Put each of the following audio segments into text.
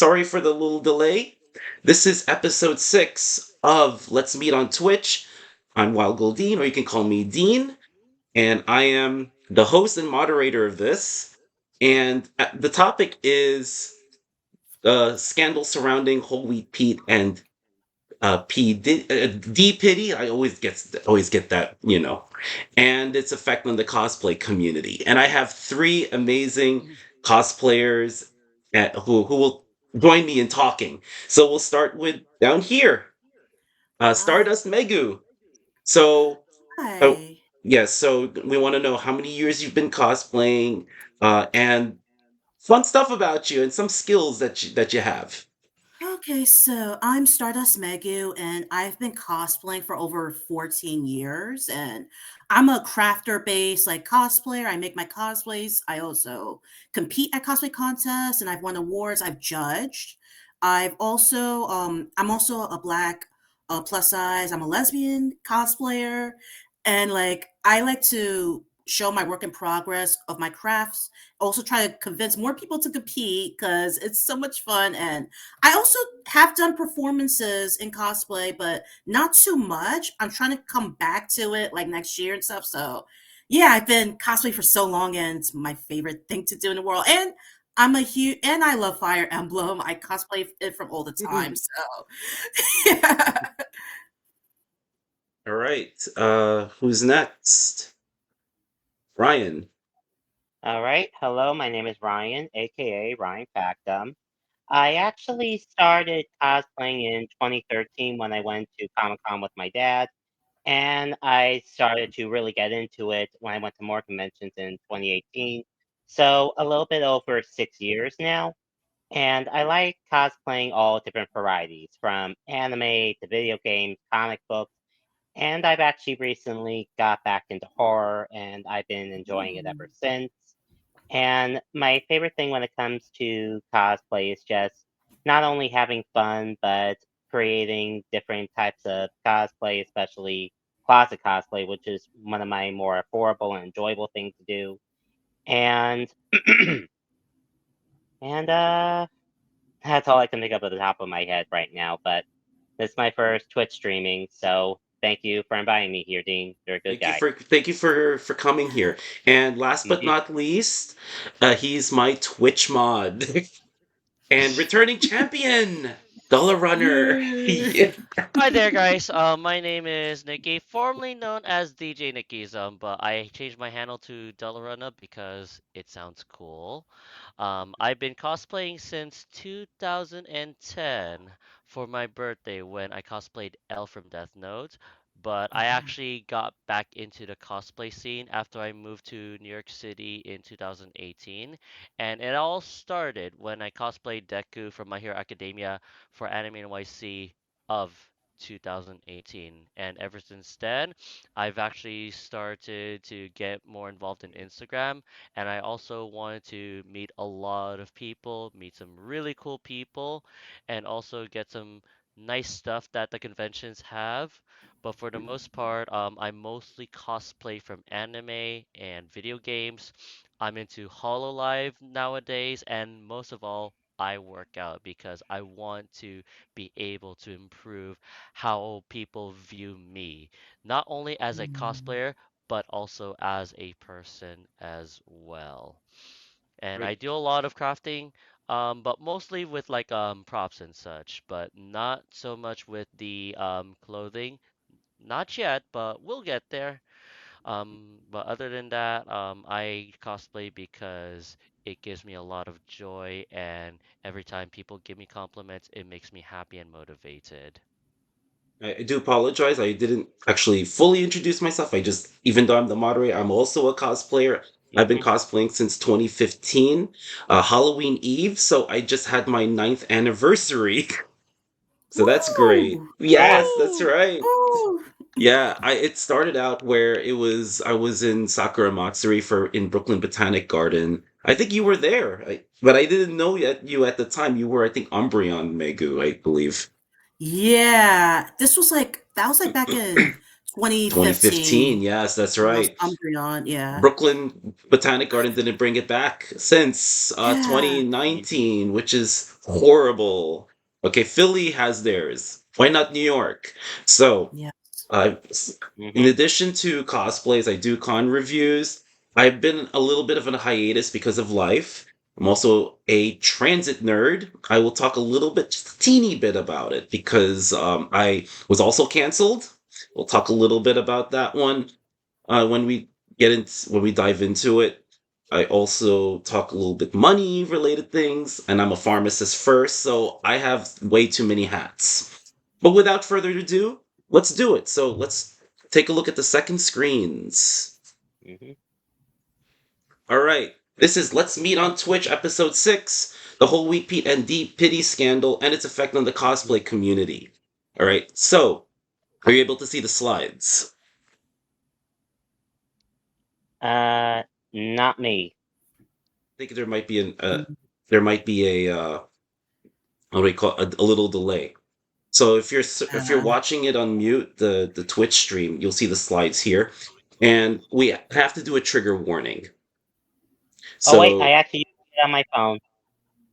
sorry for the little delay. This is episode 6 of Let's Meet on Twitch. I'm Wild Goldine, or you can call me Dean, and I am the host and moderator of this. And the topic is scandal surrounding Whole Wheat Pete and DPiddy. I always get that. And its effect on the cosplay community. And I have three amazing cosplayers who will join me in talking. So we'll start with down here, Hi. Stardust Megu. So, oh, Hi. yes. So we want to know how many years you've been cosplaying, and fun stuff about you, and some skills that you have. Okay, so I'm Stardust Megu, and I've been cosplaying for over 14 years. And I'm a crafter based like cosplayer. I make my cosplays. I also compete at cosplay contests, and I've won awards. I've judged. I'm also a black plus size. I'm a lesbian cosplayer, and like I like to show my work in progress of my crafts. Also, try to convince more people to compete because it's so much fun. And I also have done performances in cosplay, but not too much. I'm trying to come back to it like next year and stuff. So, yeah, I've been cosplay for so long, and it's my favorite thing to do in the world. And I love Fire Emblem. I cosplay it from all the time. So, yeah. All right. Who's next? Ryan. All right. Hello, my name is Ryan, aka Ryan Factum. I actually started cosplaying in 2013 when I went to Comic Con with my dad, and I started to really get into it when I went to more conventions in 2018. So a little bit over 6 years now. And I like cosplaying all different varieties, from anime to video games, comic books, and I've actually recently got back into horror, and I've been enjoying it ever Ooh. since. And my favorite thing when it comes to cosplay is just not only having fun, but creating different types of cosplay, especially closet cosplay, which is one of my more affordable and enjoyable things to do. And and that's all I can think of at the top of my head right now. But this is my first Twitch streaming, so thank you for inviting me here, Dean. You're a good guy. Thank you for coming Yeah. here. And last but not least, he's my Twitch mod and returning champion, Dollar Runner. Yay. Yeah. Hi there, guys. My name is Nikki, formerly known as DJ Nikkiism, but I changed my handle to Delaruna because it sounds cool. I've been cosplaying since 2010 for my birthday when I cosplayed L from Death Note. But I Oh. actually got back into the cosplay scene after I moved to New York City in 2018. And it all started when I cosplayed Deku from My Hero Academia for Anime NYC of 2018. And ever since then, I've actually started to get more involved in Instagram. And I also wanted to meet a lot of people, meet some really cool people, and also get some nice stuff that the conventions have. But for the most part, I mostly cosplay from anime and video games. I'm into Hololive nowadays, and most of all, I work out because I want to be able to improve how people view me, not only as a Mm. cosplayer, but also as a person as well. And I Great. do a lot of crafting, but mostly with like props and such, but not so much with the clothing. Not yet, but we'll get there. But other than that, I cosplay because it gives me a lot of joy, and every time people give me compliments, it makes me happy and motivated. I do apologize. I didn't actually fully introduce myself. Even though I'm the moderator, I'm also a cosplayer. I've been cosplaying since 2015, Halloween Eve. So I just had my ninth anniversary. So that's great. Woo! Yes, that's Woo! right. Woo! Yeah, it started out where I was in Sakura Matsuri for in Brooklyn Botanic Garden. I think you were there, but I didn't know yet you at the time. You were, I think, Umbreon Megu, I believe. Yeah, this was like that was like back in 2015. 2015. Yes, that's When I was right. Umbreon, yeah. Brooklyn Botanic Garden didn't bring it back since Yeah. 2019, which is horrible. Okay, Philly has theirs. Why not New York? So, Yeah. uh, in Mhm. addition to cosplays, I do con reviews. I've been a little bit of a hiatus because of life. I'm also a transit nerd. I will talk a little bit, just a teeny bit about it because I was also canceled. We'll talk a little bit about that one when we when we dive into it. I also talk a little bit money related things, and I'm a pharmacist first, so I have way too many hats. But without further ado, let's do it. So let's take a look at the second screens. Mhm. All right, this is Let's Meet on Twitch, episode 6, the whole Wheat Pete and DPiddy scandal and its effect on the cosplay community. All right, so are you able to see the slides? Uh, Not me. I think there might be Mhm. there might be a what do we call it? A little delay. So if you're Uh, watching it on mute, the Twitch stream, you'll see the slides here, and we have to do a trigger warning. Oh wait, I So actually used it on my phone.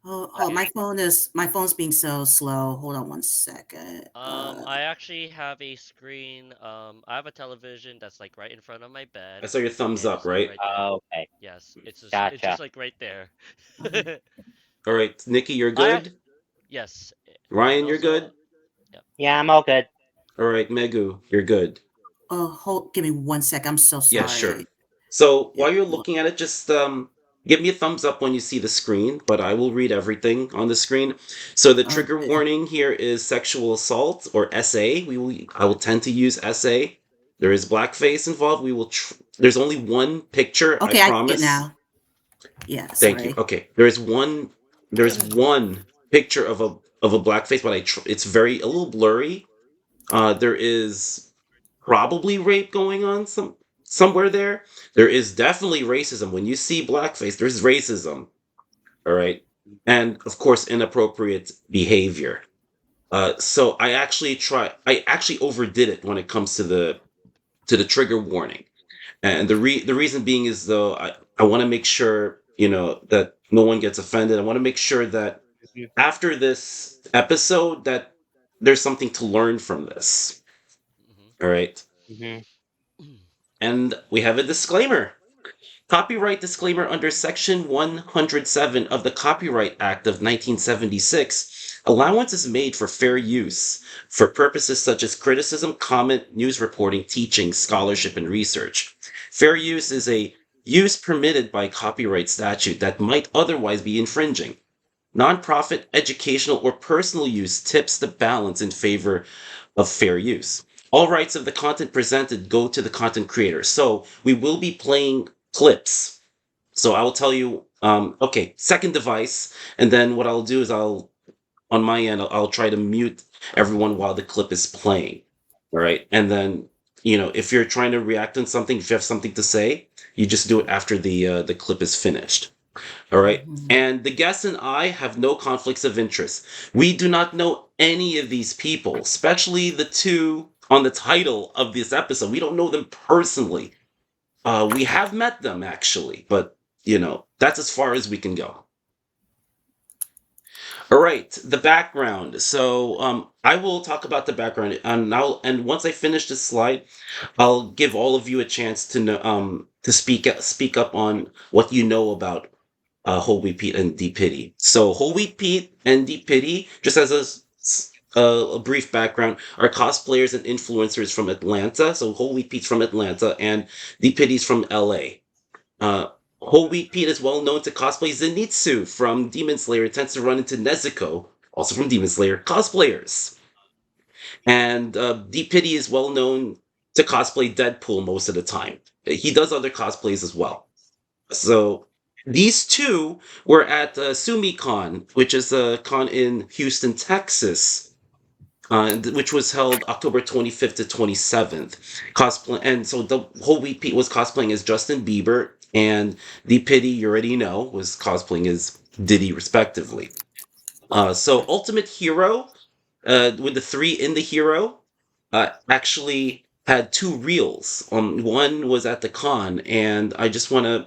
oh, my phone's being so slow. Hold on one second. I actually have a screen. I have a television that's like right in front of my I bed, saw your thumbs and up, it's like right? right there. Okay, Yes, it's just gotcha. like right there. Okay. All right, Nikki, you're I good. yes, and Ryan, you're also good. yeah. Yeah, I'm all good. All right, Megu, you're good. Give me one sec. I'm so Yeah, sure. sorry. So Yeah. while you're looking at it, just give me a thumbs up when you see the screen, but I will read everything on the screen. So the trigger Okay. warning here is sexual assault or SA. I will tend to use SA. There is blackface involved. There's only one picture, I Okay, I see it promise. now. Yeah, Thank you. sorry. Okay. There's one picture of a blackface, but it's very a little blurry. There is probably rape going on somewhere there. There is definitely racism. When you see blackface, there's racism. All right. And of course, inappropriate behavior. So I actually overdid it when it comes to the trigger warning. And the reason being is though I want to make sure, that no one gets offended. I want to make sure that Mhm. after this episode that there's something to learn from this. All right. Mhm. Mhm. And we have a disclaimer. Copyright disclaimer under Section 107 of the Copyright Act of 1976. Allowance is made for fair use for purposes such as criticism, comment, news reporting, teaching, scholarship, and research. Fair use is a use permitted by copyright statute that might otherwise be infringing. Nonprofit, educational, or personal use tips the balance in favor of fair use. All rights of the content presented go to the content creator. So we will be playing clips. So I will tell you, okay, second device, and then what I'll do is on my end, I'll try to mute everyone while the clip is playing. All right, and then if you're trying to react on something, if you have something to say, you just do it after the clip is finished. All right. Mhm. And the guest and I have no conflicts of interest. We do not know any of these people, especially the two on the title of this episode. We don't know them personally. We have met them actually, but that's as far as we can go. All right, the background. So I will talk about the background, and once I finish this slide, I'll give all of you a chance to know, to speak up on what you know about Whole Wheat Pete and DPiddy. So Whole Wheat Pete and DPiddy, just as a brief background, are cosplayers and influencers from Atlanta. So Whole Wheat Pete's from Atlanta and DPiddy's from LA. Whole Wheat Pete is well known to cosplay Zenitsu from Demon Slayer. It tends to run into Nezuko, also from Demon Slayer, cosplayers. And DPiddy is well known to cosplay Deadpool most of the time. He does other cosplays as well. So these two were at SumiCon, which is a con in Houston, Texas, which was held October 25th to 27th. Cosplay, and so the whole Wheat Pete was cosplaying as Justin Bieber, and the Pity you already know was cosplaying as Diddy, respectively. So Ultimate Hero, with the three in the hero, actually had two reels. One was at the con, and I just want to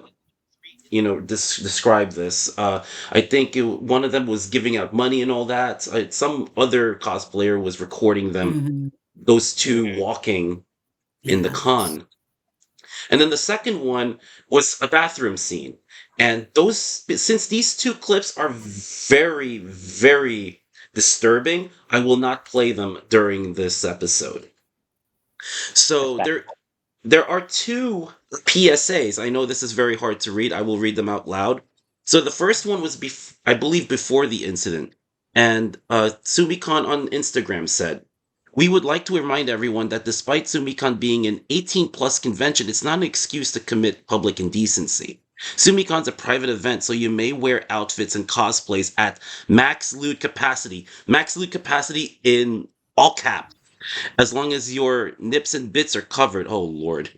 describe this. I think one of them was giving out money and all that. Some other cosplayer was recording them, Mhm. those two Mhm. walking in the Yes. con. And then the second one was a bathroom scene. And those, since these two clips are very, very disturbing, I will not play them during this episode. So Respectable. there are two PSAs. I know this is very hard to read. I will read them out loud. So the first one was, I believe, before the incident. And Sumikon on Instagram said, "We would like to remind everyone that despite Sumikon being an 18 plus convention, it's not an excuse to commit public indecency. Sumicon's a private event, so you may wear outfits and cosplays at max lewd capacity. Max lewd capacity in all caps, as long as your nips and bits are covered. Oh, Lord.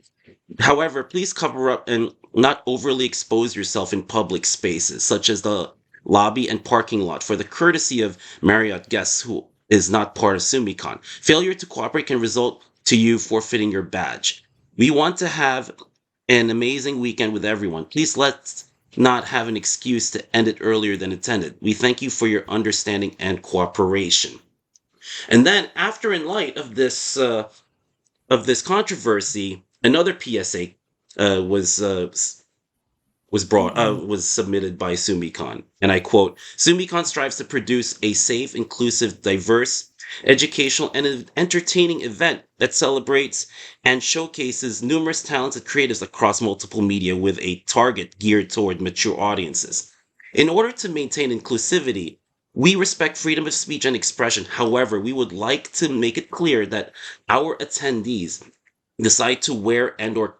However, please cover up and not overly expose yourself in public spaces, such as the lobby and parking lot, for the courtesy of Marriott guests who is not part of Sumicon. Failure to cooperate can result to you forfeiting your badge. We want to have an amazing weekend with everyone. Please let's not have an excuse to end it earlier than intended. We thank you for your understanding and cooperation." And then, after in light of this controversy, another PSA Oh. was submitted by Sumikon, and I quote: "Sumikon strives to produce a safe, inclusive, diverse, educational, and entertaining event that celebrates and showcases numerous talented creators across multiple media with a target geared toward mature audiences. In order to maintain inclusivity, we respect freedom of speech and expression. However, we would like to make it clear that our attendees decide to wear and/or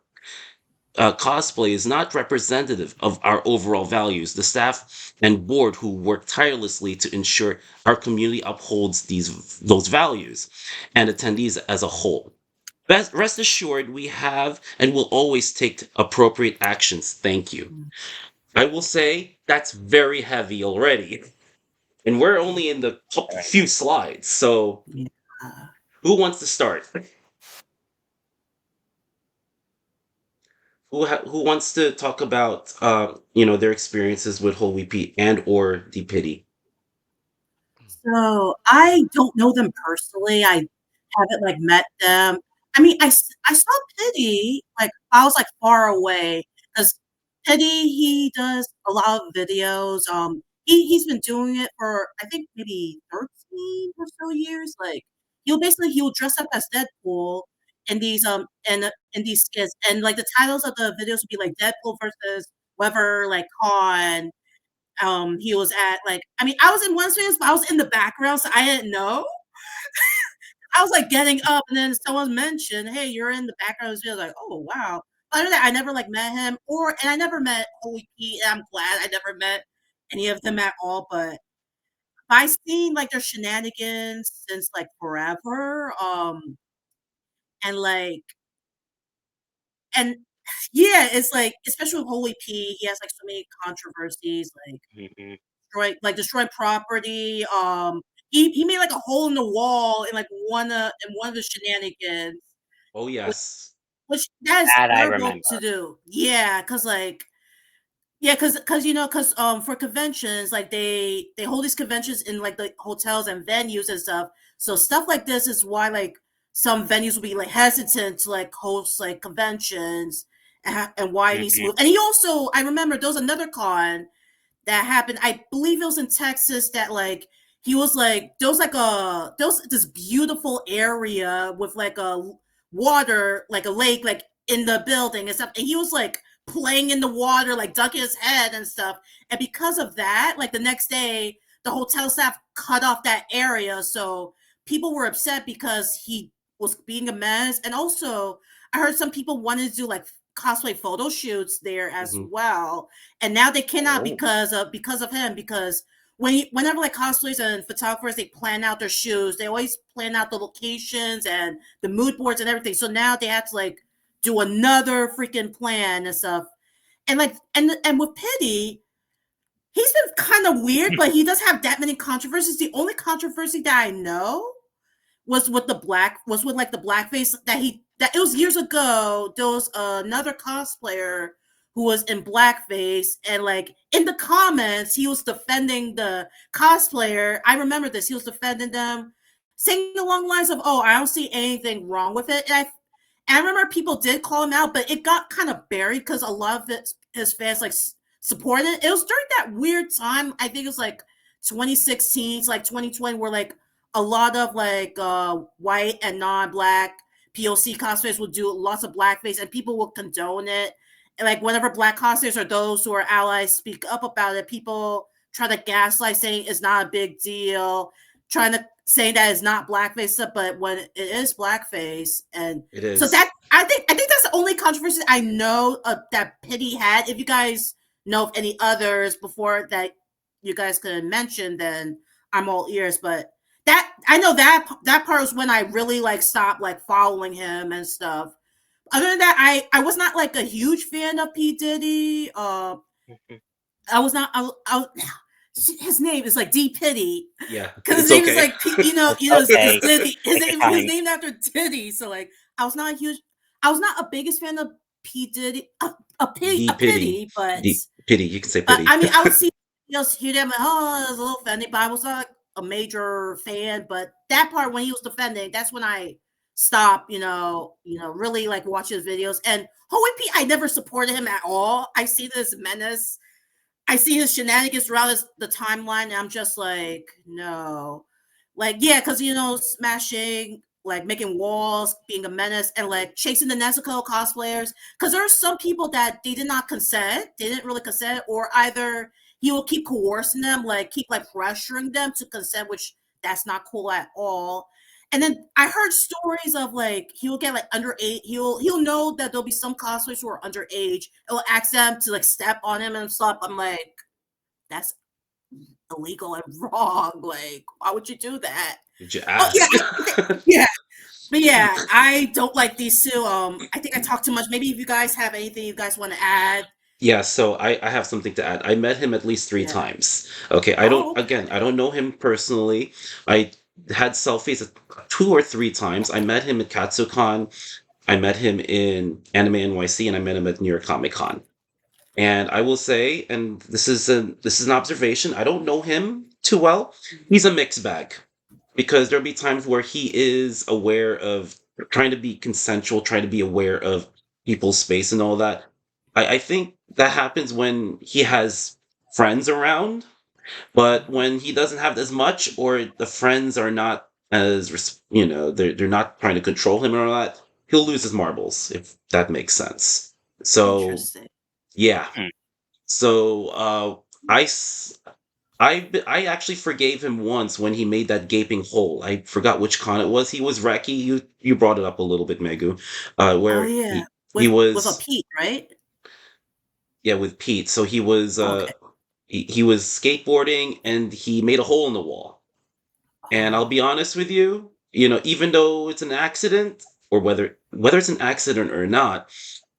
cosplay is not representative of our overall values. The staff and board who work tirelessly to ensure our community upholds those values and attendees as a whole. Rest assured, we have and will always take appropriate actions. Thank you." I will say that's very heavy already, and we're only in the Right. few slides. So, Yeah. who wants to start? Who wants to talk about their experiences with Holy Pete and or DPiddy? So I don't know them personally. I haven't like met them. I mean, I saw Pity like I was like far away because Pity he does a lot of videos. He's been doing it for I think maybe 13 or so years. Like he'll dress up as Deadpool in these skits and like the titles of the videos would be like Deadpool versus whoever like con he was at like I mean, I was in one space, but I was in the background, so I didn't know. I was like getting up, and then someone mentioned, "Hey, you're in the background." I was like, "Oh wow." Other than that, I never like met him, and I never met Holy Pete. And I'm glad I never met any of them at all. But I've seen like their shenanigans since like forever. And like and yeah, it's like especially with Holy Pete, he has like so many controversies. Mhm. Destroy property. He made like a hole in the wall in one of the shenanigans, Oh which, yes. which that is That I terrible to remember. do. Yeah, because like yeah, because for conventions like they hold these conventions in like the hotels and venues and stuff. So stuff like this is why like some venues will be like hesitant to like host like conventions and why it needs to Mhm. move. And he also I remember there was another con that happened. I believe it was in Texas that like he was like there was this beautiful area with like a water like a lake like in the building and stuff, and he was like playing in the water like ducking his head and stuff. And because of that, like the next day, the hotel staff cut off that area, so people were upset because he was being a mess. And also, I heard some people wanted to do like cosplay photo shoots there as Hmm. well, and now they cannot Oh. because of him. Because whenever like cosplayers and photographers they plan out their shoots, they always plan out the locations and the mood boards and everything. So now they have to like do another freaking plan and stuff. And like and with Pity, he's been kind of weird, but he doesn't have that many controversies. The only controversy that I know was with like the blackface that it was years ago. There was another cosplayer who was in blackface, and like in the comments he was defending the cosplayer. I remember this. He was defending them, saying along the lines of, "Oh, I don't see anything wrong with it." And I remember people did call him out, but it got kind of buried because a lot of his fans like supported it. It was during that weird time. I think it was like 2016 to like 2020, where like a lot of like white and non-black POC cosplayers will do lots of blackface, and people will condone it. And like whenever black cosplayers or those who are allies speak up about it, people try to gaslight, saying it's not a big deal, trying to say that it's not blackface stuff, but when it is blackface. And It so is. that I think that's the only controversy I know that Pity had. If you guys know of any others before that you guys could mention, then I'm all ears. But that I know that part was when I really like stopped like following him and stuff. Other than that, I was not like a huge fan of P Diddy. Mhm. I was not. His name is like DPiddy Yeah, because his it's name is okay. like it's Okay, Diddy. take your He was time. named after Diddy. So like I was not a biggest fan of P Diddy. D A pity. pity, but D pity. You can say pity. I mean, I would see, hear them like, oh, I was a little offended, but I was not a major fan. But that part when he was defending, that's when I stopped, really like watching his videos. And Hoey P, I never supported him at all. I see this menace. I see his shenanigans throughout the timeline, and I'm just like, no. Like, yeah, because, smashing, like making walls, being a menace, and like chasing the Nezuko cosplayers. Because there are some people that they did not consent, they didn't really consent, or either he will keep coercing them, like keep like pressuring them to consent, which that's not cool at all. And then I heard stories of like he'll get like underage. He'll know that there'll be some cosplayers who are underage. It'll ask them to like step on him and stuff. I'm like, that's illegal and wrong. Like, why would you do that? Did you Oh yeah, ask? yeah. But yeah, I don't like these two. I think I talked too much. Maybe if you guys have anything you guys want to add. Yeah, so I have something to add. I met him at least three Yeah. times. Okay, Oh, okay. I don't know him personally. I had selfies two or three times. I met him at KatsuCon. I met him in Anime NYC, and I met him at New York Comic Con. And I will say, and this is an observation. I don't know him too well. He's a mixed bag because there'll be times where he is aware of trying to be consensual, trying to be aware of people's space and all that. I think that happens when he has friends around, but when he doesn't have as much, or the friends are not as they're not trying to control him and all that, he'll lose his marbles, if that makes sense. So Interesting. yeah. Hmm. So I s- I actually forgave him once when he made that gaping hole. I forgot which con it was. He was Reki. You brought it up a little bit, Megu, Oh where yeah, he with a was, Pete, right? yeah, with Pete. So he was Okay. he was skateboarding and he made a hole in the wall. And I'll Oh. be honest with you, even though it's an accident, or whether it's an accident or not,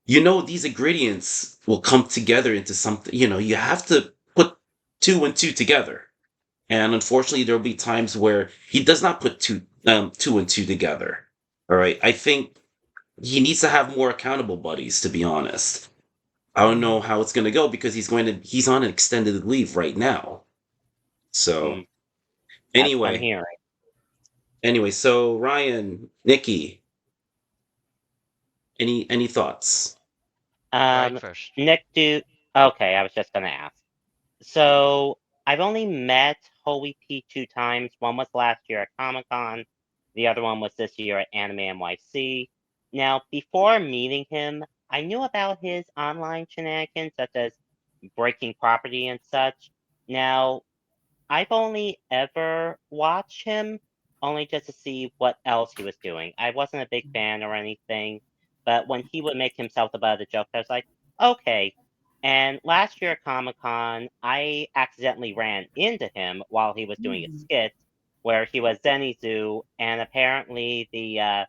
these ingredients will come together into something. You have to put two and two together. And unfortunately, there'll be times where he does not put two and two together. All right. I think he needs to have more accountable buddies, to be honest. I don't know Mm. how it's going to go because he's on an extended leave right now. Hmm. So That's what I'm anyway, hearing. so Ryan, Nikki, any thoughts? Ryan Um, first. Nick, do okay. I was just gonna ask. So I've only met Holy P two times. One was last year at Comic Con. The other one was this year at Anime NYC. Now, before meeting him, I knew about his online shenanigans, such as breaking property and such. Now, I've only ever watched him only just to see what else he was doing. I wasn't a big fan or anything, but when he would make himself the butt of the joke, I was like, okay. And last year at Comic Con, I accidentally ran into him while he was doing a Mm. skit where he was Zenitsu, and apparently the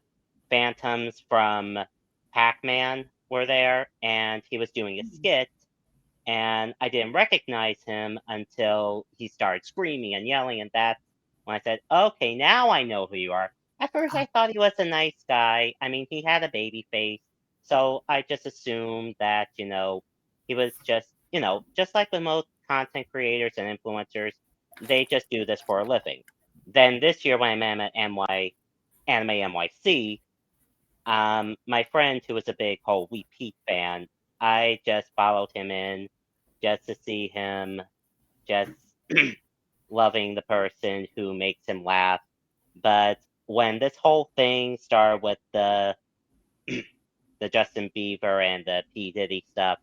phantoms from Pac-Man were there, and he was doing a skit, and I didn't recognize him until he started screaming and yelling, and that's when I said, "Okay, now I know who you are." At first, Uh, I thought he was a nice guy. I mean, he had a baby face, so I just assumed that, he was just, just like with most content creators and influencers, they just do this for a living. Then this year, when I met him at Anime NYC, my friend who was a big whole We Pete fan, I just followed him in just to see him just loving the person who makes him laugh. But when this whole thing started with the Justin Bieber and the P Diddy stuff,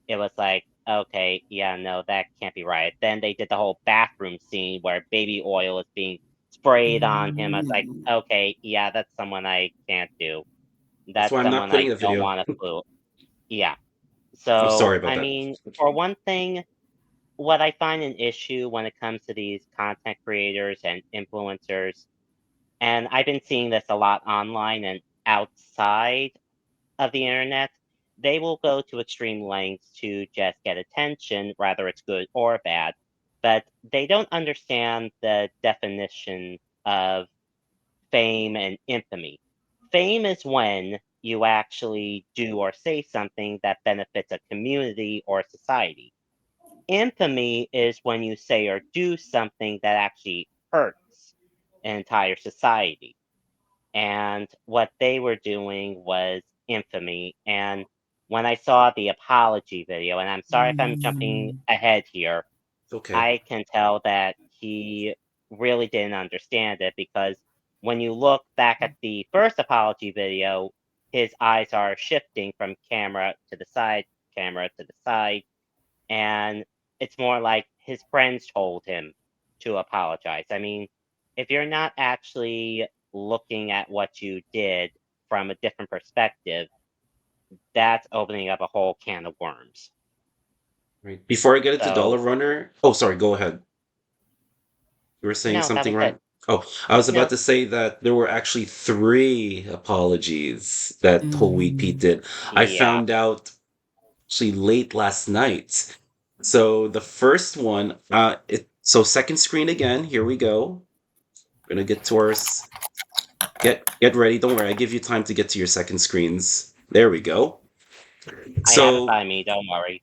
it was like, okay, yeah, no, that can't be right. Then they did the whole bathroom scene where baby oil is being sprayed on him. I was like, mm, okay, yeah, that's someone I can't do. That's That's why I'm not someone putting I the don't video. want to fool. Yeah. I'm So, sorry about I that. mean, for one thing, what I find an issue when it comes to these content creators and influencers, and I've been seeing this a lot online and outside of the internet, they will go to extreme lengths to just get attention, whether it's good or bad, but they don't understand the definition of fame and infamy. Fame is when you actually do or say something that benefits a community or society. Infamy is when you say or do something that actually hurts an entire society. And what they were doing was infamy. And when I saw the apology video, and I'm sorry if I'm jumping mm, ahead here, Okay. I can tell that he really didn't understand it because when you look back at the first apology video, his eyes are shifting from camera to the side, and it's more like his friends told him to apologize. I mean, if you're not actually looking at what you did from a different perspective, that's opening up a whole can of worms. Right. Before I get into Dollar So, Runner, oh, sorry, go ahead. You were saying no, that something, was right? it. Oh, I was about No, to say that there were actually three apologies that whole week Pete mm. did. I yeah, found out actually late last night. So the first one, so second screen again. Here we go. We're gonna get to our get ready. Don't worry, I give you time to get to your second screens. There we go. I have it So by me, don't worry.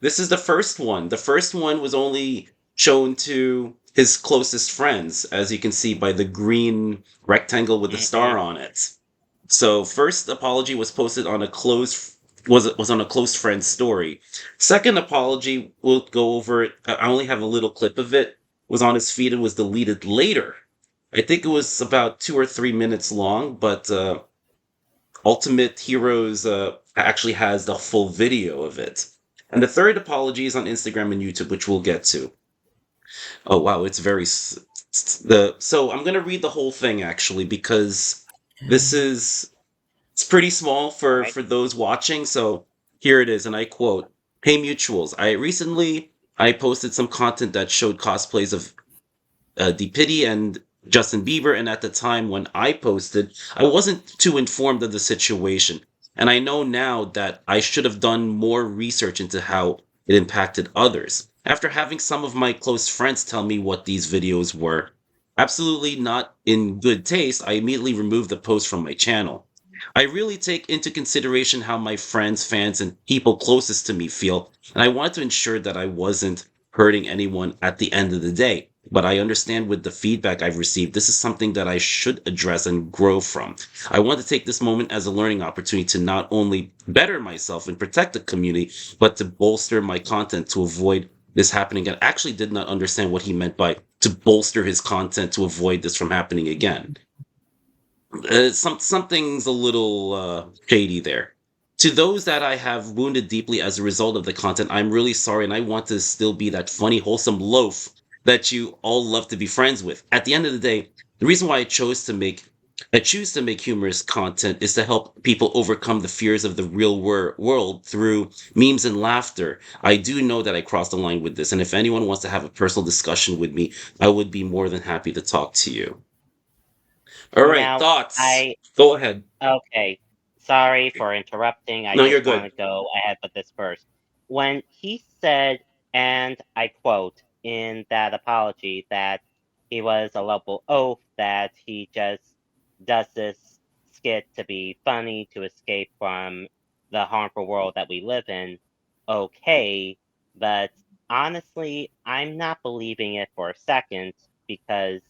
this is the first one. The first one was only shown to his closest friends, as you can see by the green rectangle with the Hmm. star on it. So first apology was posted on a was on a close friend story. Second apology, we'll go over it. I only have a little clip of it. Was on his feed and was deleted later. I think it was about 2 or 3 minutes long, but Ultimate Heroes actually has the full video of it. And the third apology is on Instagram and YouTube, which we'll get to. Oh wow, it's very the so I'm gonna read the whole thing actually because this Yeah. is it's pretty small All for right. those watching. So here it is, and I quote: "Hey mutuals, I posted some content that showed cosplays of DPiddy and Justin Bieber. And at the time when I posted, I wasn't too informed of the situation. And I know now that I should have done more research into how it impacted others. After having some of my close friends tell me what these videos were, absolutely not in good taste, I immediately removed the post from my channel. I really take into consideration how my friends, fans, and people closest to me feel, and I wanted to ensure that I wasn't hurting anyone at the end of the day. But I understand with the feedback I've received, this is something that I should address and grow from. I want to take this moment as a learning opportunity to not only better myself and protect the community, but to bolster my content to avoid this happening again. I actually did not understand what he meant by to bolster his content to avoid this from happening again. Something's a little shady there. To those that I have wounded deeply as a result of the content, I'm really sorry, and I want to still be that funny, wholesome loaf that you all love to be friends with. At the end of the day, the reason why I choose to make humorous content is to help people overcome the fears of the real world through memes and laughter. I do know that I crossed the line with this, and if anyone wants to have a personal discussion with me, I would be more than happy to talk to you. All right, Now, thoughts. I, Go ahead. okay, sorry for interrupting. I No, you're just want good. to go ahead with this first. When he said, and I quote in that apology, that he was a lovable oaf, that he just does this skit to be funny to escape from the harmful world that we live in, okay, but honestly, I'm not believing it for a second because,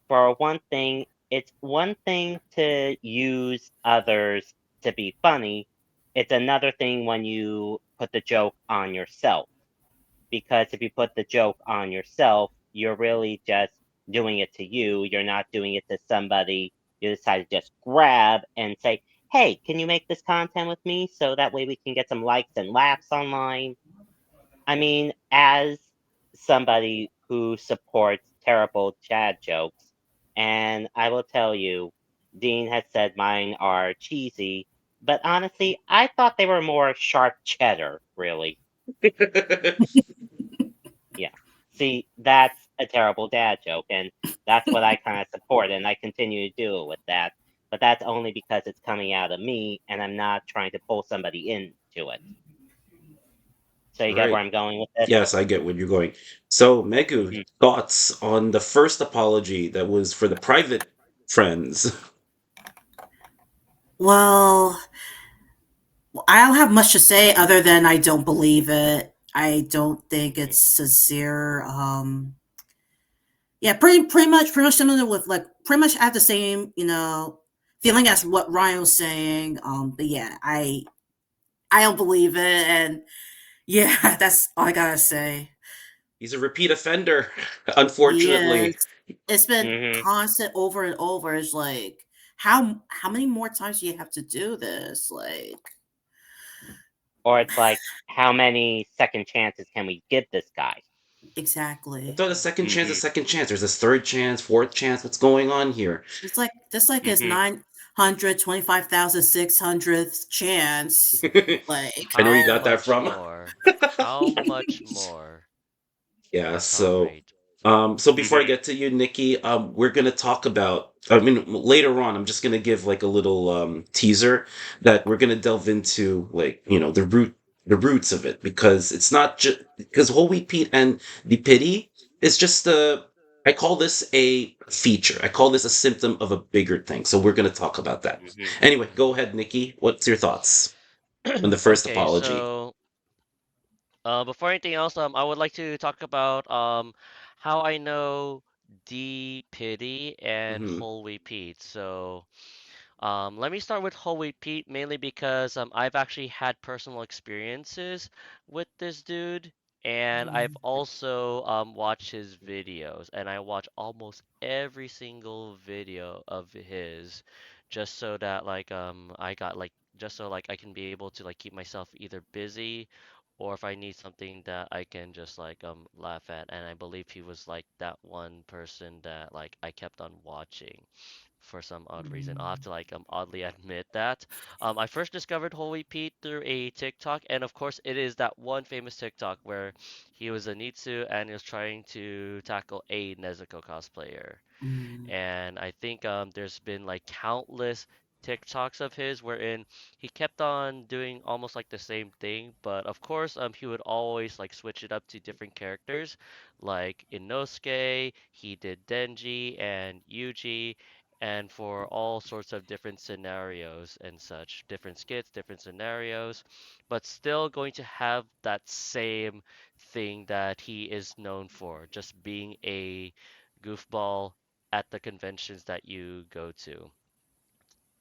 for one thing, it's one thing to use others to be funny, it's another thing when you put the joke on yourself. Because if you put the joke on yourself, you're really just doing it to you. You're not doing it to somebody you decide to just grab and say, hey, can you make this content with me so that way we can get some likes and laughs online? I mean, as somebody who supports terrible Chad jokes, and I will tell you, Dean has said mine are cheesy, but honestly, I thought they were more sharp cheddar, really. Yeah. See, that's a terrible dad joke, and that's what I kind of support, and I continue to do it with that. But that's only because it's coming out of me, and I'm not trying to pull somebody into it. So you get where Right. I'm going with this? Yes, I get where you're going. So, Megu, Mhm. thoughts on the first apology that was for the private friends? Well, I don't have much to say other than I don't believe it. I don't think Mhm. it's sincere. Yeah, pretty much similar with like pretty much have the same feeling as what Ryan was saying. But yeah, I don't believe it, and yeah, that's all I gotta say. He's a repeat offender, He unfortunately. is. It's been Mhm. constant over and over. It's like how many more times do you have to do this? Like Or it's like, how many second chances can we give this guy? I exactly. thought a Mhm. second chance. There's this third chance, fourth chance. What's going on here? It's like this like his Mhm. 925,600th chance. Like I know where How you got that much from. more? How much more? Yeah, I'll so tolerate. so before I Mhm. get to you, Nikki, we're gonna talk about I mean later on, I'm just gonna give like a little teaser that we're gonna delve into like, the roots of it because it's not just because whole wheat Pete and the pity is just a I call this a feature. I call this a symptom of a bigger thing. So we're gonna talk about that. Mhm. Anyway, go ahead, Nikki. What's your thoughts on the first Okay, apology? so before anything else, I would like to talk about how I know DPiddy and Hmm. Holy Pete. So let me start with Whole Wheat Pete mainly because I've actually had personal experiences with this dude, and I've mm, also watched his videos, and I watch almost every single video of his, just so that I got like just so like I can be able to like keep myself either busy, or if I need something that I can just laugh at, and I believe he was like that one person that like I kept on watching for some odd reason. I'll have mm, to oddly admit that. I first discovered Holy Pete through a TikTok, and of course it is that one famous TikTok where he was a Nitsu and he was trying to tackle a Nezuko cosplayer. mm, And I think there's been like countless TikToks of his wherein he kept on doing almost like the same thing, but of course he would always like switch it up to different characters. Like in Inosuke, he did Denji and Yuji, and for all sorts of different scenarios and such, different skits, different scenarios, but still going to have that same thing that he is known for, just being a goofball at the conventions that you go to.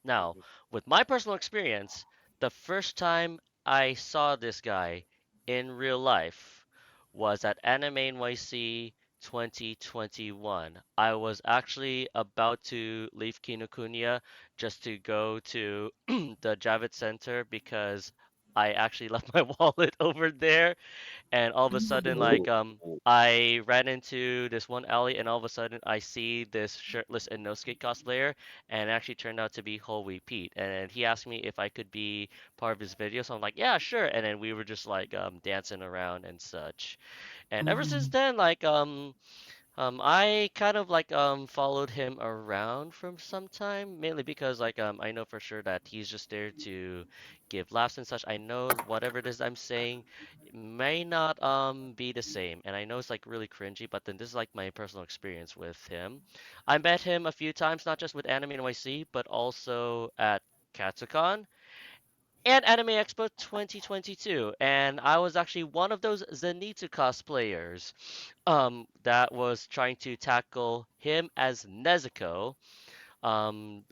Now, with my personal experience, the first time I saw this guy in real life was at Anime NYC 2021. I was actually about to leave Kinokuniya just to go to the Javits Center because I actually left my wallet over there, and all of a sudden mm, I ran into this one alley, and all of a sudden I see this shirtless Inosuke cosplayer, and it actually turned out to be Holy Pete, and he asked me if I could be part of his video, so I'm like, yeah, sure. And then we were just dancing around and such, and ever since mm, then I kind of like followed him around from some time, mainly because like I know for sure that he's just there to give laughs and such. I know whatever it is I'm saying may not be the same, and I know it's like really cringy, but then this is like my personal experience with him. I met him a few times, not just with Anime NYC, but also at Katsucon and Anime Expo 2022, and I was actually one of those Zenitsu cosplayers that was trying to tackle him as Nezuko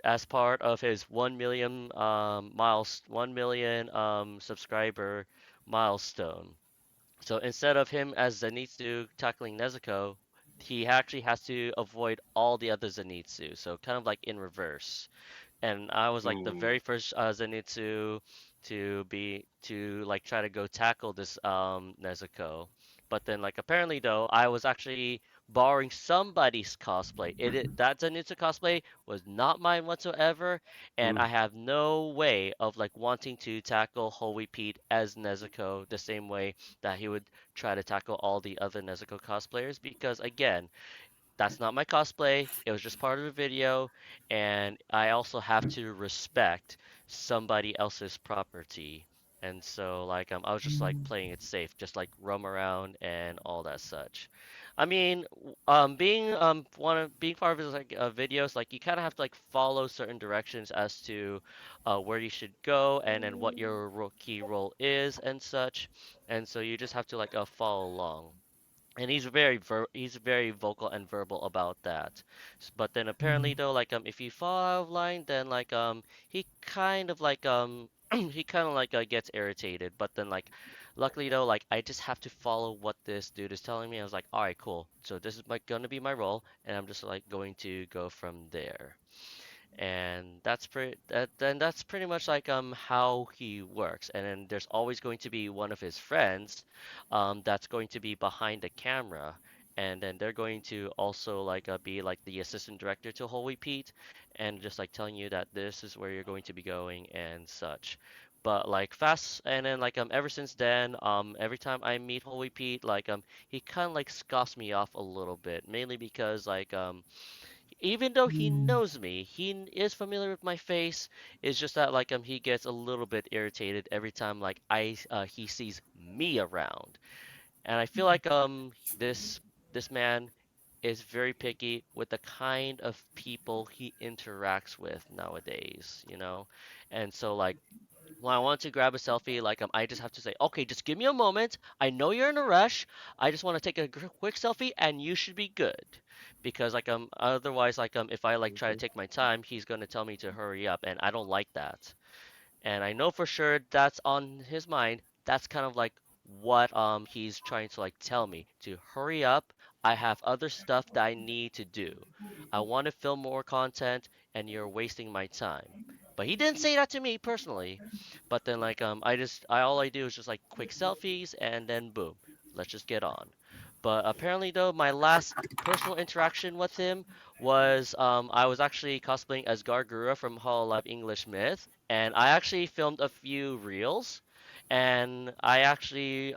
as part of his 1 million 1 million subscriber milestone. So instead of him as Zenitsu tackling Nezuko, he actually has to avoid all the other Zenitsu, so kind of like in reverse. And I was like the Ooh. very first Zenitsu to like try to go tackle this Nezuko. But then like apparently though, I was actually borrowing somebody's cosplay. That Zenitsu cosplay was not mine whatsoever, and Mm. I have no way of like wanting to tackle Holy Pete as Nezuko the same way that he would try to tackle all the other Nezuko cosplayers because again, that's not my cosplay. It was just part of the video, and I also have to respect somebody else's property. And so, like, I was just like playing it safe, just like roam around and all that such. I mean, being being part of his like videos, like you kind of have to like follow certain directions as to where you should go and then what your key role is and such. And so you just have to like follow along and he's very vocal and verbal about that. But then apparently though, like if you fall out of line, then like he kind of like he kind of like gets irritated. But then like luckily though, like I just have to follow what this dude is telling me. I was like, all right, cool. So this is like gonna be my role, and I'm just like going to go from there. And that's pretty much like how he works. And then there's always going to be one of his friends that's going to be behind the camera, and then they're going to also like be like the assistant director to Holy Pete, and just like telling you that this is where you're going to be going and such. But like fast and then like ever since then every time I meet Holy Pete like he kind of like scoffs me off a little bit, mainly because like even though he knows me, he is familiar with my face. It's just that like he gets a little bit irritated every time like I he sees me around. And I feel like this man is very picky with the kind of people he interacts with nowadays, you know? And so like when I want to grab a selfie, like I just have to say, okay, just give me a moment. I know you're in a rush. I just want to take a quick selfie, and you should be good. Because like otherwise like if I like try to Mhm. take my time, he's gonna tell me to hurry up, and I don't like that. And I know for sure that's on his mind. That's kind of like what he's trying to like tell me to hurry up. I have other stuff that I need to do. I want to film more content and you're wasting my time. But he didn't say that to me personally. But then like I all I do is just like quick selfies and then boom, let's just get on. But apparently though, my last personal interaction with him was I was actually cosplaying as Gargura from Hololive English Myth, and I actually filmed a few reels, and I actually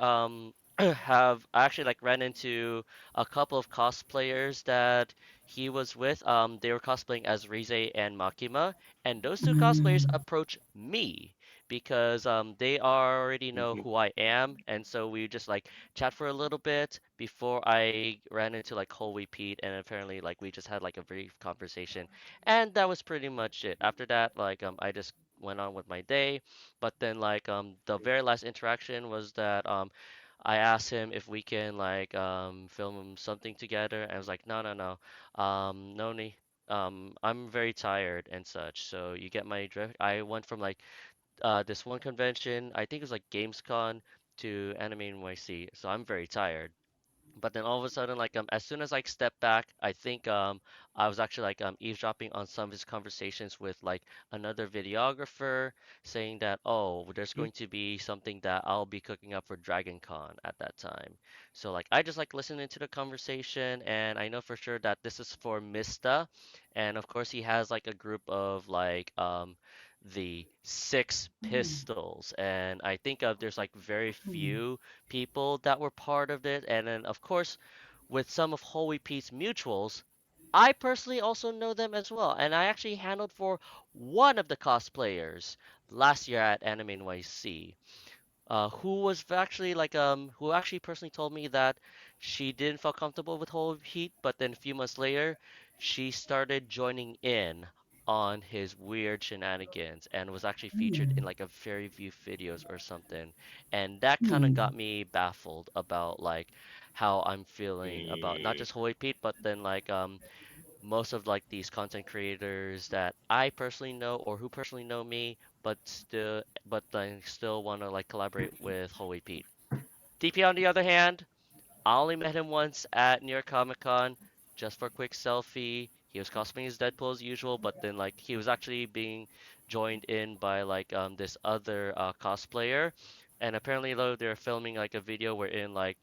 have I actually like ran into a couple of cosplayers that he was with. They were cosplaying as Rize and Makima, and those two cosplayers approached me because they already know Mhm. who I am, and so we just like chat for a little bit before I ran into like Holy Pete, and apparently like we just had like a brief conversation, and that was pretty much it. After that, like I just went on with my day, but then like the very last interaction was that I asked him if we can like film something together, and I was like, no, no, no, no need. I'm very tired and such, so you get my drift. I went from like this one convention, I think it was like Gamescom to Anime NYC, so I'm very tired. But then all of a sudden, like as soon as I step back, I think I was actually like eavesdropping on some of his conversations with like another videographer, saying that oh, there's Mhm. going to be something that I'll be cooking up for Dragon Con at that time. So like I just like listening to the conversation, and I know for sure that this is for Mista, and of course he has like a group of like the Six Pistols, and I think there's like very few people that were part of it. And then, of course, with some of Holy Pete's mutuals, I personally also know them as well, and I actually handled for one of the cosplayers last year at Anime NYC, who was actually who actually personally told me that she didn't feel comfortable with Holy Heat, but then a few months later, she started joining in on his weird shenanigans and was actually featured in Mm. like a very few videos or something. And that kind of got Mm. me baffled about like how I'm feeling about not Mm, just Holy Pete, but then most of like these content creators that I personally know or who personally know me, but then still want to like collaborate with Holy Pete. DP on the other hand, I only met him once at New York Comic Con, just for a quick selfie. He was cosplaying as Deadpool as usual, but then like he was actually being joined in by this other cosplayer, and apparently though they're filming like a video wherein like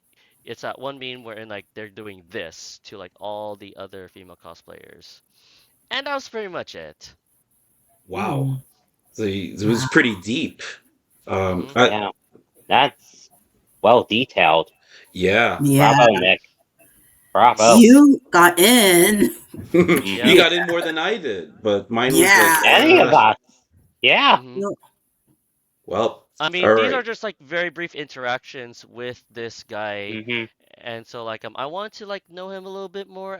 it's that one meme wherein like they're doing this to like all the other female cosplayers. And that was pretty much it. Wow. Mm. So it was Wow. pretty deep. Um, Hmm. I, yeah, that's well detailed. yeah. Yeah, Bravo, Nick. Bravo. you got in. You Yep. Hmm got in more than I did, but mine was like, Yeah. Any of us. Yeah. Hmm. No. well, I mean, all these are right. just like very brief interactions with this guy, Hmm and so I want to like know him a little bit more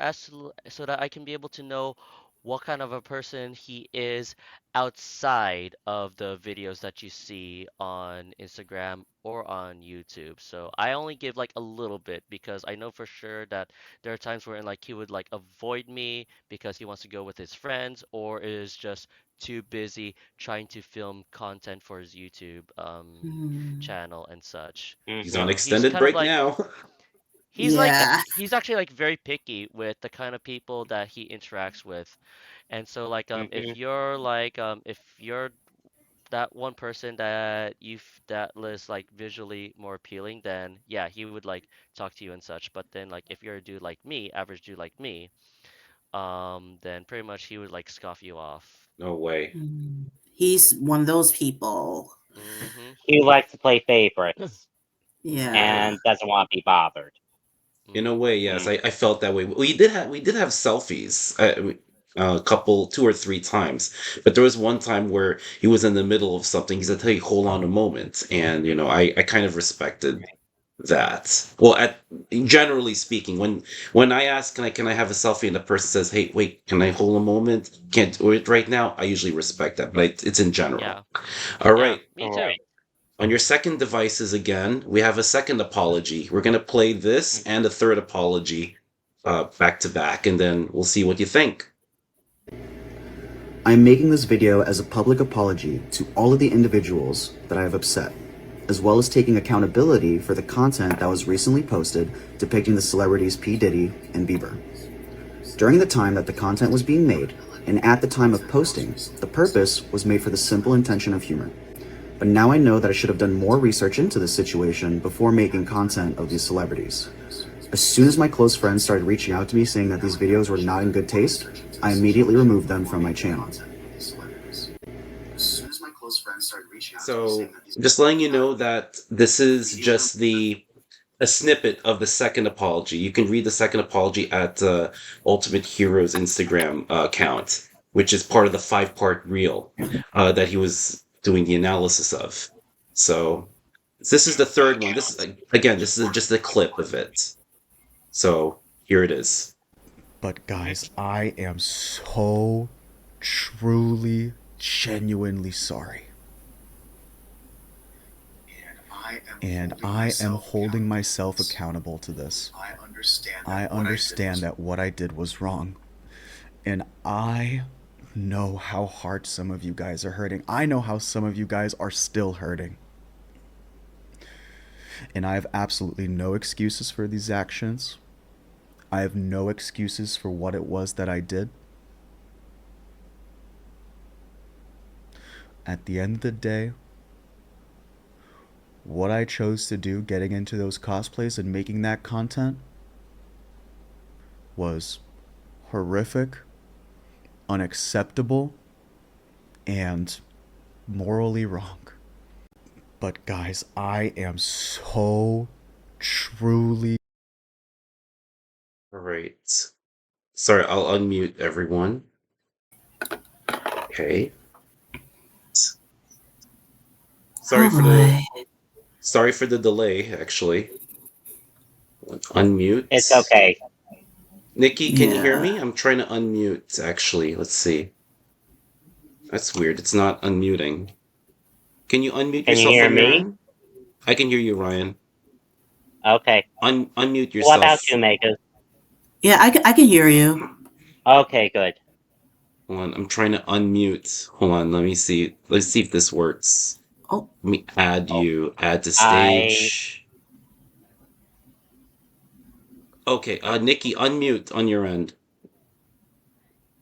so that I can be able to know what kind of a person he is outside of the videos that you see on Instagram or on YouTube. So I only give like a little bit because I know for sure that there are times where like he would like avoid me because he wants to go with his friends or is just too busy trying to film content for his YouTube Mm. channel and such. He's on hmm So he's extended kind of break like now. Yeah. he's actually like very picky with the kind of people that he interacts with. And so hmm if you're that one person that that is like visually more appealing, then yeah, he would like talk to you and such. But then like if you're a dude like me, average dude like me, then pretty much he would like scoff you off. No way. Mm. He's one of those people. Mm-hmm. He likes to play favorites Yeah. and doesn't want to be bothered. In a Mm-hmm. way, yes, Mm, I felt that way. We did have selfies a couple, 2 or 3 times, but there was one time where he was in the middle of something. He said, "Hey, hold on a moment," and I kind of respected that. Well, generally speaking, when I ask, can I have a selfie, and the person says, "Hey, wait, can I hold a moment? Can't do it right now." I usually respect that, but it's in general. Yeah. All Yeah. right. Me all too. right. On your second devices again, we have a second apology. We're going to play this and a third apology back to back, and then we'll see what you think. I'm making this video as a public apology to all of the individuals that I have upset, as well as taking accountability for the content that was recently posted depicting the celebrities P. Diddy and Bieber. During the time that the content was being made, and at the time of posting, the purpose was made for the simple intention of humor. But now I know that I should have done more research into this situation before making content of these celebrities. As soon as my close friends started reaching out to me saying that these videos were not in good taste, I immediately removed them from my channel. So, just letting you know that this is just the a snippet of the second apology. You can read the second apology at Ultimate Hero's Instagram account, which is part of the 5-part reel that he was doing the analysis of. So this is the third one. This is again, this is just a clip of it. So here it is. But guys, I am so truly, genuinely sorry. And I am holding myself accountable to this. I understand that what I did was wrong. And I know how hard some of you guys are hurting. I know how some of you guys are still hurting. And I have absolutely no excuses for these actions. I have no excuses for what it was that I did. At the end of the day, what I chose to do getting into those cosplays and making that content was horrific, unacceptable, and morally wrong. But guys, I am so truly All right. Sorry, I'll unmute everyone. Okay. Sorry Oh for the boy. sorry for the delay, actually. It's Unmute. okay. Nikki, can you hear Yeah. me? I'm trying to unmute, actually. Let's see. That's weird. It's not unmuting. Can you unmute Can you yourself hear from your me? end? I can hear you, Ryan. Okay. Unmute What about yourself. you, Makers? Yeah, I can hear you. Okay, good. Hold on, I'm trying to unmute. Hold on, let me see. Let's see if this works. Oh, Let me add Oh, you. Add to I stage. Okay, Nikki, unmute on your end.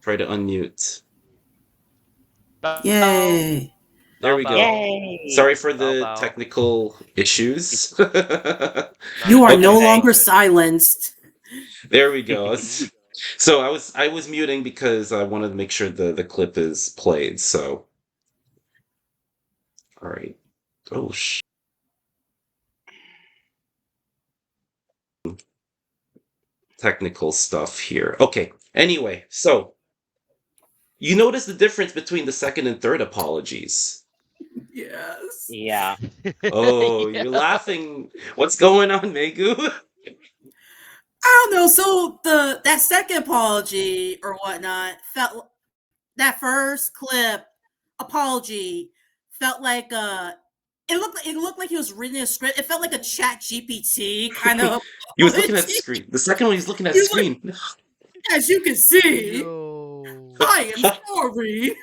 Try to unmute. Bow, yay. There bow, we go. bow, yay. Sorry for bow, the bow. technical issues. Not You a are big no It's deal. It's Okay, all longer good. silenced. there we go. Mm-hmm. So I was muting because I wanted to make sure the clip is played. So all right. Oh technical stuff here. Okay. Anyway, so you notice the difference between the second and third apologies. Yes. yeah. Oh, Yeah. you're laughing. What's going on, Megu? I don't know. So that second apology or whatnot felt that first clip apology felt like it looked like he was reading a script. It felt like a chat GPT kind of He was looking at the apology. screen. The second one, he's looking at He the was like, screen. as you can see, Yo. I am sorry.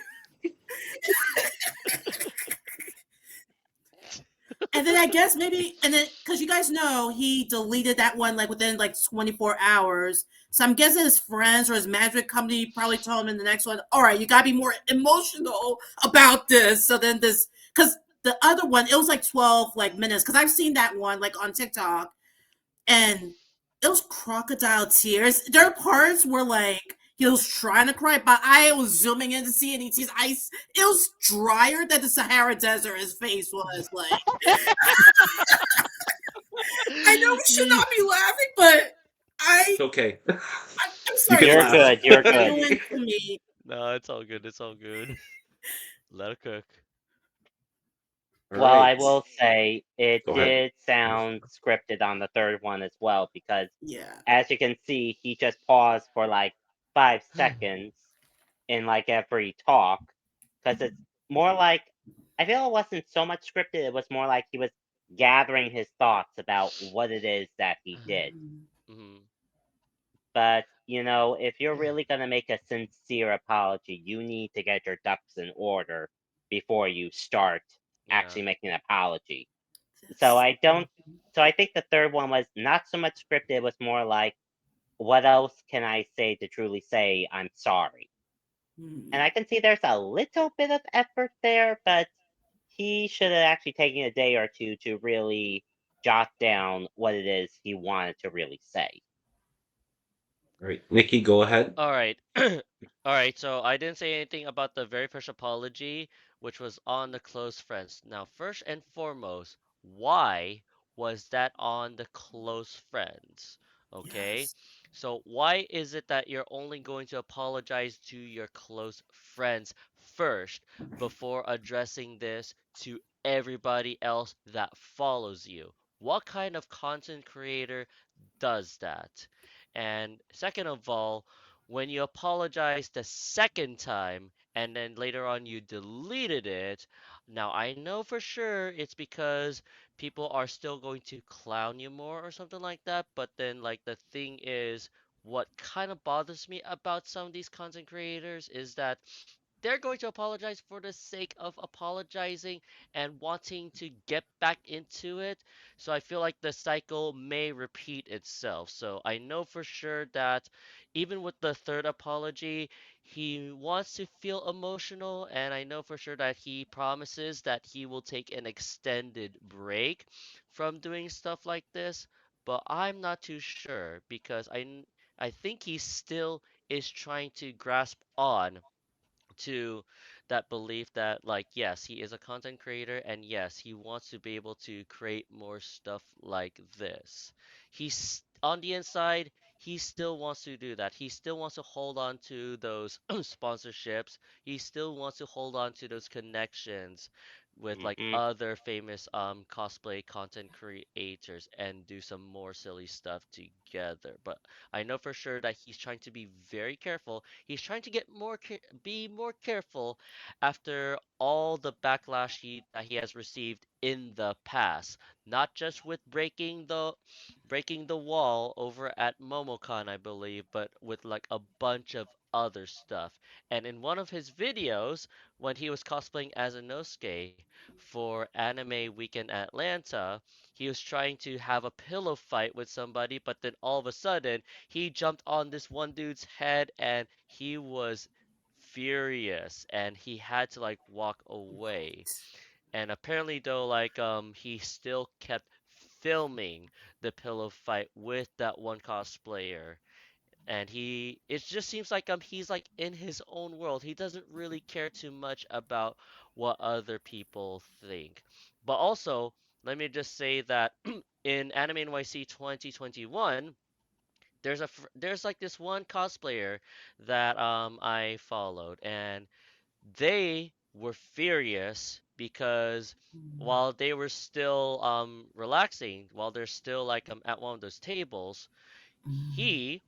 And then I guess maybe, and then because you guys know he deleted that one like within like 24 hours. So I'm guessing his friends or his management company probably told him in the next one, all right, you gotta be more emotional about this. So then this, because the other one, it was like 12 like minutes. Because I've seen that one like on TikTok, and it was crocodile tears. There are parts where like he was trying to cry, but I was zooming in to see any tears. It was drier than the Sahara Desert. His face was like. I know we should not be laughing, but I, Okay, I'm you sorry, can You're laugh. class. good. You're It's good. ruined to me. No, it's all good. It's all good. Let it cook. All Well, I right, will say it go ahead. did sound scripted on the third one as well, because Yeah. as you can see, he just paused for like 5 seconds in like every talk, because it's more like, I feel it wasn't so much scripted, it was more like he was gathering his thoughts about what it is that he did. Mm-hmm. But, if you're really going to make a sincere apology, you need to get your ducks in order before you start Yeah. actually making an apology. So Yes. I don't, so I think the third one was not so much scripted, it was more like, what else can I say to truly say I'm sorry? And Mhm. I can see there's a little bit of effort there, but he should have actually taken a day or two to really jot down what it is he wanted to really say. All right, Nikki, go ahead. All right. All right. So I didn't say anything about the very first apology, which was on the close friends. Now, first and foremost, why was that on the close friends? Okay. Yes. So why is it that you're only going to apologize to your close friends first before addressing this to everybody else that follows you? What kind of content creator does that? And second of all, when you apologize the second time and then later on you deleted it, now I know for sure it's because people are still going to clown you more or something like that. But then, like, the thing is, what kind of bothers me about some of these content creators is that they're going to apologize for the sake of apologizing and wanting to get back into it. So I feel like the cycle may repeat itself. So I know for sure that even with the third apology, he wants to feel emotional, and I know for sure that he promises that he will take an extended break from doing stuff like this. But I'm not too sure because I think he still is trying to grasp on to that belief that, like, yes, he is a content creator and yes, he wants to be able to create more stuff like this. He's on the inside, he still wants to do that. He still wants to hold on to those sponsorships. He still wants to hold on to those connections with like Mm-hmm. other famous cosplay content creators and do some more silly stuff together. But I know for sure that he's trying to be very careful. He's trying to get be more careful after all the backlash that he has received in the past, not just with breaking the wall over at MomoCon, I believe, but with like a bunch of other stuff. And in one of his videos, when he was cosplaying as Inosuke for Anime Weekend Atlanta, he was trying to have a pillow fight with somebody, but then all of a sudden, he jumped on this one dude's head and he was furious and he had to like walk away. What? And apparently though, like he still kept filming the pillow fight with that one cosplayer. And it just seems like he's like in his own world. He doesn't really care too much about what other people think. But also, let me just say that in Anime NYC 2021, there's like this one cosplayer that I followed, and they were furious because Mm, while they were still relaxing, while they're still like at one of those tables, mm. he,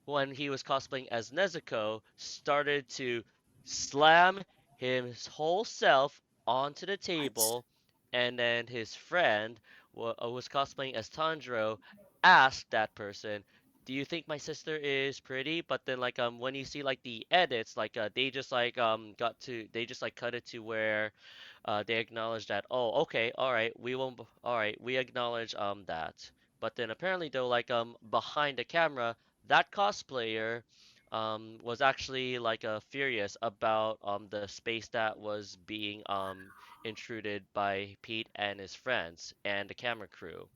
when he was cosplaying as Nezuko, started to slam his whole self onto the What? table, and then his friend was cosplaying as Tanjiro, asked that person, "Do you think my sister is pretty?" But then like when you see like the edits, like they just like they just like cut it to where they acknowledge that, oh, okay, all right, we won't, all right, we acknowledge that. But then apparently though, like behind the camera, that cosplayer was actually like furious about the space that was being intruded by Pete and his friends and the camera crew.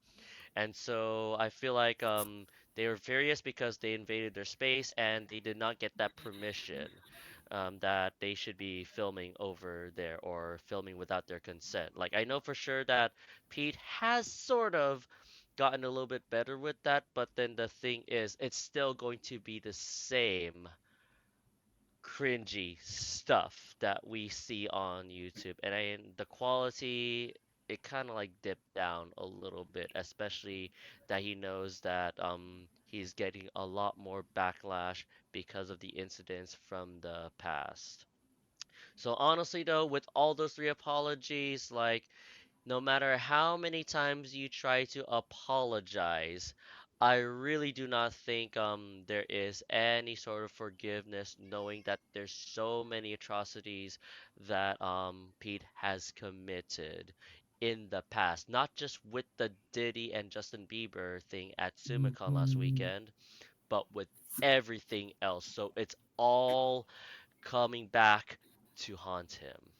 And so I feel like they were furious because they invaded their space and they did not get that permission that they should be filming over there or filming without their consent. Like I know for sure that Pete has sort of gotten a little bit better with that, but then the thing is, it's still going to be the same cringy stuff that we see on YouTube, and the quality, it kind of like dipped down a little bit, especially that he knows that he's getting a lot more backlash because of the incidents from the past. So honestly though, with all those three apologies, like no matter how many times you try to apologize, I really do not think there is any sort of forgiveness knowing that there's so many atrocities that Pete has committed in the past, not just with the Diddy and Justin Bieber thing at SumiCon last Mhm. weekend, but with everything else. So it's all coming back to haunt him.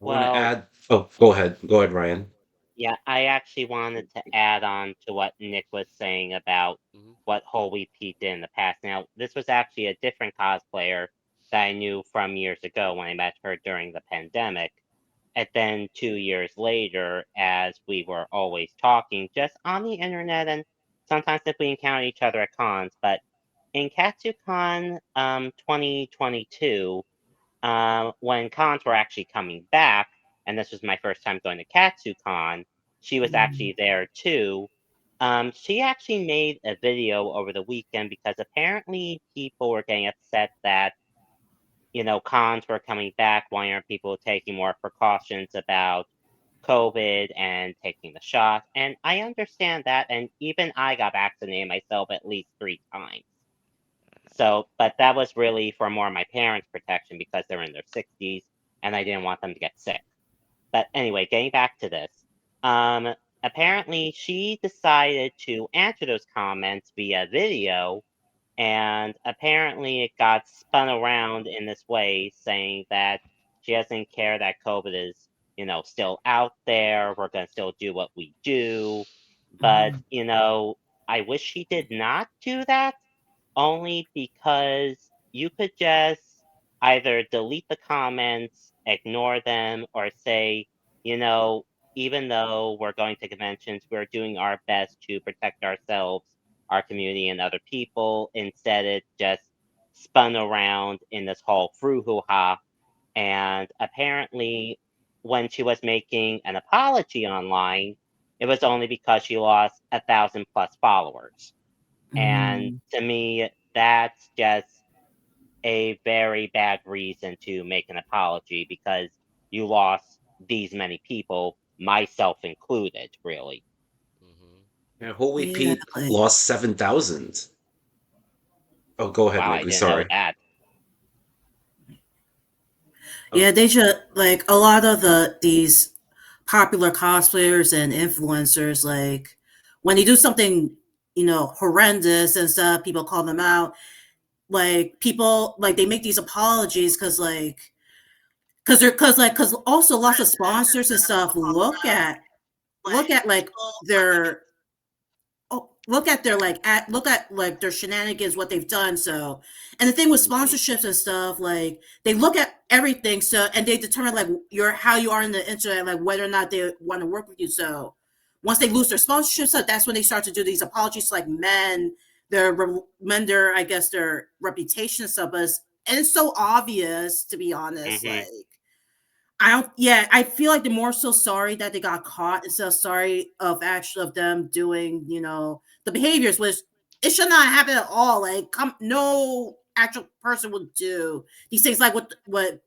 I want to Well, add. Oh, go ahead. Go ahead, Ryan. yeah, I actually wanted to add on to what Nick was saying about Hmm. what Holy Pete did in the past. Now, this was actually a different cosplayer that I knew from years ago when I met her during the pandemic. And then 2 years later, as we were always talking just on the internet, and sometimes if we encounter each other at cons, but in KatsuCon 2022, when cons were actually coming back, and this was my first time going to KatsuCon, she was Mm, actually there too. She actually made a video over the weekend because apparently people were getting upset that, cons were coming back. Why aren't people taking more precautions about COVID and taking the shot? And I understand that. And even I got vaccinated myself at least 3 times. So, but that was really for more my parents' protection because they're in their 60s and I didn't want them to get sick. But anyway, getting back to this, um, apparently she decided to answer those comments via video, and apparently it got spun around in this way, saying that she doesn't care that COVID is, still out there. We're going to still do what we do. But, mm, I wish she did not do that, only because you could just either delete the comments, ignore them, or say, you know, even though we're going to conventions, we're doing our best to protect ourselves our community and other people. Instead, it just spun around in this whole frou-hoo-ha. And apparently, when she was making an apology online, it was only because she lost 1,000 plus followers. And Mm. to me, that's just a very bad reason to make an apology because you lost these many people, myself included, really. Mhm. Yeah, Holy Yeah, Pete like lost 7,000. Oh, go ahead, Wow, I Maggie. didn't know Sorry. that. Oh, yeah, they just like a lot of these popular cosplayers and influencers, like when they do something, horrendous and stuff, people call them out. Like people like they make these apologies because also lots of sponsors and stuff look at like their look at their look at like their shenanigans, what they've done. So, and the thing with Mhm, sponsorships and stuff, like they look at everything, so and they determine like your how you are in the internet, like whether or not they want to work with you. So once they lose their sponsorships, so that's when they start to do these apologies to like mend their, I guess, their reputation and stuff. And it's so obvious, to be honest, mhm, like I don't. Yeah, I feel like they're more so sorry that they got caught instead of sorry of actually of them doing, the behaviors, which it should not happen at all. Like, no actual person would do these things. Like what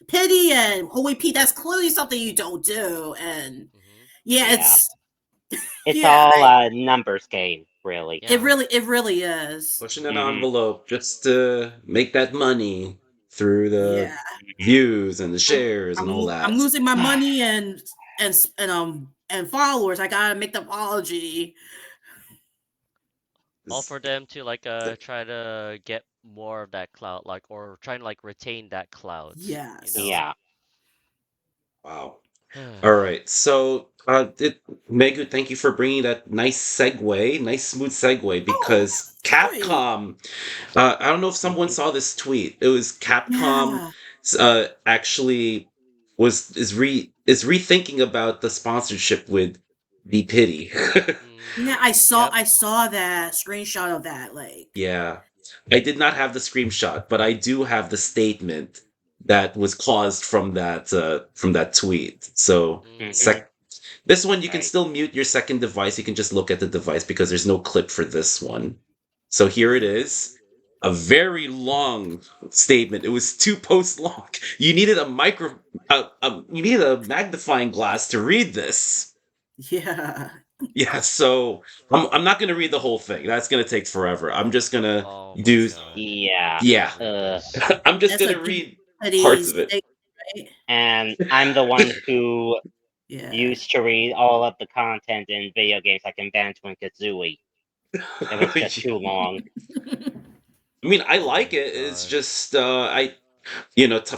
pity and holy Pete. That's clearly something you don't do. And Mhm. yeah, yeah. It's yeah, all a numbers game, really. Yeah. it really is. pushing an Mhm, envelope just to make that money through the Yeah, mhm. views and the shares and all I'm that. losing my money and followers. I gotta make the apology. All Is- for them to like try to get more of that clout, like, or trying to like retain that clout, you Yes. know. Yeah. Wow. All right. So, Megu, thank you for bringing that nice smooth segue Oh, because sorry. Capcom. I don't know if someone Mhm, saw this tweet. It was Capcom. Yeah. Actually, is rethinking about the sponsorship with DPiddy. Mm, Yeah, yep. I saw that screenshot of that, like, Yeah. I did not have the screenshot, but I do have the statement that was caused from that tweet. So, Mhm. mhm. sec this one you can Right. still mute your second device. You can just look at the device because there's no clip for this one. So here it okay. is. A very long statement. It was 2 posts long. You needed you needed a magnifying glass to read this. Yeah. Yeah, so I'm not gonna read the whole thing. That's gonna take forever. I'm just gonna Oh my do God. Yeah. I yeah. can't read this. I'm just That's a gonna deep read parts studies of it. thing, right? And I'm the one who Yeah. used to read all of the content in video games like in Banjo-Kazooie. It was just too long. I mean, I Oh like my it. It's God. just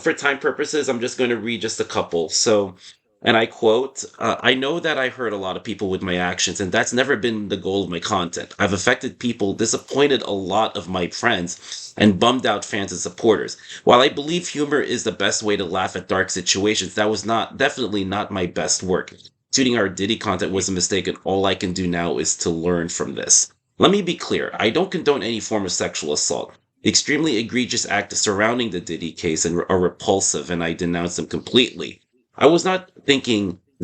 for time purposes, I'm just going to read just a couple. So, and I quote, I know that I hurt a lot of people with my actions, and that's never been the goal of my content. I've affected people, disappointed a lot of my friends, and bummed out fans and supporters. While I believe humor is the best way to laugh at dark situations, that was definitely not my best work. Shooting our Diddy content Mhm, was a mistake, and all I can do now is to learn from this. Let me be clear, I don't condone any form of sexual assault. The extremely egregious acts surrounding the Diddy case are repulsive, and I denounce them completely. I was not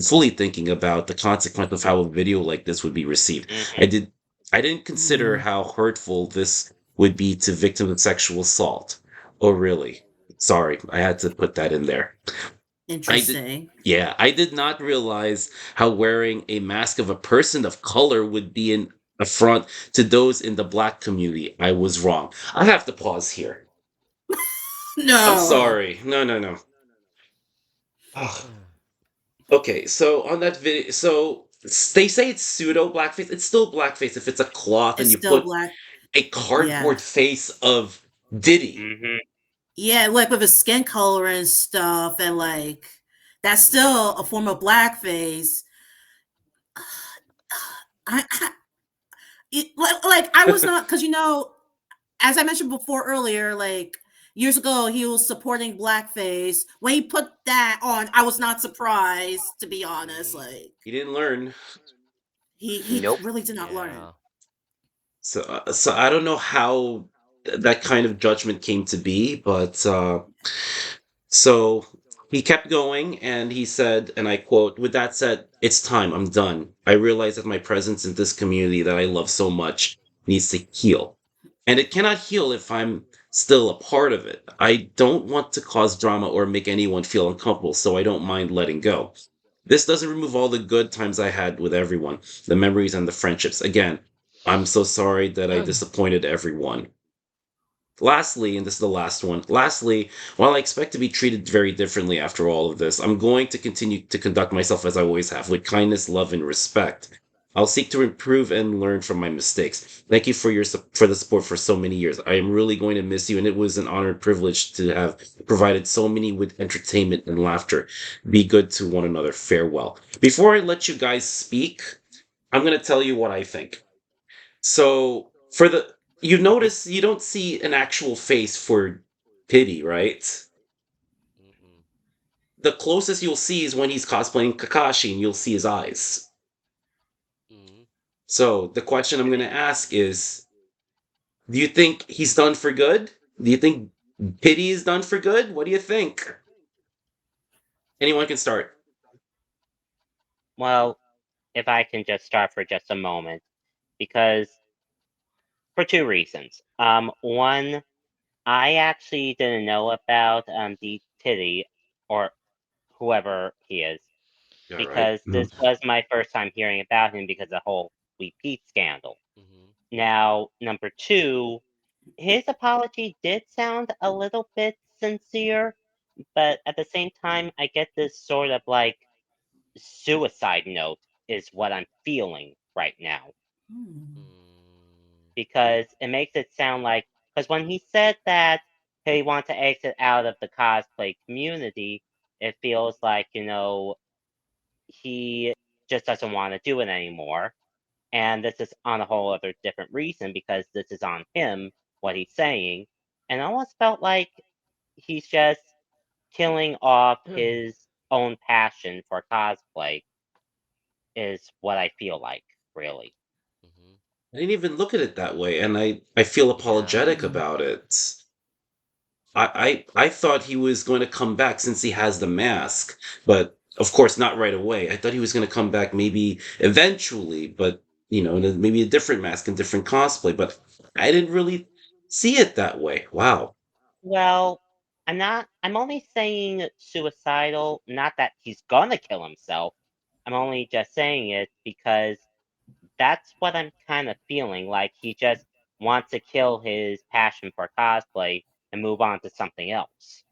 fully thinking about the consequence of how a video like this would be received. I mhm. did, I didn't consider Mhm. how hurtful this would be to victims of sexual assault. Oh, really? Sorry, I had to put that in there. I did, Interesting. yeah, I did not realize how wearing a mask of a person of color would be an affront to those in the black community. I was wrong. I have to pause here. I'm No. sorry. No, no, no. Ugh. Okay, so on that video, they say it's pseudo blackface. It's still blackface if it's a cloth and It's you still put black. a Yeah. cardboard face of Diddy. Mhm. Yeah, like with his skin color and stuff, and like that's still a form of blackface. I like I was not because as I mentioned before earlier, like years ago, he was supporting blackface. When he put that on, I was not surprised, to be honest. Mhm. Like He didn't learn. he Nope. really did not learn. Yeah. So I don't know how that kind of judgment came to be, but so he kept going and he said, and I quote, "With that said, it's time. I'm done. I realize that my presence in this community that I love so much needs to heal. And it cannot heal if I'm still a part of it. I don't want to cause drama or make anyone feel uncomfortable, so I don't mind letting go. This doesn't remove all the good times I had with everyone, the memories and the friendships. Again, I'm so sorry that I disappointed everyone. Lastly, and this is the last one, lastly, while I expect to be treated very differently after all of this, I'm going to continue to conduct myself as I always have, with kindness, love, and respect. I'll seek to improve and learn from my mistakes. Thank you for for the support for so many years. I am really going to miss you, and it was an honor and privilege to have provided so many with entertainment and laughter. Be good to one another. Farewell." Before I let you guys speak, I'm going to tell you what I think. So for the you notice you don't see an actual face for Pity, right? Mm-mm. The closest you'll see is when he's cosplaying Kakashi and you'll see his eyes. Mm-mm. So the question I'm gonna ask is, do you think he's done for good? Do you think Pity is done for good? What do you think? Anyone can start. Well, if I can just start for just a moment, because for two reasons. One, I actually didn't know about DPiddy or whoever he is All right. because this was my first time hearing about him because of the whole We Pete scandal. Mm-hmm. Now, number two, his apology did sound a little bit sincere, but at the same time, I get this sort of like suicide note is what I'm feeling right now Hmm. Mm. because it makes it sound like because when he said that he wants to exit out of the cosplay community, it feels like he just doesn't want to do it anymore. And this is on a whole other different reason because this is on him, what he's saying. And I almost felt like he's just killing off his own passion for cosplay, is what I feel like, really. Mm-hmm. I didn't even look at it that way, and I feel Yeah. apologetic about it. I thought he was going to come back since he has the mask, but of course not right away. I thought he was going to come back maybe eventually, but maybe a different mask and different cosplay. But I didn't really see it that way. Wow, Well, I'm only saying suicidal, not that he's gonna kill himself. I'm only just saying it because that's what I'm kind of feeling like he just wants to kill his passion for cosplay and move on to something else.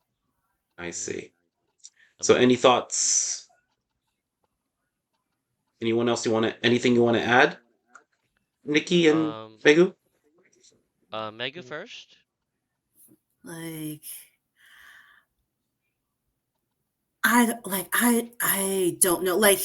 I Mm-hmm. see. I So, any mean, thoughts? Anyone else anything you want to add, Nikki and um, Megu? Megu first. Like I don't know. Like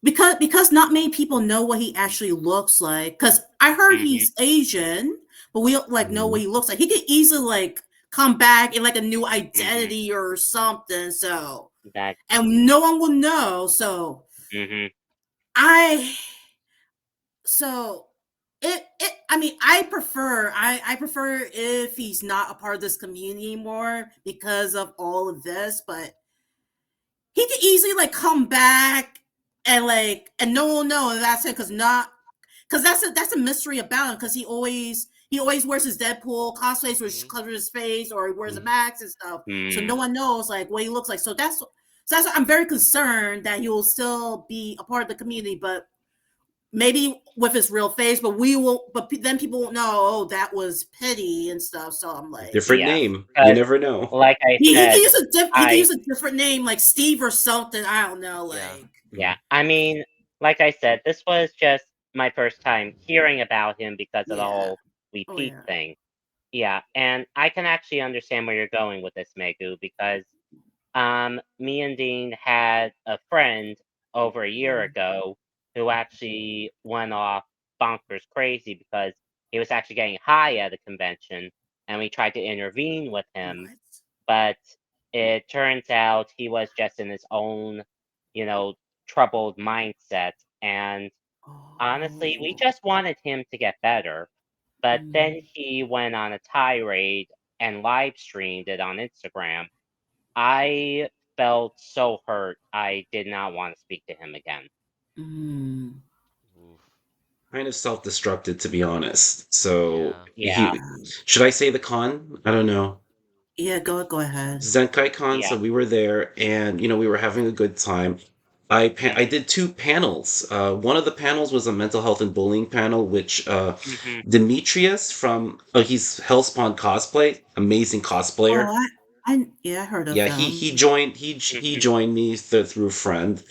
because not many people know what he actually looks like. Because I heard Hmm. he's Asian, but we don't like know what Mhm. he looks like. He could easily like come back in like a new Hmm. identity or something. So That. and no one will know. So Hmm. I so it I mean I prefer if he's not a part of this community anymore because of all of this, but he could easily like come back and no one will know that's it because that's a mystery about him because he always wears his Deadpool cosplays which Mm-hmm. covers his face or he wears a Mhm. mask and stuff, so no Mm. one knows like what he looks like. So that's I'm very concerned that he will still be a part of the community, but maybe with his real face. But we will, but then people won't know. Oh, that was Pity and stuff. So I'm A like, different Yeah, name. You because never know. like I he can said, use he can I use a different name like Steve or something. I don't know. Yeah. Like, yeah, I mean, like I said, this was just my first time hearing about him because of the yeah. whole We Oh Pete yeah. thing. Yeah, and I can actually understand where you're going with this, Megu, because me and Dean had a friend over a year Mm. ago who actually went off bonkers crazy because he was actually getting high at a convention, and we tried to intervene with him, What? but it turns out he was just in his own, you know, troubled mindset, and Honestly, we Oh. just wanted him to get better, but then Mm. he went on a tirade and live streamed it on Instagram. I felt so hurt. I did not want to speak to him again. Mm. Oof. Kind of self-destructed, to be honest. So Yeah. Yeah, he should I say the con? I don't know. Yeah, go ahead. Zenkai Con, yeah. so we were there, and we were having a good time. I Mhm, did two panels. One of the panels was a mental health and bullying panel, which mhm, Demetrius from he's Hellspawn cosplay, amazing Oh, cosplayer. yeah, I heard of Yeah, he them. joined he mhm, joined me through a friend,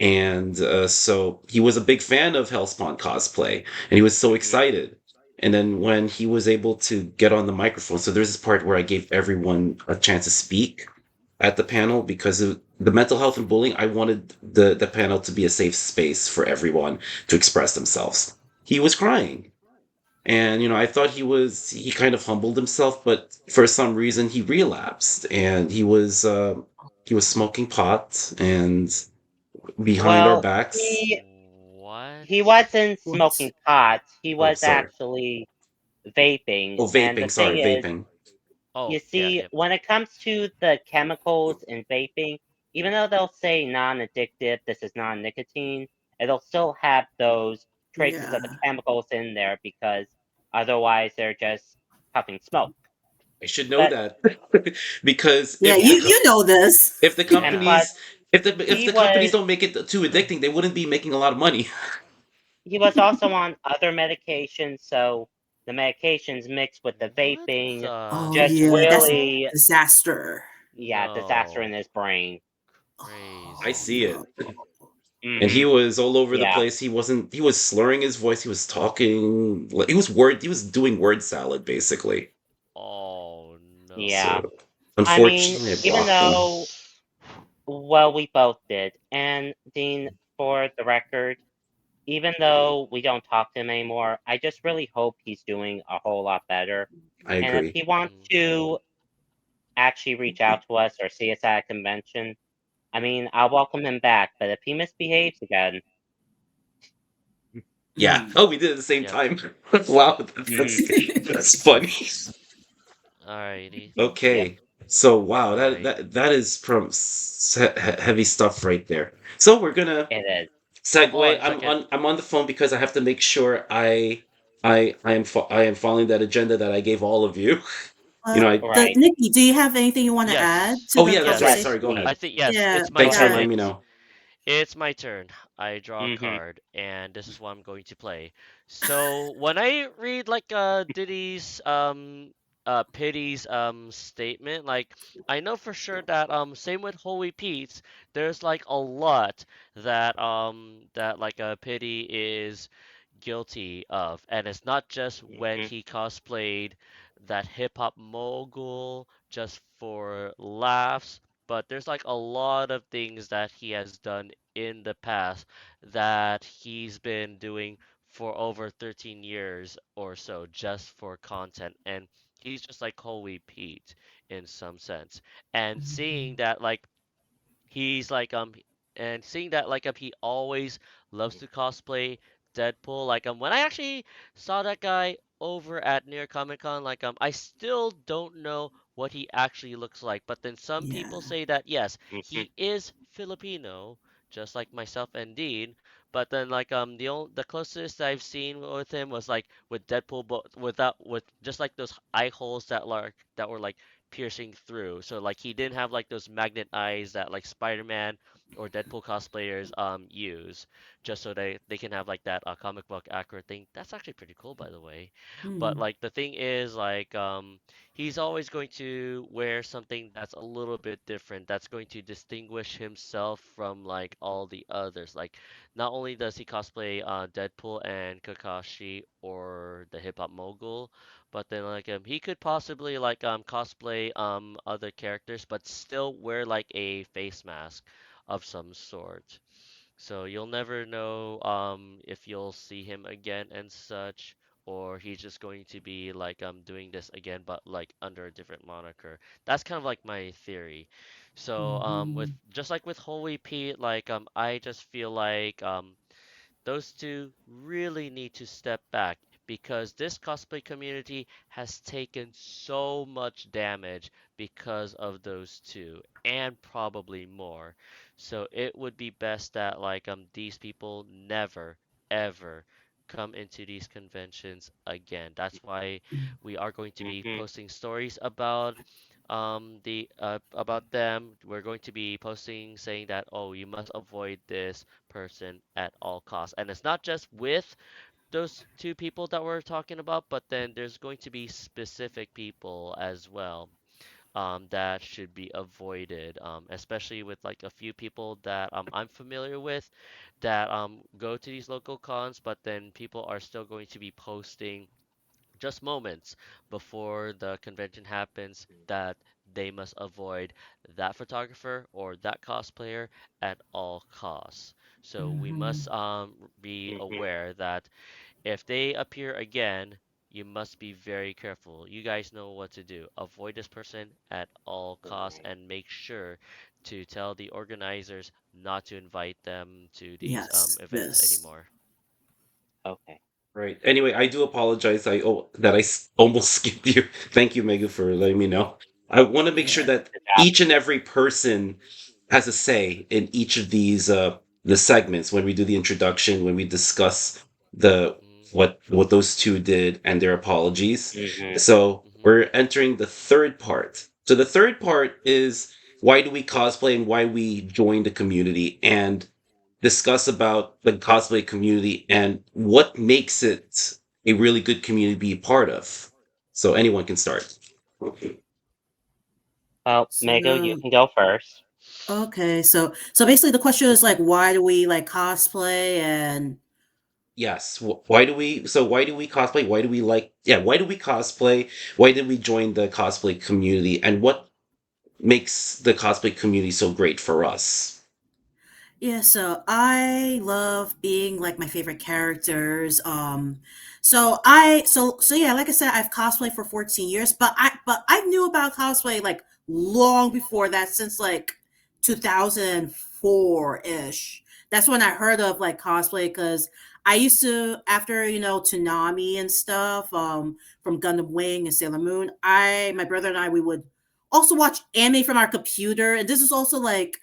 and so he was a big fan of Hellspawn cosplay, and he was so mhm, excited. And then when he was able to get on the microphone, so there's this part where I gave everyone a chance to speak at the panel because of the mental health and bullying. I wanted the panel to be a safe space for everyone to express themselves. He was crying, and I thought he kind of humbled himself, but for some reason he relapsed, and he was smoking pot and behind our Well, backs. he What? wasn't What? smoking pot. He Oh, was sorry. actually vaping. Oh, And the vaping. thing Sorry, is, vaping. you Oh, yeah, see, yeah. when it comes to the chemicals in vaping, even though they'll say non-addictive, this is non-nicotine, it'll still have those traces of the Yeah. chemicals in there because otherwise they're just puffing smoke. I should know But that because Yeah, yeah, you know this. if the and Yeah. plus companies if he the companies was don't make it too addicting, they wouldn't be making a lot of money. he was also on other medications, so the medications mixed with the What vaping Oh the just yeah, that's a really, disaster. yeah, disaster in no? his brain. I Oh see no. it. And he Mhm. was all over the Yeah. place. He was slurring his voice. He was talking. He was doing word salad basically. Oh Yeah. So no. I mean, unfortunately, I even blocked him. though, well, we both did. And Dean, for the record, even though we don't talk to him anymore, I just really hope he's doing a whole lot better. I And if agree. he wants Mm. to actually reach out to us or see us at a convention, I mean, I'll welcome him back. But if he misbehaves again, Yeah. Mm. Oh, we did it at the same Yep. time. Wow, mhm, that's funny. Alrighty. yep, Okay. So wow, that Alright. that that is from heavy stuff right there. So we're gonna it is. Hold segue. on a second. I'm on the phone because I have to make sure I am following that agenda that I gave all of you. I Right. Nikki, do you have anything you want to add Yes. to Oh the yeah, that's right. Yes, conversation? Sorry, go please. ahead. I think yes, Yeah, it's my Go Thanks for ahead. letting turn. me know. It's my turn. I draw a Mhm, card, and this is what I'm going to play. So when I read like Diddy's Pity's statement, like I know for sure that same with Holy Pete's, there's like a lot that like Pity is guilty of, and it's not just when mhm, he cosplayed that hip hop mogul just for laughs, but there's like a lot of things that he has done in the past that he's been doing for over 13 years or so just for content, and he's just like Holy Pete in some sense. And seeing Mhm. that like he's like and seeing that like he always loves to cosplay Deadpool. Like when I actually saw that guy over at near Comic Con, like I still don't know what he actually looks like. But then some people Yeah. say that yes, mhm, he is Filipino, just like myself and Dean. But then like the closest I've seen with him was like with Deadpool, but with just like those eye holes that were like piercing through. So like he didn't have like those magnet eyes that like Spider-Man or Deadpool cosplayers use, just so they can have like that comic book accurate thing. That's actually pretty cool, by the way. But Mm. like the thing is like he's always going to wear something that's a little bit different. That's going to distinguish himself from like all the others. Like not only does he cosplay Deadpool and Kakashi or the Hip Hop Mogul, but then like he could possibly like cosplay other characters but still wear like a face mask of some sort. So you'll never know if you'll see him again and such, or he's just going to be like doing this again but like under a different moniker. That's kind of like my theory. So with Mhm. just like with Holy Pete, like I just feel like those two really need to step back because this cosplay community has taken so much damage because of those two and probably more. So it would be best that like these people never ever come into these conventions again. That's why we are going to be Mhm. posting stories about them. We're going to be posting saying that, oh, you must avoid this person at all costs. And it's not just with those two people that we're talking about, but then there's going to be specific people as well, that should be avoided, especially with like a few people that I'm familiar with that go to these local cons, but then people are still going to be posting just moments before the convention happens that they must avoid that photographer or that cosplayer at all costs. So we Mhm. must be Mhm. aware that if they appear again, you must be very careful. You guys know what to do. Avoid this person at all costs Right. and make sure to tell the organizers not to invite them to these Yes, events yes. anymore. Okay. Right. Anyway, I do apologize. Almost skipped you. Thank you, Megan, for letting me know. I want to make sure Yeah. that It each happens. and every person has a say in each of these the segments when we do the introduction, when we discuss the Hmm. what those two did and their apologies. Mhm. So Hmm. we're entering the third part. So the third part is why do we cosplay and why we join the community and discuss about the cosplay community and what makes it a really good community to be a part of. So anyone can start. Well, Mego, you So can go first. okay, so basically the question is like why do we like cosplay and Yes. Why do we? So why do we cosplay? Why do we like? Yeah. Why do we cosplay? Why did we join the cosplay community? And what makes the cosplay community so great for us? yeah, so I love being like my favorite characters. So yeah, like I said, I've cosplayed for 14 years, but I knew about cosplay like long before that, since like 2004-ish. That's when I heard of like cosplay because I used to, after Toonami and stuff, from Gundam Wing and Sailor Moon, my brother and I, we would also watch anime from our computer, and this is also like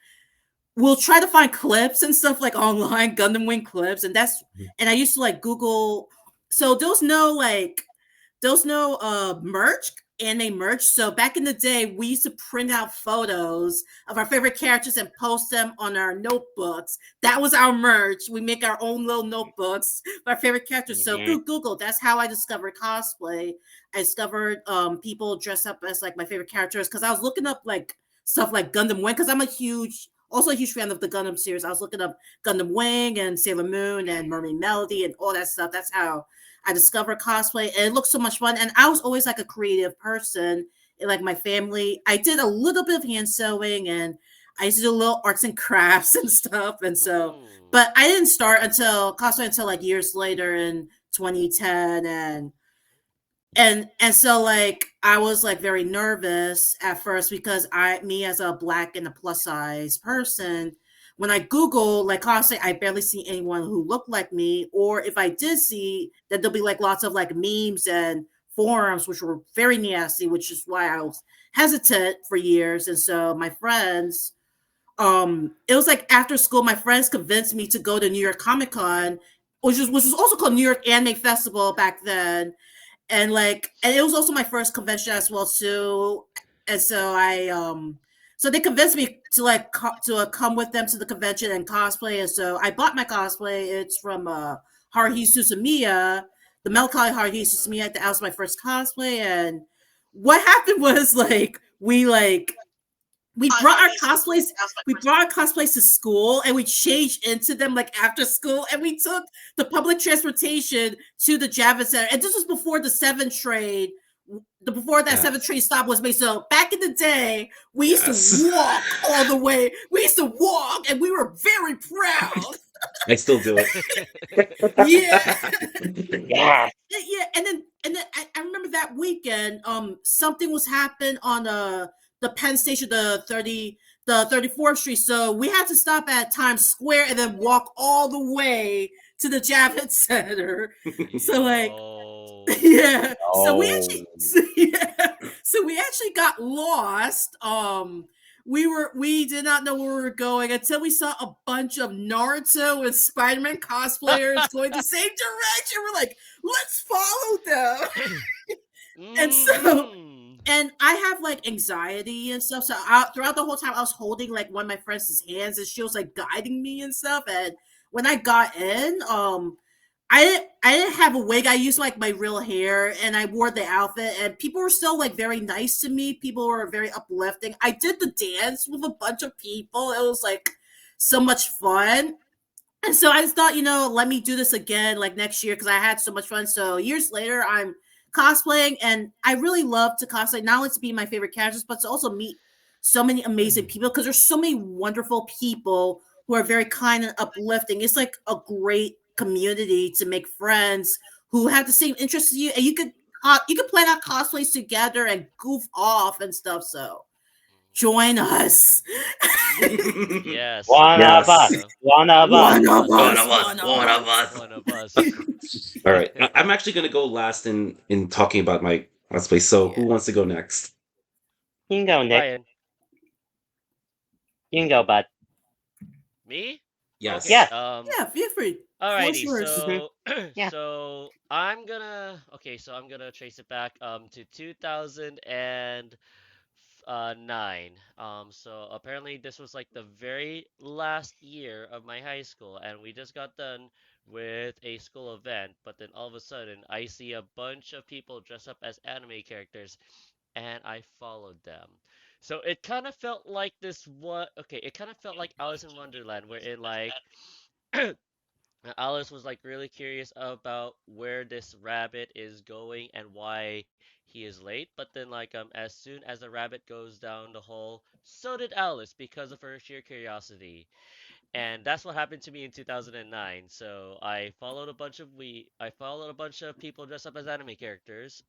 we'll try to find clips and stuff like online, Gundam Wing clips, and I used to like Google. So those no merch, anime merch. So back in the day, we used to print out photos of our favorite characters and post them on our notebooks. That was our merch. We make our own little notebooks of our favorite characters. So Mhm. through Google, that's how I discovered cosplay. I discovered people dress up as like my favorite characters because I was looking up like stuff like Gundam Wing because I'm also a huge fan of the Gundam series. I was looking up Gundam Wing and Sailor Moon and Mermaid Melody and all that stuff. That's how I discovered cosplay, and it looked so much fun. And I was always like a creative person. In, like my family, I did a little bit of hand sewing, and I used to do little arts and crafts and stuff. And so, Hmm. but I didn't start until cosplay until like years later in 2010, and so like I was like very nervous at first because me as a black and a plus size person, when I Google like cosplay, I barely see anyone who looked like me, or if I did see that, there'll be like lots of like memes and forums which were very nasty, which is why I was hesitant for years. And so my friends, it was like after school, my friends convinced me to go to New York Comic Con, which was also called New York Anime Festival back then, and it was also my first convention as well too. And so so they convinced me to like come with them to the convention and cosplay. And so I bought my cosplay. It's from Haruhi Suzumiya, the melancholy Haruhi Ah. Suzumiya. That was my first cosplay. And what happened was like we brought our cosplays we brought our cosplays to school, and we changed into them like after school, and we took the public transportation to the Javits Center. And this was before the seven trade the before that seven Yes. trade stop was made. So back in the day, we used to Yes. walk all the way. We used to walk, and we were very proud. I still do it. Yeah. Yes. Yeah, and then I remember that weekend, something was happened on the Penn Station, the 34th Street. So we had to stop at Times Square and then walk all the way to the Javits Center. So like Yo. yeah. So we Oh. actually yeah. So we actually got lost. We did not know where we were going until we saw a bunch of Naruto and Spider-Man cosplayers going the same direction. We're like, let's follow them. And so Mm-hmm. and I have like anxiety and stuff. So throughout the whole time, I was holding like one of my friends' hands, and she was like guiding me and stuff. And when I got in, I didn't have a wig. I used like my real hair, and I wore the outfit. And people were still like very nice to me. People were very uplifting. I did the dance with a bunch of people. It was like so much fun. And so I just thought, let me do this again like next year because I had so much fun. So years later, I'm cosplaying, and I really love to cosplay, not only to be my favorite characters, but to also meet so many amazing people because there's so many wonderful people who are very kind and uplifting. It's like a great community to make friends who have the same interests as you, and you could plan out cosplays together and goof off and stuff. So join us. Yes, One there of we Yes. us. go. One of us. One One of of us. One us. of us. One of One of us. us. One of us. All right. I'm actually going to go last in talking about my cosplay. So Yeah. who wants to go next? You can go, Nick. Ryan, You can go, bud. me? Okay, Yes. Yes. Yeah, feel free. Floor's alrighty, yours. Mm-hmm. so Yeah. I'm gonna trace it back to 2009. So apparently this was like the very last year of my high school, and we just got done with a school event. But then all of a sudden, I see a bunch of people dressed up as anime characters, and I followed them. So it kind of felt like this. What? Okay, it kind of felt like Alice in Wonderland, where it like Alice was like really curious about where this rabbit is going and why he is late. But then as soon as the rabbit goes down the hole, so did Alice because of her sheer curiosity. And that's what happened to me in 2009. So I followed a bunch of people dressed up as anime characters,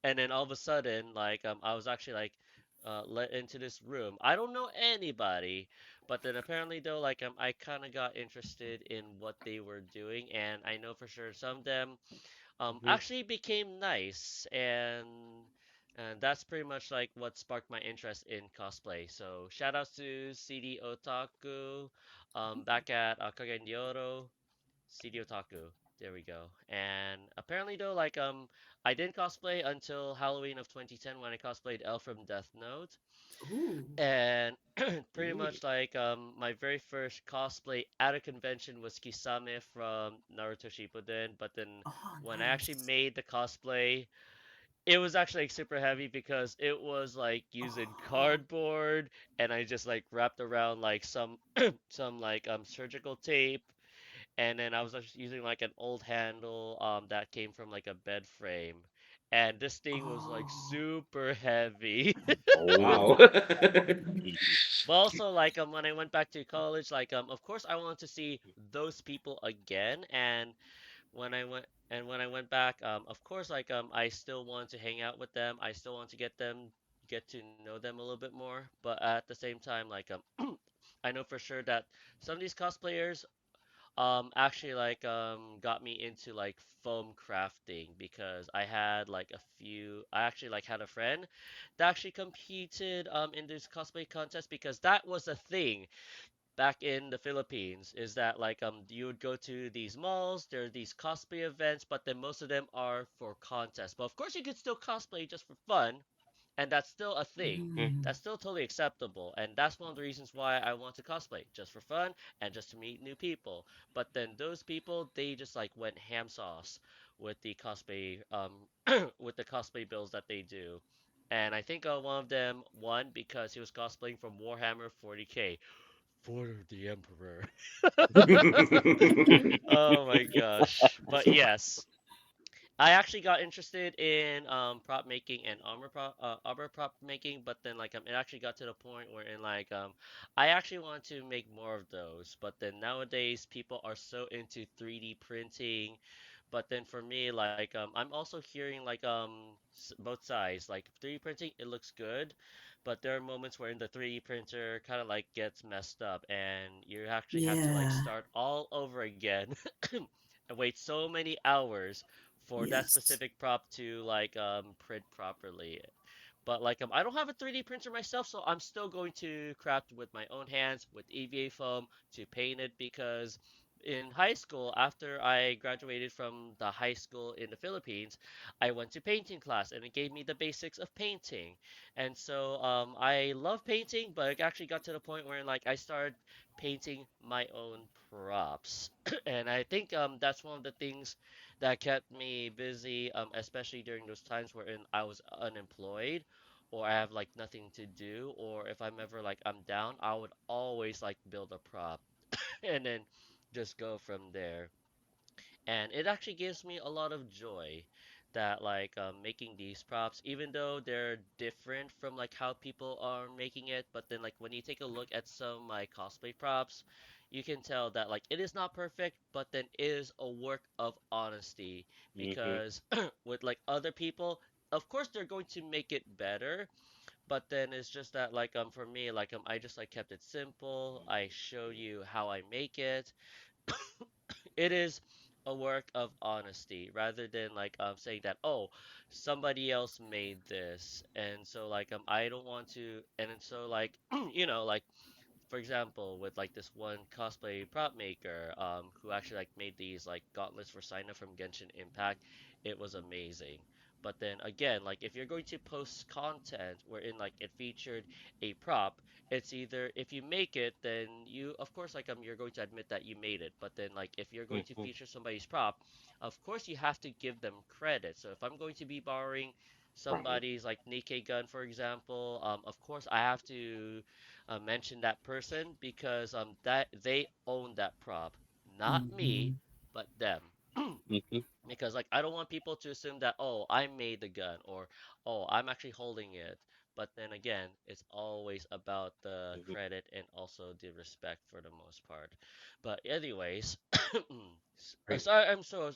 and then all of a sudden I was actually let into this room. I don't know anybody, but then apparently though I kind of got interested in what they were doing, and I know for sure some of them Mhm. actually became nice, and that's pretty much like what sparked my interest in cosplay. So shout outs to CD Otaku, back at Kagen CD Otaku. There we go. And apparently though, I didn't cosplay until Halloween of 2010 when I cosplayed Elf from Death Note. Ooh. And pretty Ooh. much my very first cosplay at a convention was Kisame from Naruto Shippuden. But then Oh, when I actually nice. made the cosplay, it was actually super heavy because it was like using Oh. cardboard, and I just wrapped around some some surgical tape, and then I was just using an old handle that came from a bed frame, and this thing was Oh. super heavy. Oh wow. But also when I went back to college, of course I wanted to see those people again, and when I went back, of course I still want to hang out with them. I still want to get to know them a little bit more, but at the same time I know for sure that some of these cosplayers actually got me into foam crafting because I actually had a friend that actually competed in this cosplay contest because that was a thing back in the Philippines, is that you would go to these malls, there are these cosplay events, but then most of them are for contests. But of course you could still cosplay just for fun, and that's still a thing. Mm. That's still totally acceptable, and that's one of the reasons why I want to cosplay, just for fun and just to meet new people. But then those people, they just went ham sauce with the cosplay with the cosplay builds that they do. And I think one of them won because he was cosplaying from Warhammer 40K for the Emperor. Oh my gosh. But yes, I actually got interested in prop making and armor prop making, but then it actually got to the point where I actually want to make more of those. But then nowadays people are so into 3D printing, But then for me, like I'm also hearing like both sides. Like 3D printing, it looks good, but there are moments where in the 3D printer kind of like gets messed up, and you actually have to like Yeah. start all over again and wait so many hours for that Yes. specific prop to like print properly. But like I don't have a 3D printer myself, so I'm still going to craft with my own hands with EVA foam to paint it because in high school, after I graduated from the high school in the Philippines, I went to painting class and it gave me the basics of painting. And so I love painting, but it actually got to the point where like I started painting my own props. And I think that's one of the things that kept me busy, especially during those times wherein I was unemployed or I have like nothing to do, or if I'm ever like I'm down, I would always like build a prop and then just go from there. And it actually gives me a lot of joy that like making these props, even though they're different from like how people are making it, but then like when you take a look at some of my cosplay props, you can tell that like it is not perfect, but then it is a work of honesty Mhm. because with like other people, of course they're going to make it better, but then it's just that like for me like I just like kept it simple. I show you how I make it. It is a work of honesty rather than like saying that, oh, somebody else made this, and so like I don't want to. And then so like like for example, with like this one cosplay prop maker, who actually like made these like gauntlets for Signa from Genshin Impact, it was amazing. But then again, like if you're going to post content wherein like it featured a prop, it's either if you make it, then you of course like you're going to admit that you made it. But then like if you're going to Mhm. feature somebody's prop, of course you have to give them credit. So if I'm going to be borrowing Right. somebody's like Nikkei gun, for example, of course I have to mention that person because that they own that prop, not me, Hmm. but them. Mhm. Because like I don't want people to assume that oh I made the gun or oh I'm actually holding it. But then again, it's always about the Mhm. credit and also the respect for the most part. But anyways, Right. sorry,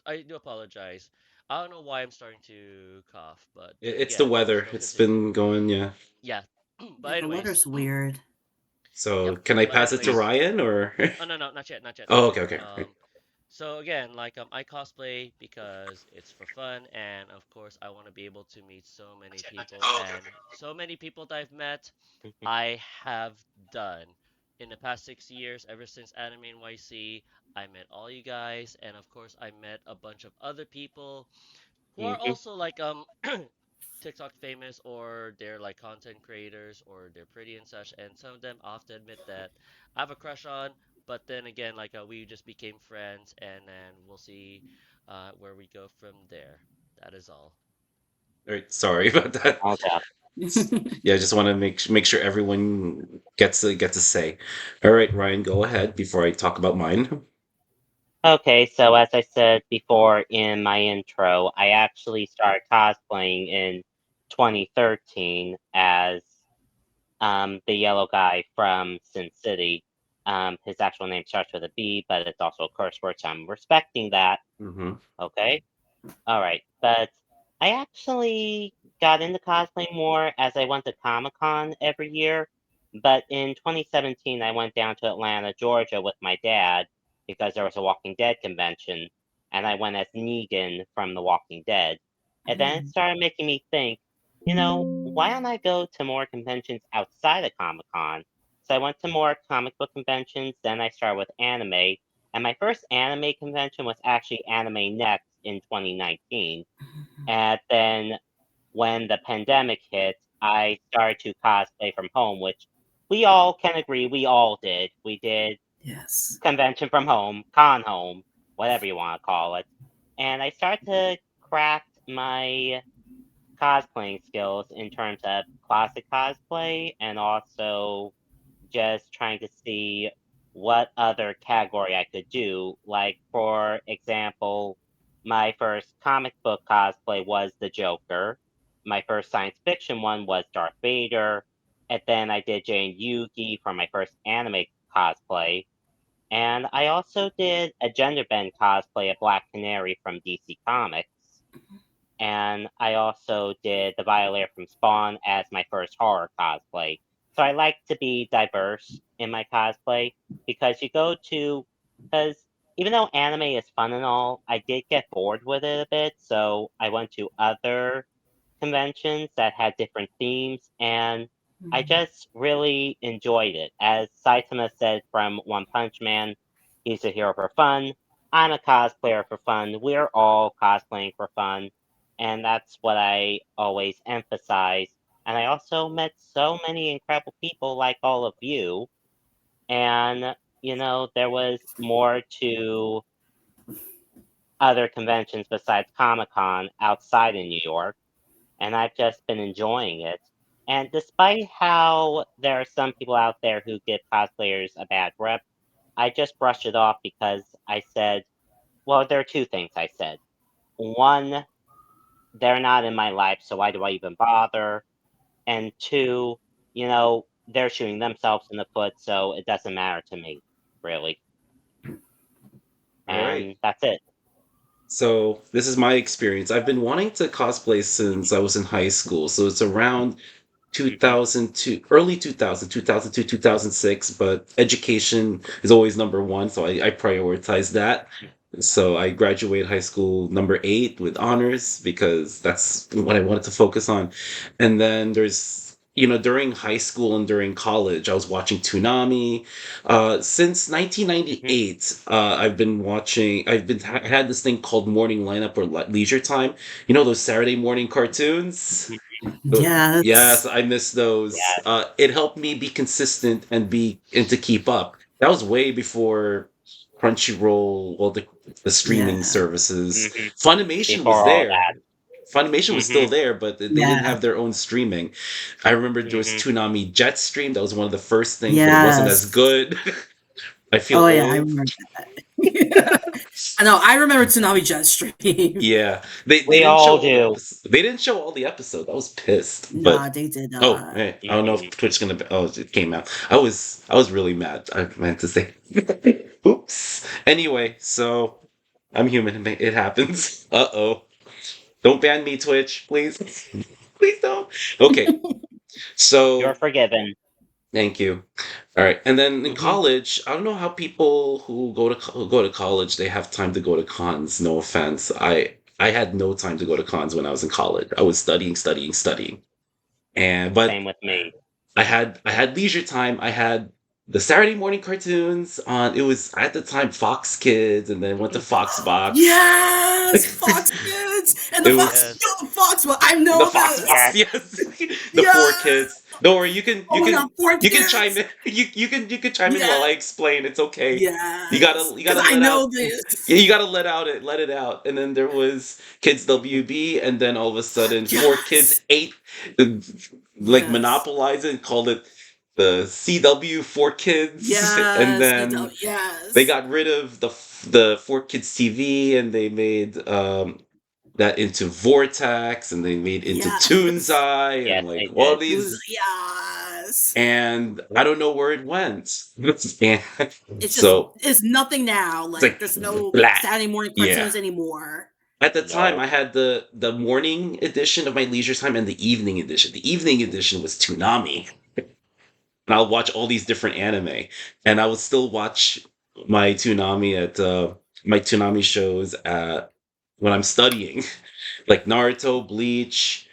I do apologize. I don't know why I'm starting to cough, but It's the again, weather. still It's continue. been going, yeah. Yeah, Yeah, but the anyways, weather's weird. So yep. can I But pass it to anyways, Ryan or? oh no, no, not yet, not yet, Oh, not okay, yet. okay, right. So again, like I cosplay because it's for fun, and of course I want to be able to meet so many people, and so many people that I've met, Mhm. I have done in the past 6 years. Ever since Anime NYC, I met all you guys, and of course I met a bunch of other people who are Mhm. also like TikTok famous or they're like content creators or they're pretty and such. And some of them I have to admit that I have a crush on. But then again, like we just became friends, and then we'll see where we go from there. That is all. All right, sorry about that. Okay. Yeah, I just want to make sure everyone gets a say. All right, Ryan, go ahead before I talk about mine. Okay, so as I said before in my intro, I actually started cosplaying in 2013 as the yellow guy from Sin City. His actual name starts with a B, but it's also a curse word, so I'm respecting that. Hmm. Okay. All right, but I actually got into cosplay more as I went to Comic-Con every year. But in 2017, I went down to Atlanta, Georgia with my dad because there was a Walking Dead convention, and I went as Negan from The Walking Dead. And then it Mm. started making me think, why don't I go to more conventions outside of Comic-Con? So I went to more comic book conventions, then I started with anime, and my first anime convention was actually Anime Next in 2019. And then when the pandemic hit, I started to cosplay from home, which we all can agree we all did. We did Yes. convention from home, con home, whatever you want to call it. And I started to craft my cosplaying skills in terms of classic cosplay and also just trying to see what other category I could do. Like, for example, my first comic book cosplay was the Joker. My first science fiction one was Darth Vader. And then I did Jane Yugi for my first anime cosplay. And I also did a gender bend cosplay of Black Canary from DC Comics. And I also did the Violator from Spawn as my first horror cosplay. So I like to be diverse in my cosplay because because even though anime is fun and all, I did get bored with it a bit. So I went to other conventions that had different themes, and I Mhm. just really enjoyed it. As Saitama said from One Punch Man, he's a hero for fun. I'm a cosplayer for fun. We're all cosplaying for fun, and that's what I always emphasize. And I also met so many incredible people like all of you, and there was more to other conventions besides Comic Con outside in New York, and I've just been enjoying it. And despite how there are some people out there who give cosplayers a bad rep, I just brushed it off because I said, well, there are two things I said. One, they're not in my life, so why do I even bother? And two, they're shooting themselves in the foot, so it doesn't matter to me, really. All right. And that's it. So this is my experience. I've been wanting to cosplay since I was in high school. So it's around Hmm. 2002, early 2000, 2002, 2006, but education is always number one. So I prioritize that. So I graduated high school number 8 with honors because that's what I wanted to focus on. And then during high school and during college, I was watching Toonami. Since Hmm. 1998, I had this thing called morning lineup or leisure time. You know those Saturday morning cartoons? Yes, Yes. I miss those. Yeah. It helped me be consistent and to keep up. That was way before Crunchyroll, well, the streaming Yeah. services. Hmm. Funimation was Before all there. that. Funimation was Hmm. still there, but they didn't Yeah. have their own streaming. I remember there was Hmm. Toonami Jetstream. That was one of the first things, but it wasn't as Yes. good. I feel Oh yeah, I old. remember that. I know. I remember Tsunami Jetstream. Yeah, they We didn't show all all the do. episodes. They didn't show all the episodes. I was pissed, but Nah, they did oh, not. man, I don't know Hmm. if Twitch's gonna be. Oh, it came out. I was really mad. I meant to say. Oops. Anyway, so I'm human. It happens. Uh-oh. Don't ban me, Twitch, please. Please don't. Okay. You're So forgiven. thank you. All right. And then in Hmm. college, I don't know how people who go to college they have time to go to cons. No offense. I had no time to go to cons when I was in college. I was studying, studying, studying. And but Same with me. I had leisure time. I had the Saturday morning cartoons on. It was at the time Fox Kids, and then went to Fox Box. Yes, Fox It Kids and the Fox, was Yes. yo, the Fox. Well, I the know Fox this. Box. Yes. Yes, the four Yes. kids. Don't worry. You can Oh you my God, can four you can chime kids. in. You can chime in while I Yes. explain. It's okay. You Yes. gotta you Because gotta I let out. know Yeah, this. you gotta let it out. And then there was Kids WB, and then all of a sudden, four kids Yes. ate, like Yes. monopolize it and called it the CW Four Kids, and Yes. then they Yes. got rid of the Four Kids TV, and they made that into Vortex, and they made into Yes. Toonzai, and Yes, like they all did. these, Yes. and I don't know where it went. And It's just so it's nothing now. it's Like like there's no blah. Saturday morning Yeah. cartoons anymore. At the time, No. I had the morning edition of my leisure time and the evening edition. The evening edition was Toonami, and I'll watch all these different anime, and I would still watch my Toonami at my Toonami shows at when I'm studying, like Naruto, Bleach.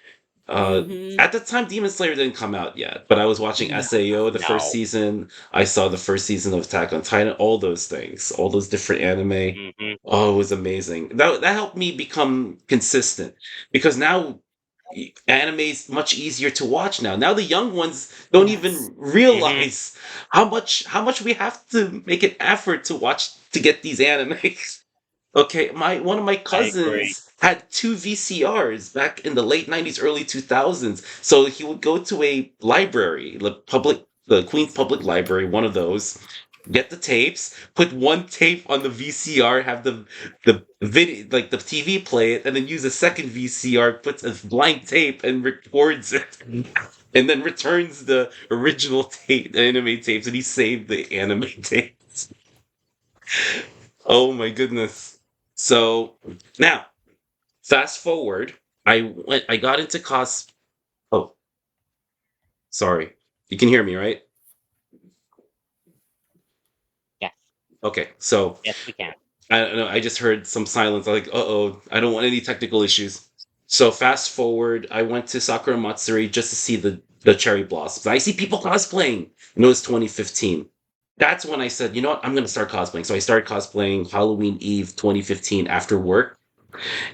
Uh, Mm-hmm. at the time, Demon Slayer didn't come out yet, but I was watching No. SAO the first No. season. I saw the first season of Attack on Titan. All those things, all those different anime. Hmm. Oh, it was amazing. That helped me become consistent because now anime is much easier to watch now. Now the young ones don't Yes. even Hmm. realize how much we have to make an effort to watch to get these animes. Okay, my one of my I agree. cousins had two VCRs back in the late 90s, early 2000s. So he would go to a library, the Queens Public Library, one of those, get the tapes, put one tape on the VCR, have the video like the TV play it, and then use a second VCR, puts a blank tape and records it. And then returns the original tape, the anime tapes, and he saved the anime tapes. Oh my goodness. So now, fast forward. I got into cos. Oh, sorry. You can hear me, right? Yes. Okay. So Yes, we can. I don't know. I just heard some silence. I'm like, uh-oh, I don't want any technical issues. So fast forward, I went to Sakura Matsuri just to see the cherry blossoms. I see people cosplaying. And it was 2015. That's when I said, you know what, I'm gonna start cosplaying. So I started cosplaying Halloween Eve 2015 after work.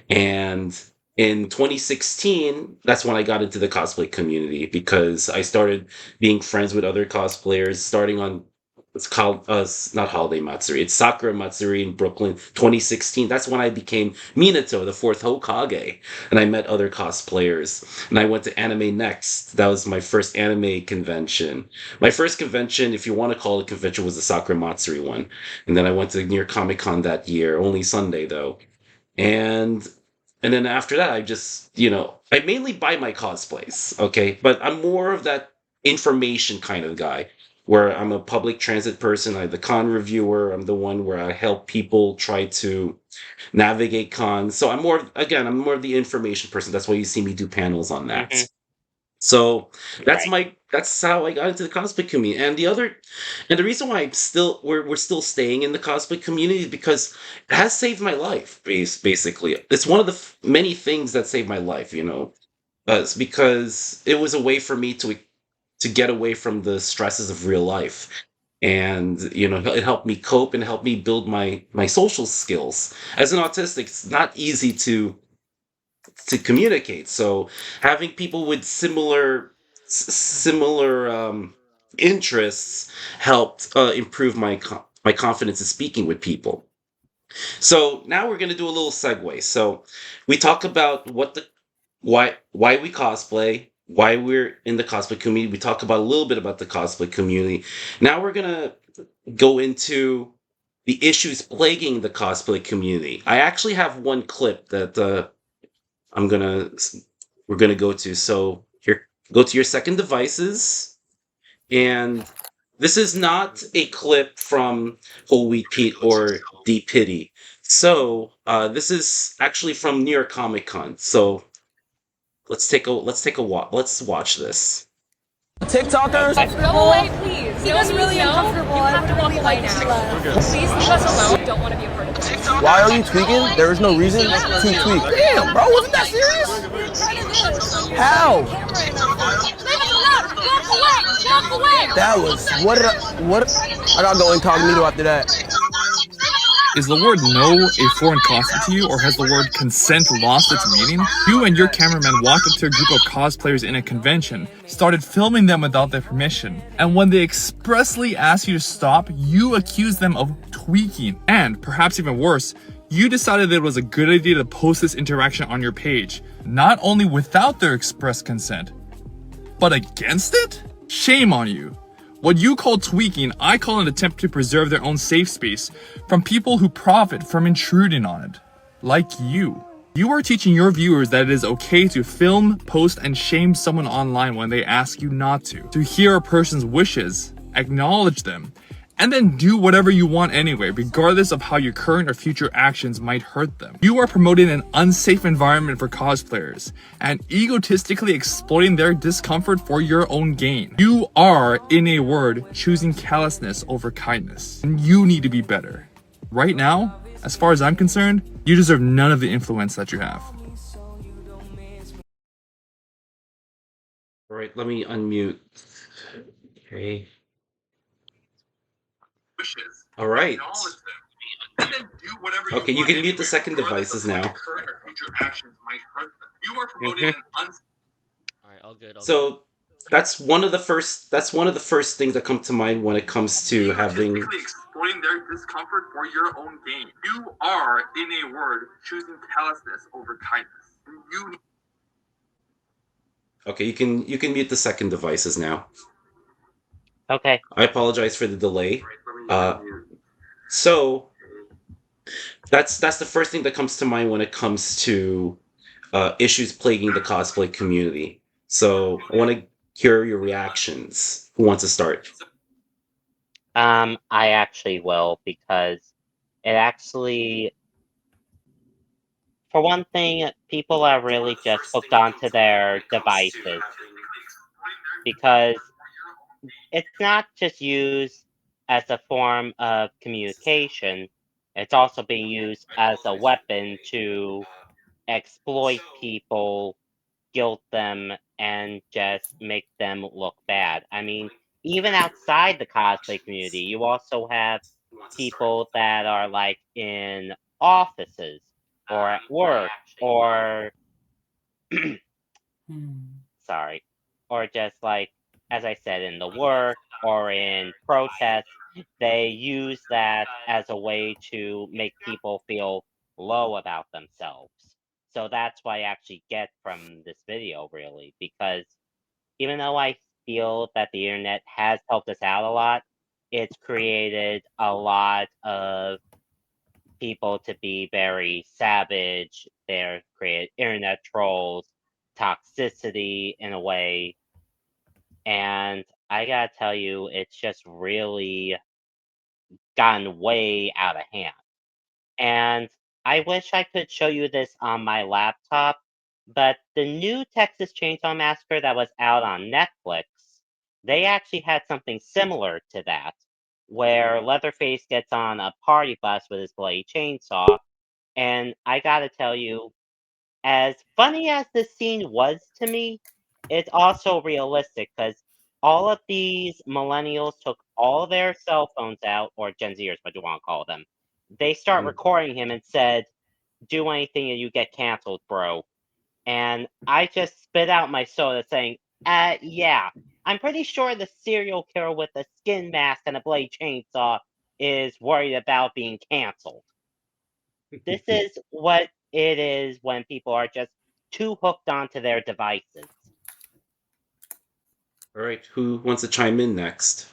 And in 2016, that's when I got into the cosplay community because I started being friends with other cosplayers, starting on it's called not Holiday Matsuri, it's Sakura Matsuri in Brooklyn, 2016. That's when I became Minato, the fourth Hokage, and I met other cosplayers. And I went to Anime Next. That was my first anime convention. My first convention, if you want to call it a convention, was the Sakura Matsuri one. And then I went to New York Comic Con that year, only Sunday though. And then after that, I just, I mainly buy my cosplays, okay? But I'm more of that information kind of guy where I'm a public transit person, I'm the con reviewer, I'm the one where I help people try to navigate cons. So I'm more of the information person. That's why you see me do panels on that. Hmm. So Right. that's how I got into the cosplay community. And the reason why we're still staying in the cosplay community is because it has saved my life. Basically, it's one of the many things that saved my life. It's because it was a way for me to get away from the stresses of real life, and it helped me cope and helped me build my social skills. As an autistic, it's not easy to communicate. So having people with similar interests helped improve my confidence in speaking with people. So now we're going to do a little segue. So we talk about why we cosplay, why we're in the cosplay community. We talk about a little bit about the cosplay community. Now we're going to go into the issues plaguing the cosplay community. I actually have one clip that I'm gonna we're gonna go to. So here, go to your second devices, and this is not a clip from Whole Wheat Pete or DPiddy. So this is actually from New York Comic Con. So let's watch this. TikTokers? Okay. Go away, please. He was really uncomfortable. You have to walk away now. Please leave us alone. I don't want to be a part of this. Why are you tweaking? There is no reason to tweak. Damn, bro, wasn't that serious? How? Leave us alone. Walk away. Walk away. That was what? I gotta go incognito after that. Is the word no a foreign concept to you, or has the word consent lost its meaning? You and your cameraman walked up to a group of cosplayers in a convention, started filming them without their permission, and when they expressly asked you to stop, you accused them of tweaking. And, perhaps even worse, you decided that it was a good idea to post this interaction on your page, not only without their express consent, but against it? Shame on you. What you call tweaking, I call an attempt to preserve their own safe space from people who profit from intruding on it. Like you. You are teaching your viewers that it is okay to film, post, and shame someone online when they ask you not to hear a person's wishes, acknowledge them, and then do whatever you want anyway, regardless of how your current or future actions might hurt them. You are promoting an unsafe environment for cosplayers and egotistically exploiting their discomfort for your own gain. You are, in a word, choosing callousness over kindness. And you need to be better. Right now, as far as I'm concerned, you deserve none of the influence that you have. All right, let me unmute. Okay. All right. Okay, you can mute the second devices now. Mhm. Alright, all good. So that's one of the first things that come to mind when it comes to having exploiting their discomfort for your own gain. You are, in a word, choosing callousness over kindness. You Okay, you can mute the second devices now. Okay. I apologize for the delay. So that's the first thing that comes to mind when it comes to issues plaguing the cosplay community. So I want to hear your reactions. Who wants to start? I actually will because it actually, for one thing, people are really just hooked onto their devices because it's not just used as a form of communication, it's also being used as a weapon to exploit people, guilt them, and just make them look bad. I mean, even outside the cosplay community, you also have people that are like in offices or at work or sorry, or just like as I said, in the work or in protests, they use that as a way to make people feel low about themselves. So that's what I actually get from this video, really, because even though I feel that the internet has helped us out a lot, it's created a lot of people to be very savage. They're created internet trolls, toxicity in a way. And I gotta tell you, it's just really gotten way out of hand. And I wish I could show you this on my laptop, but the new Texas Chainsaw Massacre that was out on Netflix, they actually had something similar to that, where Leatherface gets on a party bus with his bloody chainsaw. And I gotta tell you, as funny as this scene was to me, it's also realistic because all of these millennials took all their cell phones out, or Gen Zers, what you want to call them. They start recording him and said, "Do anything and you get canceled, bro." And I just spit out my soda saying, yeah, I'm pretty sure the serial killer with a skin mask and a blade chainsaw is worried about being canceled. This is what it is when people are just too hooked onto their devices. All right, who wants to chime in next?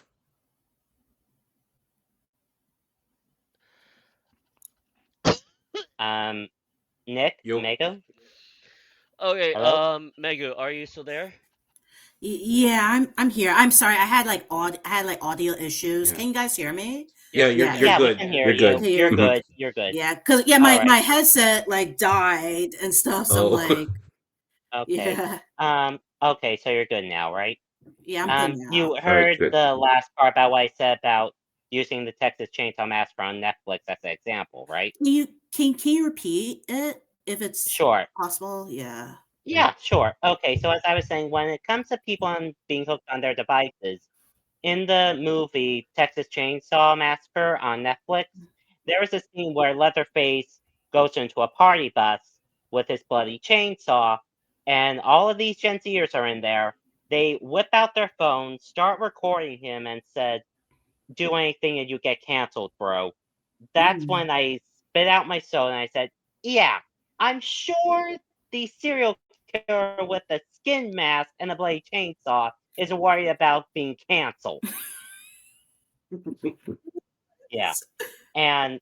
Nick, Yo. Mego? Okay, Hello? Megu, are you still there? Yeah, I'm here. I'm sorry. I had like audio issues. Yeah. Can you guys hear me? Yeah, you're Yeah, you're Yeah, we good. can hear You're you. good. Okay, You're Mhm. good. You're good. Yeah, because my All right. my headset like died and stuff. So I'm Oh. like, Okay. yeah, Okay, so you're good now, right? yeah, I'm good now. You right, heard good. the last part about what I said about using the Texas Chainsaw Massacre on Netflix as an example, right? Can you repeat it if it's Sure. possible? Yeah. Yeah, sure. Okay, so as I was saying, when it comes to people being hooked on their devices, in the movie Texas Chainsaw Massacre on Netflix, there is a scene where Leatherface goes into a party bus with his bloody chainsaw, and all of these Gen Zers are in there. They whip out their phones, start recording him, and said, "Do anything and you get canceled, bro." That's when I spit out my soda and I said, "Yeah, I'm sure the serial killer with a skin mask and a bloody chainsaw is worried about being canceled." Yeah. And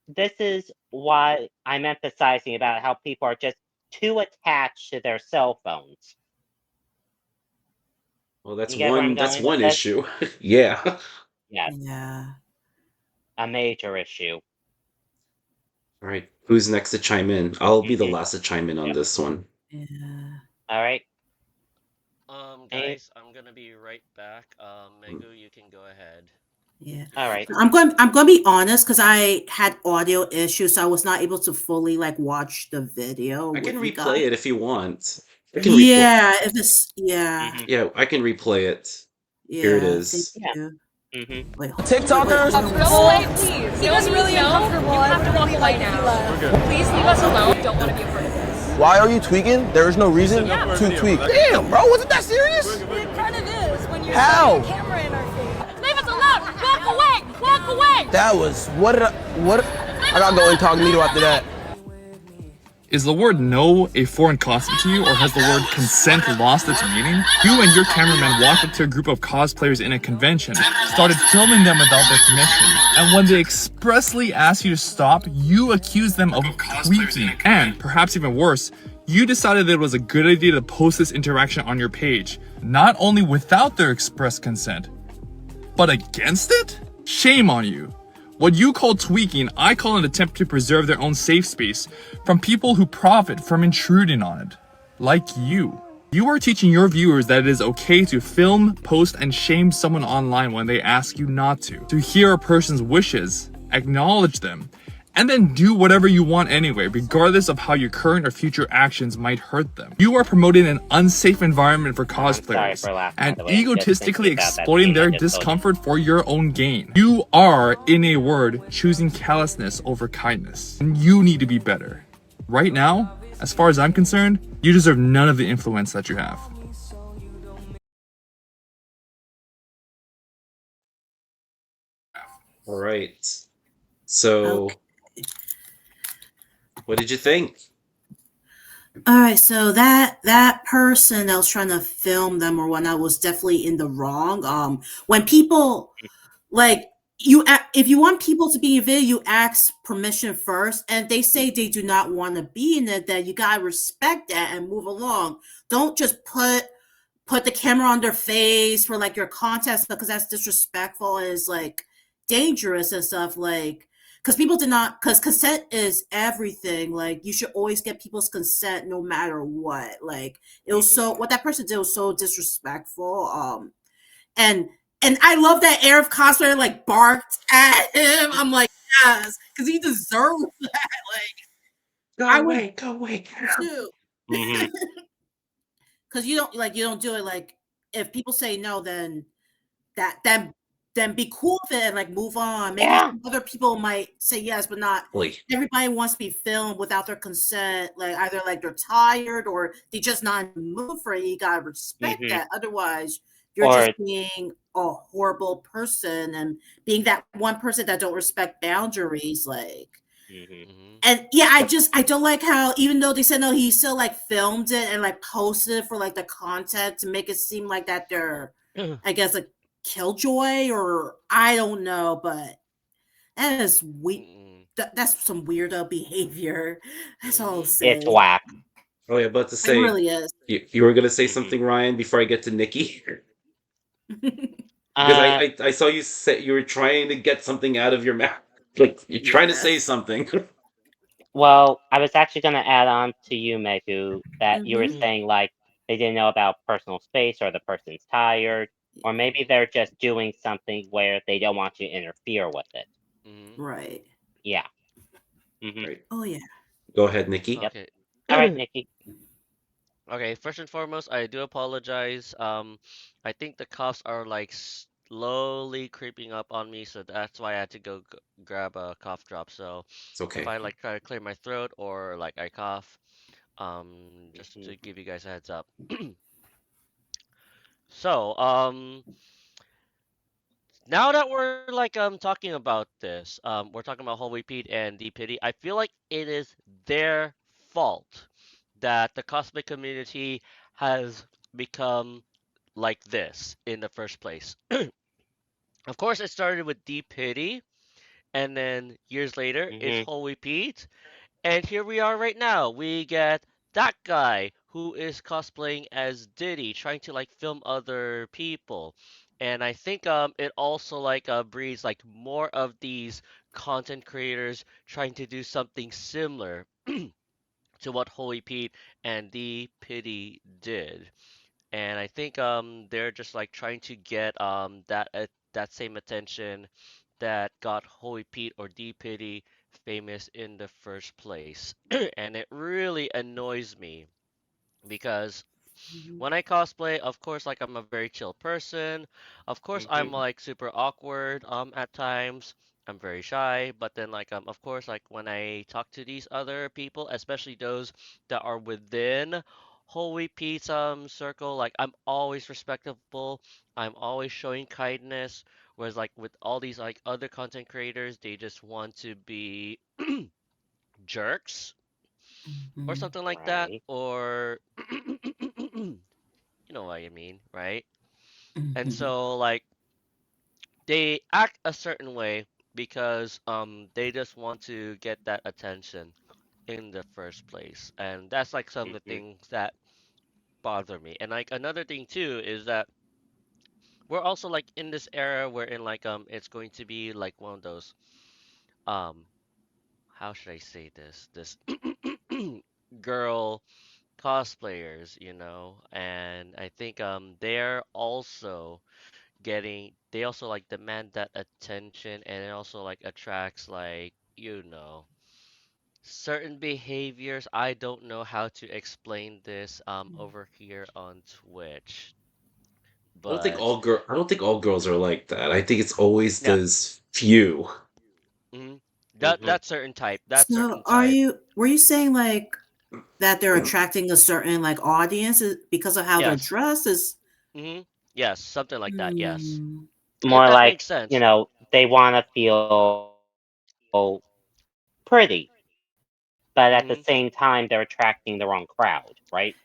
this is why I'm emphasizing about how people are just too attached to their cell phones. Well, that's You get where I'm that's going with one this? issue. Yeah. Yes, Yeah. a major issue. All right, who's next to chime in? I'll be the Mhm. last to chime in on Yep. this one. Yeah. All right. Any- Guys, I'm gonna be right back. Megu, you can go ahead. Yeah. All right. I'm going to be honest because I had audio issues, so I was not able to fully like watch the video I can with you replay guys. it if you want. I can replay. Yeah, if it's yeah. Mhm. Yeah, I can replay it. Here it Yeah, thank is. Yeah. you. Mhm. Wait, TikTokers? hold on. Go away, please. He was really uncomfortable. You have to walk away now. Please leave us alone. Don't want to be a part of this. Why are you tweaking? There is no reason to tweak. Damn, bro, wasn't that serious? It kind of is when you're How? showing a camera in our face. Leave us alone. Walk away. Walk away. That was what? I gotta go incognito after that. Is the word no a foreign concept to you, or has the word consent lost its meaning? You and your cameraman walked up to a group of cosplayers in a convention, started filming them without their permission, and when they expressly asked you to stop, you accused them of tweaking. And, perhaps even worse, you decided that it was a good idea to post this interaction on your page, not only without their express consent, but against it? Shame on you. What you call tweaking, I call an attempt to preserve their own safe space from people who profit from intruding on it. Like you. You are teaching your viewers that it is okay to film, post, and shame someone online when they ask you not to. To hear a person's wishes, acknowledge them, and then do whatever you want anyway, regardless of how your current or future actions might hurt them. You are promoting an unsafe environment for I'm sorry cosplayers for laughing, by and the way. I'm just egotistically thinking about that exploiting scene I their just told you. discomfort for your own gain. You are, in a word, choosing callousness over kindness. And you need to be better. Right now, as far as I'm concerned, you deserve none of the influence that you have. All right. So, Okay. what did you think? All right, so that person that was trying to film them or whatnot was definitely in the wrong. When people like if you want people to be in a video, you ask permission first, and if they say they do not want to be in it, then you gotta respect that and move along. Don't just put the camera on their face for like your content stuff, because that's disrespectful and is like dangerous and stuff, like because people did not, because consent is everything. Like you should always get people's consent no matter what. Like it was so, what that person did was so disrespectful. And I love that Arab cosplayer like barked at him. I'm like, yes, because he deserves that. Like Go I would away, go away. too. Mhm. Because you don't do it. Like if people say no, then that then be cool with it and like move on. Maybe Yeah. some other people might say yes, but not Wait. everybody wants to be filmed without their consent. Like either like they're tired or they just not in the mood for it. You gotta respect Mhm. that. Otherwise, you're Or just being a horrible person and being that one person that don't respect boundaries. Like mhm. Mm-hmm. and yeah, I don't like how even though they said no, he still like filmed it and like posted it for like the content to make it seem like that they're, I guess, like killjoy or I don't know, but that is Mm-mm. that's some weirdo behavior. That's all I'll Mm-hmm. It's say. whack. Oh, yeah, about to It say, really is. you were going to say Mhm. something, Ryan, before I get to Nikki? Because Uh, I saw you say you were trying to get something out of your mouth. Like, you're trying to say Yes. something. well, I was actually gonna add on to you, Megu, that you were Mhm. saying like they didn't know about personal space or the person's tired, or maybe they're just doing something where they don't want you to interfere with it. Mm-hmm. Right. Yeah. Mhm. Right. Oh yeah. Go ahead, Nikki. Yep. Okay. All right, Nikki. Okay, first and foremost, I do apologize. I think the cuffs are like slowly creeping up on me, so that's why I had to go grab a cough drop. So It's if okay. I like try to clear my throat or like I cough, just Mhm. to give you guys a heads up. So, now that we're like talking about this, we're talking about Whole Pete and DPiddy. I feel like it is their fault that the cosmic community has become like this in the first place. Of course, it started with DPiddy, and then years later, it's Mhm. Whole Pete, and here we are right now. We get that guy who is cosplaying as Diddy, trying to like film other people. And I think it also like breeds like more of these content creators trying to do something similar to what Holy Pete and D Pity did. And I think they're just like trying to get that same attention that got Holy Pete or D Pity famous in the first place. And it really annoys me because Mhm. when I cosplay, of course, like I'm a very chill person. Of course, I'm Mhm. like super awkward at times. I'm very shy, but then like of course like when I talk to these other people, especially those that are within Holy Pete's circle, like I'm always respectful. I'm always showing kindness. Whereas like with all these like other content creators, they just want to be jerks or Mhm. something like that, Right. or you know what I mean, right? And Mhm. so like they act a certain way because they just want to get that attention in the first place. And that's like some of the Mhm. things that bother me. And like another thing too is that we're also like in this era wherein like it's going to be like one of those. um how should I say this girl cosplayers, and I think they're also they also like demand that attention, and it also like attracts like certain behaviors. I don't know how to explain this over here on Twitch, but I don't think all girls are like that. I think it's always yeah, those few. hmm that Mhm. that certain type, that So certain type. were you saying like that they're attracting a certain like audience because of how they're Yes. dressed is hmm Yes, something like that. Yes, hmm, if More that like, makes sense. they want to feel pretty, but at the same time, hmm they're attracting the wrong crowd, right?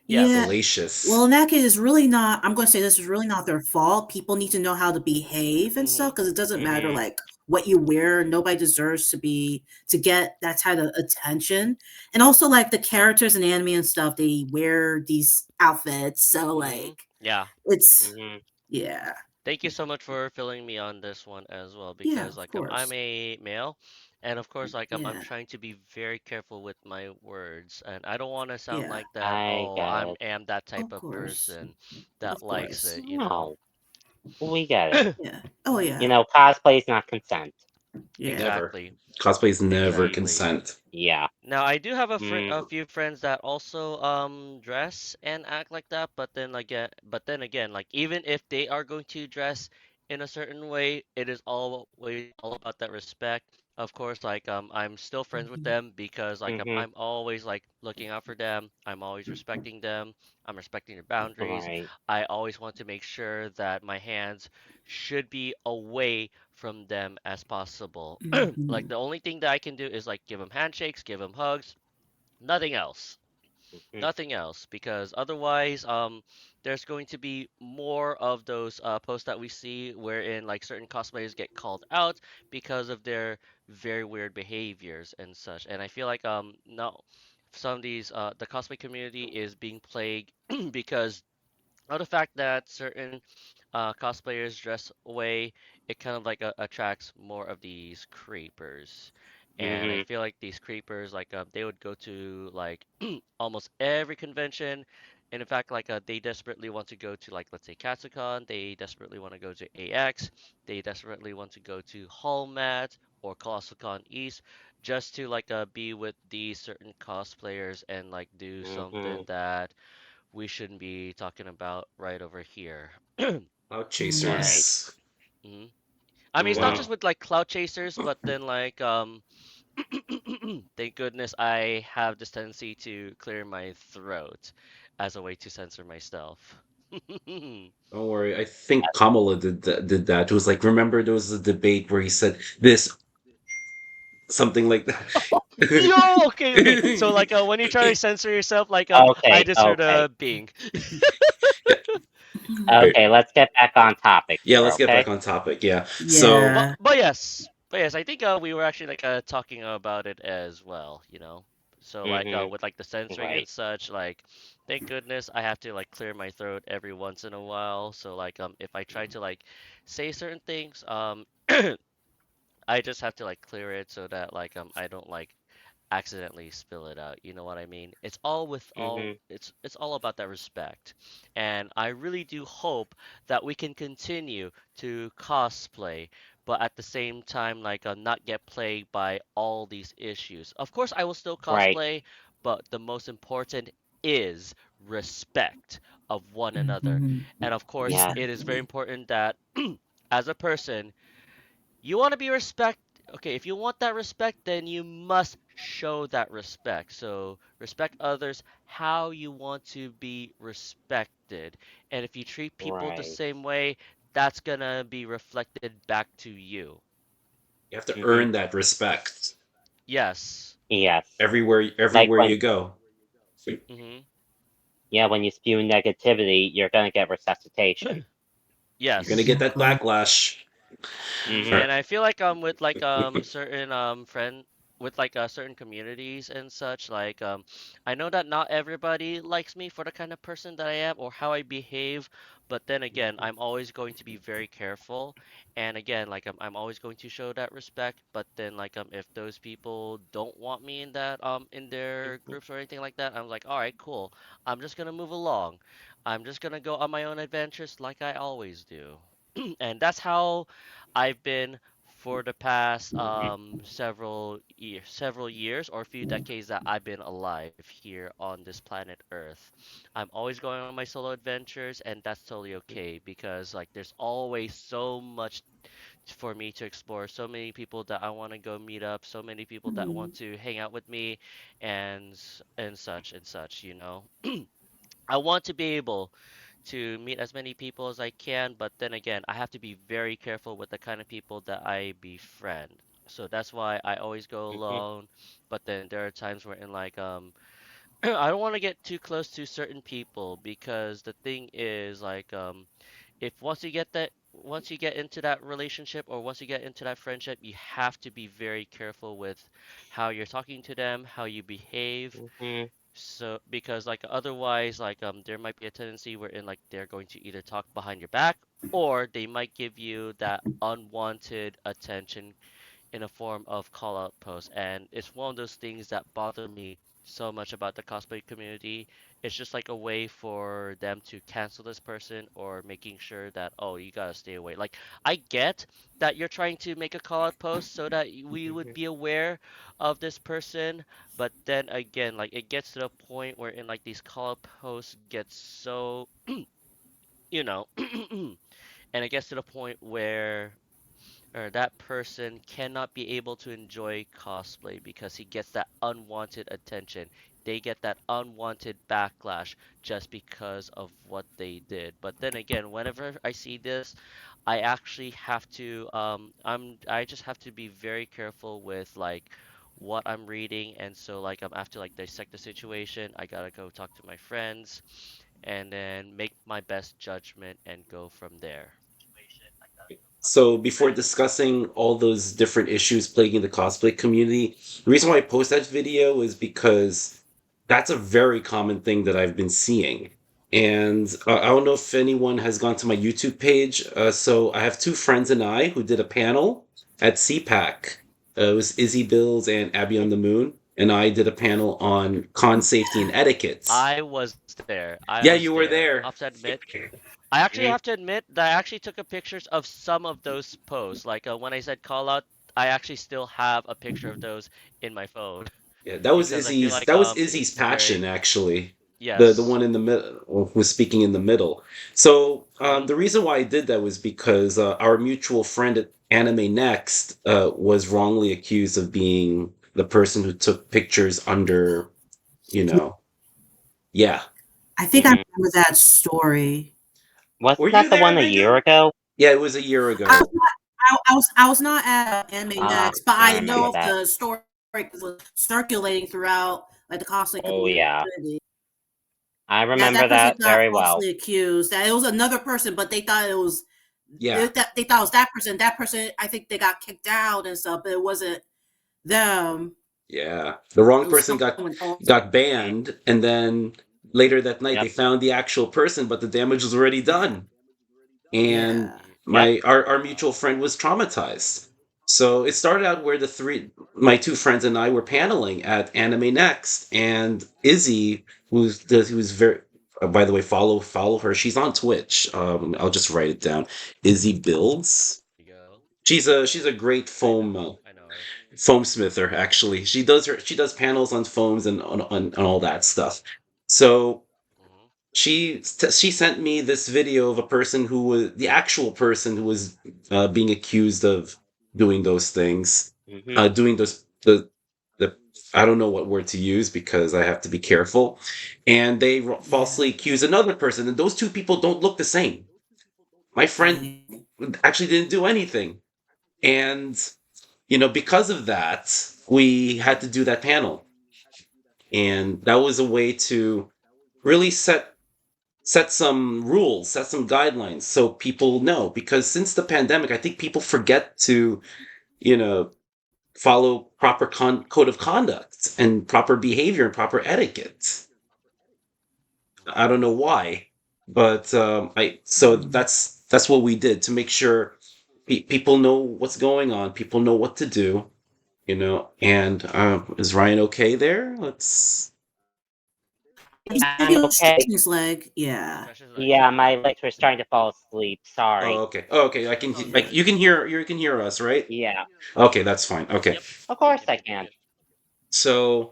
yeah. Yes. Well, Salacious. in that case, it's really not. I'm going to say this is really not their fault. People need to know how to behave and hmm stuff because it doesn't matter Mhm. like what you wear. Nobody deserves to get that kind of attention. And also, like the characters in anime and stuff, they wear these outfits. So Yeah. it's Mhm. yeah, Thank you so much for filling me on this one as well, yeah, because of like I'm course, a male, and of course like I'm yeah, trying to be very careful with my words, and I don't want to sound yeah, like that. I Oh, get I'm it. am that type of of course, person that of likes course, it. No, we get it. yeah. Oh hmm yeah, Cosplay is not consent. yeah. Never. Exactly. Cosplay's never Exactly. consent. Yeah. Now I do have Mm. a few friends that also dress and act like that, but then again, like even if they are going to dress in a certain way, it is always all about that respect. Of course, like I'm still friends with Mhm, them because like Mhm. I'm always like looking out for them. I'm always respecting them. I'm respecting their boundaries. Right. I always want to make sure that my hands should be away from them as possible. Like mhm, the only thing that I can do is like give them handshakes, give them hugs, nothing else. Mhm. Nothing else, because otherwise, there's going to be more of those posts that we see wherein like certain cosplayers get called out because of their very weird behaviors and such. And I feel like no, some of these the cosplay community is being plagued because of the fact that certain cosplayers dress away, it kind of like attracts more of these creepers. And I Mhm. feel like these creepers, like they would go to like almost every convention, and in fact, like they desperately want to go to like let's say Katsucon, they desperately want to go to AX, they desperately want to go to Hallmat or ColossalCon East, just to like be with these certain cosplayers and like do something Mhm. that we shouldn't be talking about right over here. Cloud mhm, Right. chasers. hmm I mean, it's not Mhm. just Wow. with like cloud chasers, but then like thank goodness I have this tendency to clear my throat as a way to censor myself. Don't worry. I think Kamala did that. It was like, remember there was a debate where he said this, something like that. Yo, okay. So like when you try to censor yourself, like I Okay. just heard Okay. a bing. Yeah. mhm. Okay. Let's get back on topic Yeah, here. let's get back Okay. on topic. Yeah. So, But Yeah. but yes, but yes, I think we were actually like talking about it as well. So like Mhm. with like the censoring and Right. such, like thank goodness I have to like clear my throat every once in a while. So like if I try to like say certain things, I just have to like clear it so that like I don't like accidentally spill it out. You know what I mean? Mhm. It's all about that respect. And I really do hope that we can continue to cosplay, but at the same time like not get plagued by all these issues. Of course I will still Right. cosplay, but the most important is respect of one another. Mhm. And of course Yes. it is very Exactly. important that as a person you want to be respect. Okay, if you want that respect, then you must show that respect. So respect others how you want to be respected. And if you treat people the Right. same way, that's gonna be reflected back to you. you have to Mhm. earn that respect Yes. Yes. Like everywhere when, you go. Mhm. yeah, when you spew negativity, you're gonna get resuscitation. You're gonna get Yes. that Exactly. backlash. Mhm. Or- And I feel like with like certain friend. with like certain communities and such. Like I know that not everybody likes me for the kind of person that I am or how I behave, but then again, I'm always going to be very careful. And again, like I'm always going to show that respect. But then like if those people don't want me in that in their groups or anything like that, I'm like, all right, cool. I'm just gonna move along. I'm just gonna go on my own adventures like I always do. And that's how I've been for the past several years or a few decades that I've been alive here on this planet Earth. I'm always going on my solo adventures, and that's totally okay because like there's always so much for me to explore, so many people that I want to go meet up, so many people that want Mhm. to hang out with me, and such and such. I want to be able to meet as many people as I can, but then again, I have to be very careful with the kind of people that I befriend. So that's why I always go Mhm. alone. But then there are times where in like I don't want to get too close to certain people because the thing is like if once you get into that relationship or once you get into that friendship, you have to be very careful with how you're talking to them, how you behave, Mhm. so because like otherwise like there might be a tendency wherein like they're going to either talk behind your back or they might give you that unwanted attention in a form of call out posts. And it's one of those things that bother me so much about the cosplay community. It's just like a way for them to cancel this person or making sure that, oh, you gotta stay away. Like, I get that you're trying to make a call out post so that we would Mhm. be aware of this person, but then again, like, it gets to the point where in like these call out posts get so, you know, and it gets to the point where or that person cannot be able to enjoy cosplay because he gets that unwanted attention. They get that unwanted backlash just because of what they did. But then again, whenever I see this, I actually have to I just have to be very careful with like what I'm reading, and so like I have to like dissect the situation. I gotta go talk to my friends and then make my best judgment and go from there. So before discussing all those different issues plaguing the cosplay community, the reason why I post that video is because that's a very common thing that I've been seeing. And I don't know if anyone has gone to my YouTube page. So I have two friends and I who did a panel at CPAC. It was Izzy Bills and Abby on the Moon, and I did a panel on con safety and etiquette. I was there. I was Yeah, you there. were I'll have there. to admit, I actually have Mhm. to admit that I actually took a pictures of some of those posts. Like when I said call out, I actually still have a picture of those in my phone Yeah, that was because I feel Izzy's. like That was it's Izzy's passion, very actually. The yes. one in the middle who was speaking in the middle. So Hmm. the reason why I did that was because our mutual friend at Anime Next was wrongly accused of being the person who took pictures under, you know, yeah. I think I Mhm. remember that story. Were Wasn't you that the there, one a year Megan? ago? Yeah, it was a year I ago. was not, I was not at Anime Ah, Next, but I I know remember of that. the story because it was circulating throughout like the cosplay Oh yeah, community. I That remember that person that got very well. falsely accused. That it was another person, but they thought it was Yeah, they thought it was that person. That person, I think they got kicked out and stuff, but it wasn't them. yeah. The wrong It was person someone else. got banned, and then later that night they Yep. found the actual person, but the damage was already done. And Yeah. Yep. our mutual friend was traumatized. So it started out where the three my two friends and I were paneling at Anime Next, and Izzy, who's very by the way, follow her. She's on Twitch. I'll just write it down. Izzy Builds. There you go. She's a great I know her. foam smither. Actually, she does panels on foams and on all that stuff. So Hmm. she sent me this video of a person who was the actual person who was being accused of doing those things, Mhm. doing those the I don't know what word to use because I have to be careful, and they Yeah. falsely accuse another person, and those two people don't look the same. My friend Dang. actually didn't do anything, and because of that, we had to do that panel, and that was a way to really set some rules, set some guidelines so people know. Because since the pandemic, I think people forget to, you know, follow proper code of conduct and proper behavior and proper etiquette. I don't know why, but I so that's what we did to make sure people know what's going on, people know what to do, And is Ryan okay there? Let's. He's Yeah, maybe I'm stretching okay. his leg. Yeah. Stretch his legs. Yeah, my legs were starting to fall asleep. Oh, Sorry. okay. Oh, okay. I can. All Like, good. you can hear us, right? Yeah, Okay, that's fine. Okay. Yep. of course Yep. I Yep. Yep. can. Yep. So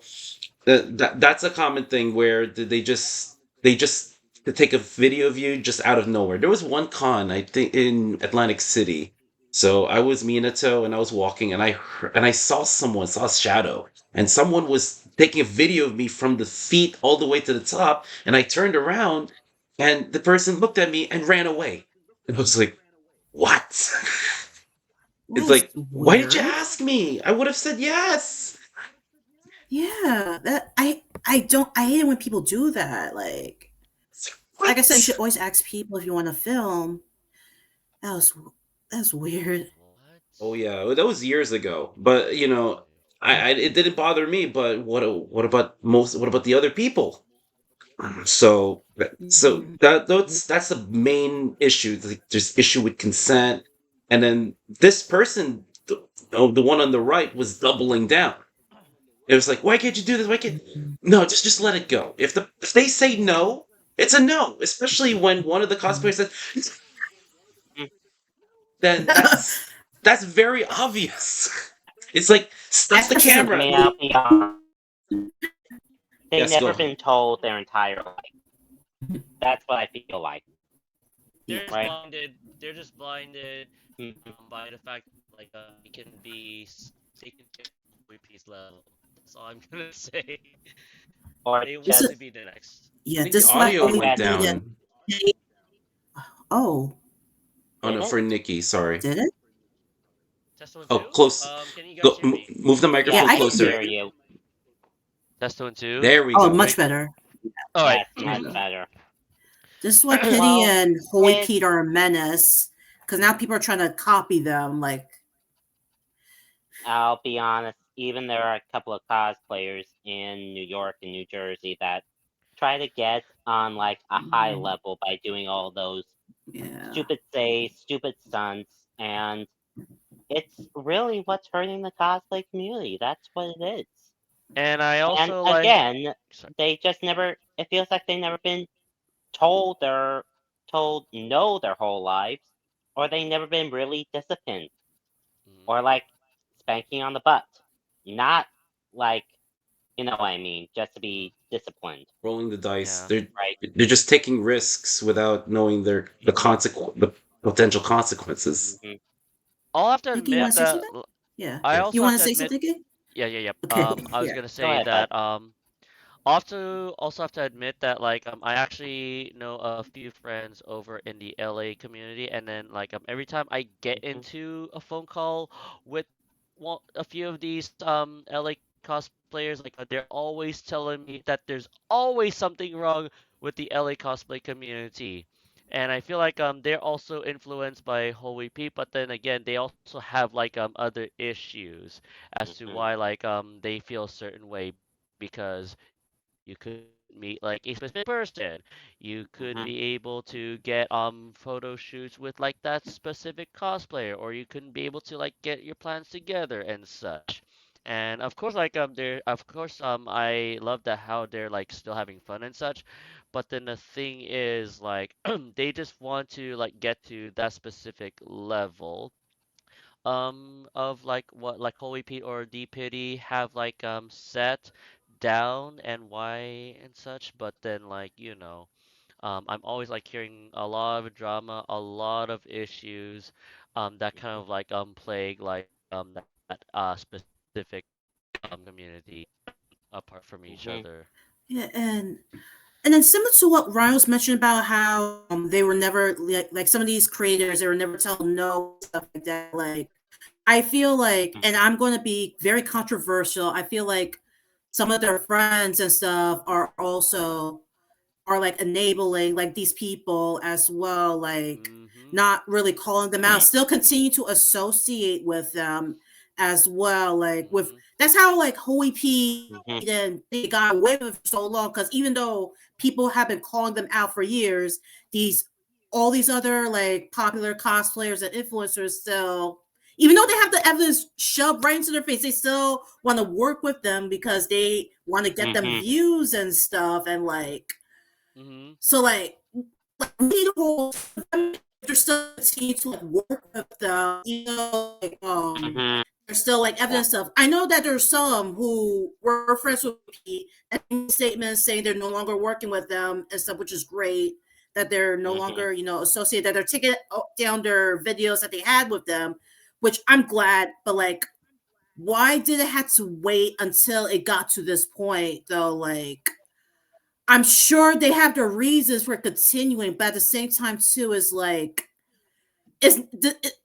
that's a common thing where they just to take a video of you just out of nowhere. There was one con I think in Atlantic City. So I was Minato and I was walking and I saw a shadow and someone was taking a video of me from the feet all the way to the top and I turned around and the person looked at me and ran away. And I was like, "What?" It's That's like, "Why did you weird. ask me? I would have said yes." Yeah, that I hate it when people do that. Like I said, you What? should always ask people if you want to film. That was that's weird. Oh What? yeah, that was years ago. But I it didn't bother me. But what about the other people? So Mhm. that's the main issue. Like, there's issue with consent, and then this person, the one on the right, was doubling down. It was like, why can't you do this? Why can't? Mhm. No, just let it go. If they say no, it's a no. Especially when one of the cosplayers says, Mm, then that's very obvious. It's like, stop the That's just I camera. mean, I'll be honest. They've Yes, never go. been told their entire life. That's what I feel like, They're just right? blinded. They're just blinded Mhm. by the fact that they can be taken to peace level. That's all I'm gonna say. Or They this want is just, to be the next. I yeah. think the This is why audio or we went just, need a. down. Oh, Oh did no, it? for Nikki. Sorry. did it? Test one Oh, two. close. Can you guys Go hear me? move the Yeah, microphone I can Yes, we hear closer. hear you. you. Test one two. There we Oh, go. much Right. better. All right. Yes, much better. This is why Pity Well, and Holy and Pete are a menace. Because now people are trying to copy them. Like, I'll be honest, even there are a couple of cosplayers in New York and New Jersey that try to get on like a high mm, level by doing all those yeah. stupid says, stupid stunts, and it's really what's hurting the cosplay community. That's what it is. And I And also like. again, Sorry. they just never. It feels like they've never been told they're told no their whole lives, or they never been really disciplined, Mhm. or like spanking on the butt. Not like, you know what I mean, just to Mhm. be disciplined, Rolling the dice. Yeah. right? They're just taking risks without knowing the potential consequences. Hmm. I'll have to Nikki, you admit want to say that. something? Yeah. I Yeah. You also want have to to say admit. something, Nikki? Yeah. Yeah. Yep. Okay. I was Yeah. gonna Go say ahead, bud. that. I'll have to also have to admit that I actually know a few friends over in the LA community, and then every time I get Hmm. into a phone call with a few of these LA cosplayers, they're always telling me that there's always something wrong with the LA cosplay community. And I feel like they're also influenced by Holy Pete, but then again they also have other issues as to Hmm. why they feel a certain way because you couldn't meet a specific person. You couldn't Hmm. be able to get photo shoots with that specific cosplayer, or you couldn't be able to get your plans together and such. And of course they're of course I love that how they're still having fun and such, but then the thing is they just want to get to that specific level of what Holy Pete or DPiddy have set down and why and such, but then I'm always hearing a lot of drama, a lot of issues that kind of plague that specific community apart from each Hmm. other. Yeah, and then similar to what Ryan was mentioning about how they were never like some of these creators, they were never told no, stuff like that. Like I feel like, and I'm going to be very controversial. I feel like some of their friends and stuff are also are like enabling like these people as well, like Mm-hmm. not really calling them out, Hmm. still continue to associate with them as well. Like with Mhm. that's how like Holy P Mhm. and they got away with it for so long because even though people have been calling them out for years, these all these other like popular cosplayers and influencers still, even though they have Mhm. the evidence shoved right into their face, they still want to work with them because they want to get them Mhm. views and stuff. And like, Mhm. so like we need a whole there's still a team to like work with them, like Mhm. there's still like Yeah. evidence of. I know that there's some who were friends with P and made statements saying they're no longer working with them and stuff, which is great. That they're no Mhm. longer, associated. That they're taking down their videos that they had with them, which I'm glad. But like, why did it have to wait until it got to this point though? Like, I'm sure they have their reasons for continuing, but at the same time too is like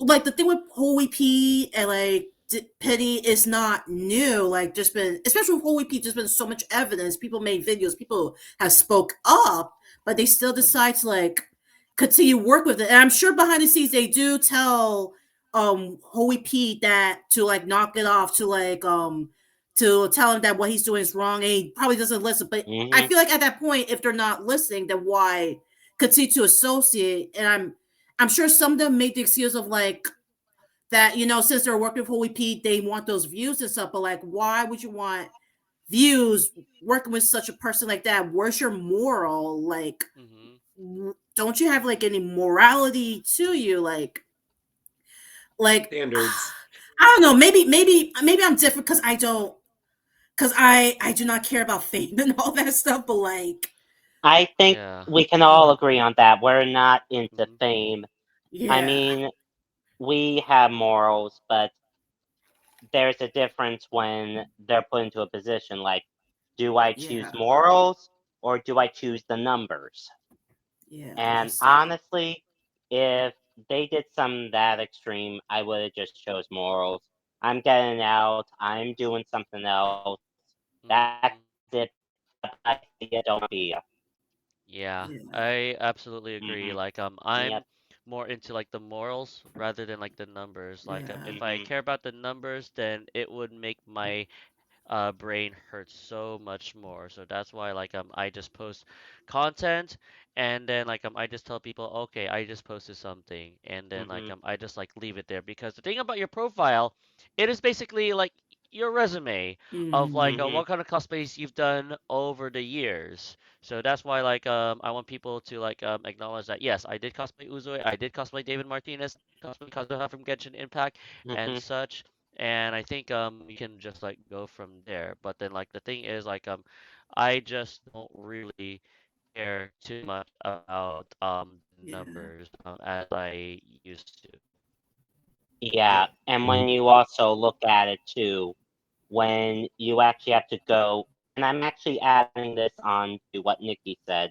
like the thing with Holy P and like Pity is not new. Like, just been, especially with Holy P, just been so much evidence. People made videos, people have spoke up, but they still decide to like continue work with it. And I'm sure behind the scenes they do tell Holy P that to like knock it off, to tell him that what he's doing is wrong, and he probably doesn't listen. But I Mhm. feel like at that point, if they're not listening, then why continue to associate? And I'm sure some of them made the excuse of like that, since they're working for Holy Pete, they want those views and stuff. But like, why would you want views working with such a person like that? Where's your moral? Like, Mhm. don't you have like any morality to you? Like Standards. I don't know. Maybe I'm different because I do not care about fame and all that stuff. But like, I think Yeah. we can all agree on that. We're not into Mhm. fame. I yeah, mean, we have morals, but there's a difference when they're put into a position like, do I choose yeah, morals or do I choose the numbers? yeah. And That's honestly, if they did something that extreme, I would have just chose morals. I'm getting out. I'm doing something else. That's Mhm. it. But I see it. Don't be. Yeah, yeah, I absolutely agree. Mhm. Like, Yep. I'm more into like the morals rather than like the numbers. Like, yeah, if I Mhm. care about the numbers, then it would make my brain hurts so much more. So that's why like I just post content, and then like I just tell people, okay, I just posted something, and then like Mhm. I just like leave it there, because the thing about your profile, it is basically like your resume of mm, like Mhm. what kind of cosplays you've done over the years. So that's why like I want people to like acknowledge that yes, I did cosplay Uzui, I did cosplay David Martinez, cosplay Kazuha from Genshin Impact and Mhm. such. And I think we can just like go from there. But then like the thing is like I just don't really care too much about the yeah, numbers as I used to. Yeah, and when you also look at it too, when you actually have to go, and I'm actually adding this on to what Nikki said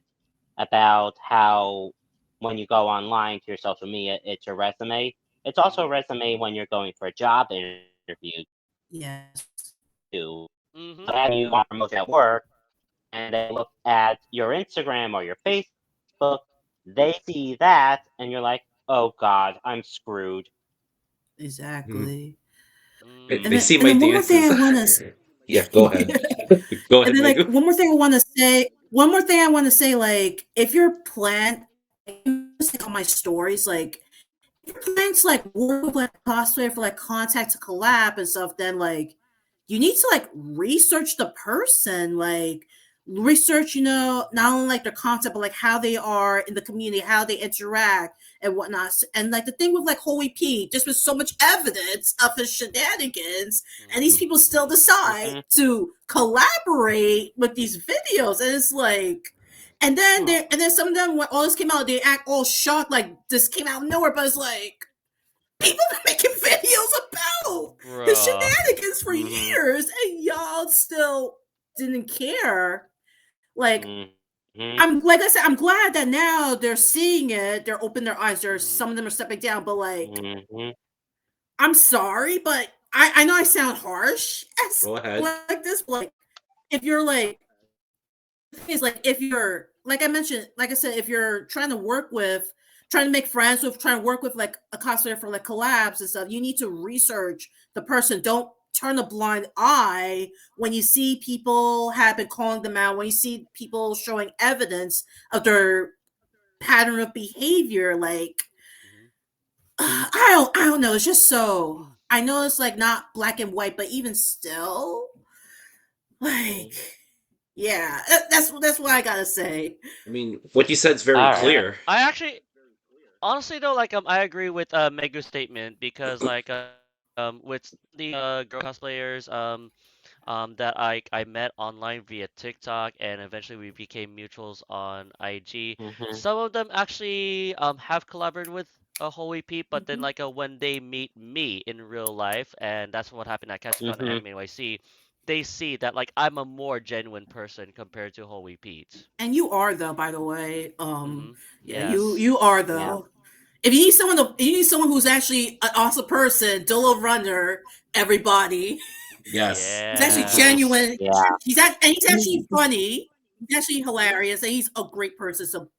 about how when you go online to your social media, it's your resume. It's also a Mhm. resume when you're going for a job interview yes, too. So Mhm. that you are promoted at work, and they look at your Instagram or your Facebook, they see that, and you're like, oh God, I'm screwed. Mhm. exactly. Mm. And They then see and my then one more thing dances. I want to Yeah, go ahead. yeah. Go And ahead, then like Megan. one more thing I want to say, like if you're planned on my stories, like if you're planning to like work with like cosplay for like contact to collab and stuff, then like you need to like research the person, like research, not only like their concept, but like how they are in the community, how they interact and whatnot. And like the thing with like Holy P, just with so much evidence of his shenanigans, and these people Mhm. still decide Mhm. to collaborate with these videos. And it's like, Oh. and then some of them when all this came out, they act all shocked, like this came out of nowhere. But it's like people been making videos about his Bruh. shenanigans for Mhm. years, and y'all still didn't care. Like Mhm. I'm like I said, I'm glad that now they're seeing it, they're opening their eyes. There's Mhm. some of them are stepping down, but like Mhm. I'm sorry, but I know I sound harsh as Go ahead. like this. But like if you're like the thing is like if you're like I mentioned, like I said, if you're trying to work with trying to make friends with, trying to work with like a cosplayer for like collabs and stuff, you need to research the person. Don't turn a blind eye when you see people have been calling them out, when you see people showing evidence of their pattern of behavior. Like, Mhm. I don't know. It's just so, I know it's like not black and white, but even still, like, yeah, that's what I gotta say. I mean, what you said is very All right. Yeah, clear. I actually honestly though, like I agree with Megu's statement because like with the girl cosplayers that I met online via TikTok, and eventually we became mutuals on IG. Mm-hmm. Some of them actually have collaborated with Holy Peep, but then Mhm. like when they meet me in real life, and that's what happened at CatchCon and Mm-hmm. Anime NYC, they see that like I'm a more genuine person compared to Holy Pete. And you are though, by the way. Yeah, Yes. you are Yeah. though. If you need someone if you need someone who's actually an awesome person, Dolo Runner, everybody. Yes. He's actually Mm-hmm. Yes. genuine. Yeah. And he's actually funny. He's actually hilarious, and he's a great person. So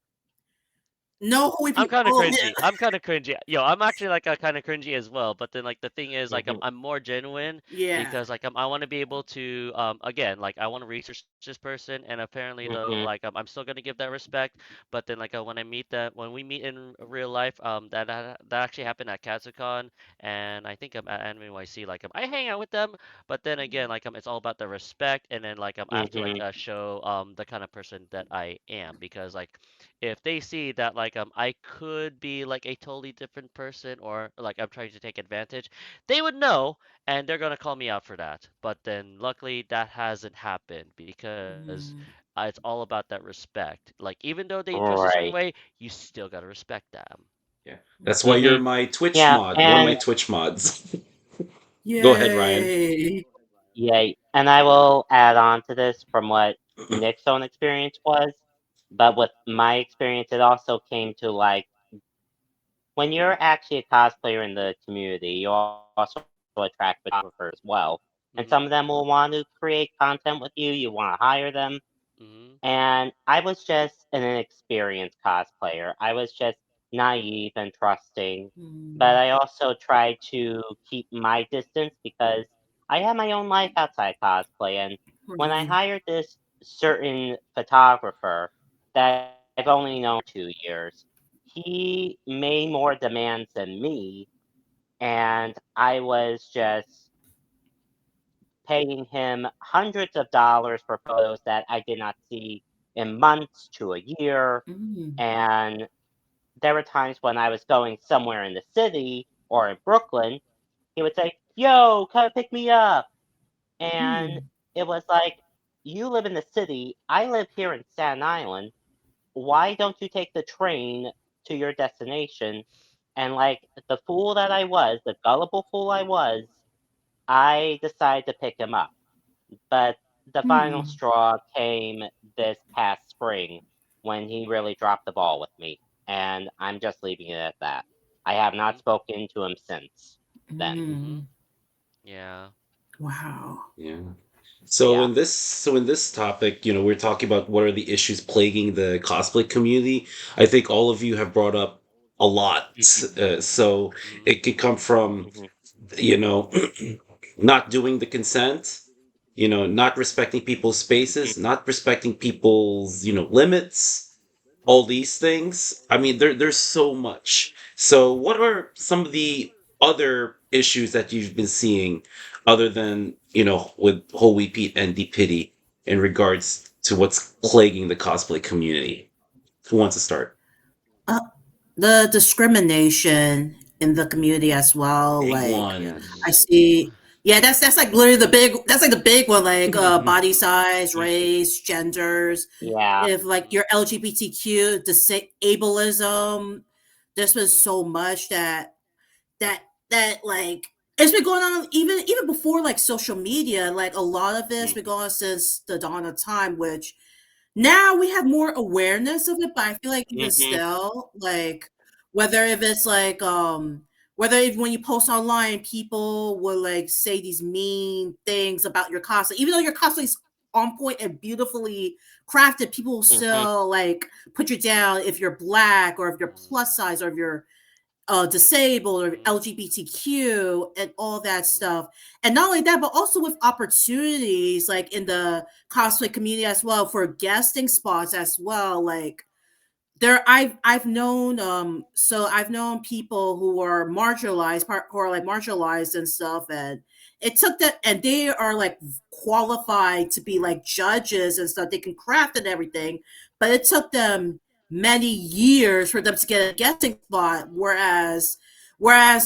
no holy I'm people. kind of Oh, cringy. I'm kind of cringy. Yo, I'm actually like a kind of cringy as well. But then like the thing is like Mm-hmm. I'm more genuine yeah. because like I want to be able to again like I want to research this person, and apparently though Mm-hmm. like I'm still gonna give that respect. But then like when we meet in real life that actually happened at Kazucon, and I think I'm at Anime NYC, like I hang out with them. But then again like it's all about the respect, and then like I have to like Mm-hmm. show the kind of person that I am, because like if they see that like I could be like a totally different person, or like I'm trying to take advantage, they would know, and they're gonna call me out for that. But then luckily that hasn't happened because Mm, it's all about that respect. Like even though they dress a certain Right. way, you still gotta respect them. Yeah. That's why you're Mm-hmm. my Twitch Yeah. mod, one of my And Twitch mods. Go ahead, Ryan. yay. yeah, and I will add on to this from what Nick's own experience was. But with my experience, it also came to like when you're actually a cosplayer in the community, you also attract photographers as well. And Mhm. some of them will want to create content with you. You want to hire them. Mhm. And I was just an inexperienced cosplayer. I was just naive and trusting. But Mm, I also tried to keep my distance because I have my own life outside cosplay. And when I right. hired this certain photographer that I've only known 2 years, he made more demands than me. And I was just paying him hundreds of dollars for photos that I did not see in months to a year. Mm, And there were times when I was going somewhere in the city or in Brooklyn, he would say, "Yo, come pick me up." And mm, it was like, "You live in the city, I live here in Staten Island. Why don't you take the train to your destination?" And like the fool that I was, the gullible fool I was, I decided to pick him up. But the final mm, straw came this past spring when he really dropped the ball with me. And I'm just leaving it at that. I have not Mhm. spoken to him since then. Mhm. mm. Yeah. Wow. Yeah. Yeah. So in this topic, we're talking about what are the issues plaguing the cosplay community. I think all of you have brought up a lot. Hmm. So Mhm. it could come from, Hmm. you know, not doing the consent, not respecting people's Hmm. spaces, not respecting people's, limits, all these things. I mean, there's so much. So, what are some of the other issues that you've been seeing, other than with Holy Pete and DPiddy, in regards to what's plaguing the cosplay community? Who wants to start? Uh, the discrimination in the community as well. Big Like I one. Yes. see, yeah, that's like literally the big. That's like the big one. Like body size, Hmm. race, genders. Yeah. If like Mhm. you're LGBTQ, ableism, there's been Mhm. so much that that like it's been going on even before like social media. Like a lot of it's been Hmm. going on since the dawn of time, which now we have more awareness of it, but I feel like even Hmm. still, like whether if it's like whether if when you post online, people will like say these mean things about your cosplay, even though your cosplay is on point and beautifully crafted, people will still like put you down if you're black or if you're plus size or if you're disabled or LGBTQ and all that stuff. And not only that, but also with opportunities like in the cosplay community as well for guesting spots as well. Like I've known I've known people who are who are like marginalized and stuff, and it took that, and they are like qualified to be like judges and stuff. They can craft and everything, but it took them many years for them to get a guessing spot. Whereas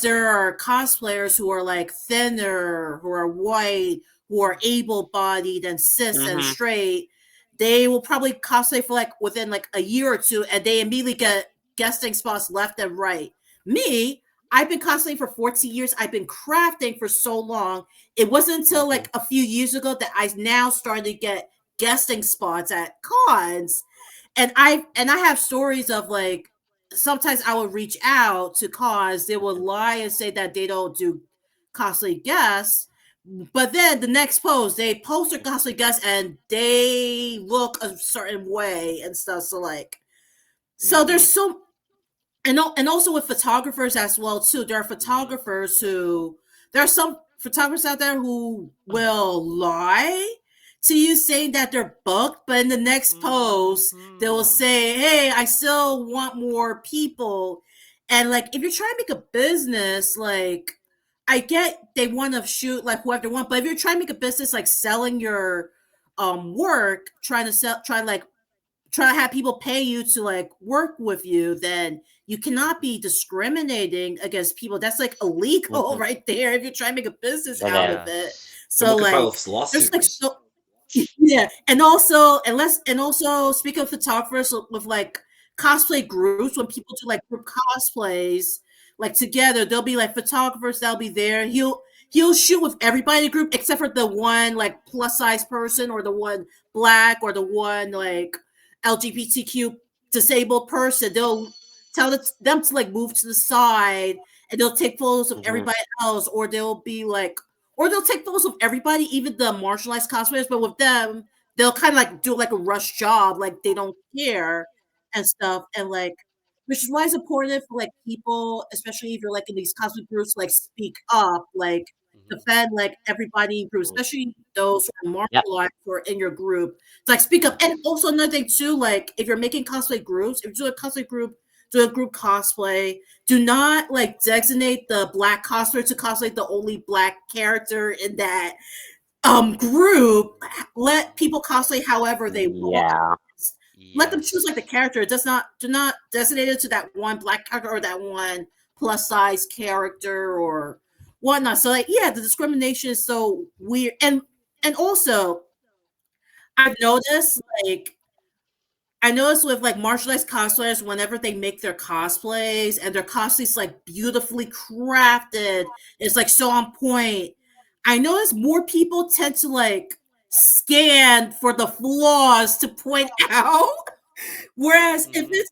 there are cosplayers who are like thinner, who are white, who are able-bodied and cis and straight, they will probably cosplay for like within like a year or two, and they immediately get guesting spots left and right. Me, I've been cosplaying for 14 years. I've been crafting for so long. It wasn't until like a few years ago that I now started to get guesting spots at cons. And I have stories of like sometimes I would reach out to cons, they will lie and say that they don't do cosplay guests, but then the next post, they post their cosplay guests and they look a certain way and stuff. So like, so there's so, and also with photographers as well too. There are photographers who, there are some photographers out there who will lie to you saying that they're booked, but in the next post they will say, hey, I still want more people. And like, if you're trying to make a business, like, I get they want to shoot like whoever they want, but if you're trying to make a business like selling your work, trying to have people pay you to like work with you, then you cannot be discriminating against people. That's like illegal right there if you're trying to make a business out of it. So like there's like so yeah, and also speaking of photographers with like cosplay groups, when people do like group cosplays like together, there'll be like photographers that'll be there. He'll shoot with everybody in the group except for the one like plus size person or the one black or the one like LGBTQ disabled person. They'll tell them to like move to the side and they'll take photos of everybody else, or they'll take photos of everybody, even the marginalized cosplayers, but with them, they'll kind of like do like a rush job, like they don't care and stuff. And like, which is why it's important for like people, especially if you're like in these cosplay groups, like speak up, like defend like everybody in groups, especially those who are marginalized or in your group. To like speak up. And also another thing too, like if you're making cosplay groups, if you do a cosplay group, do a group cosplay, do not like designate the black cosplayer to cosplay the only black character in that group. Let people cosplay however they want. Let them choose like the character. Do not designate it to that one black character or that one plus size character or whatnot. So like, yeah, the discrimination is so weird. And also I've noticed with like marginalized cosplayers, whenever they make their cosplays and their cosplays like beautifully crafted, it's like so on point. I notice more people tend to like scan for the flaws to point out. Whereas if it's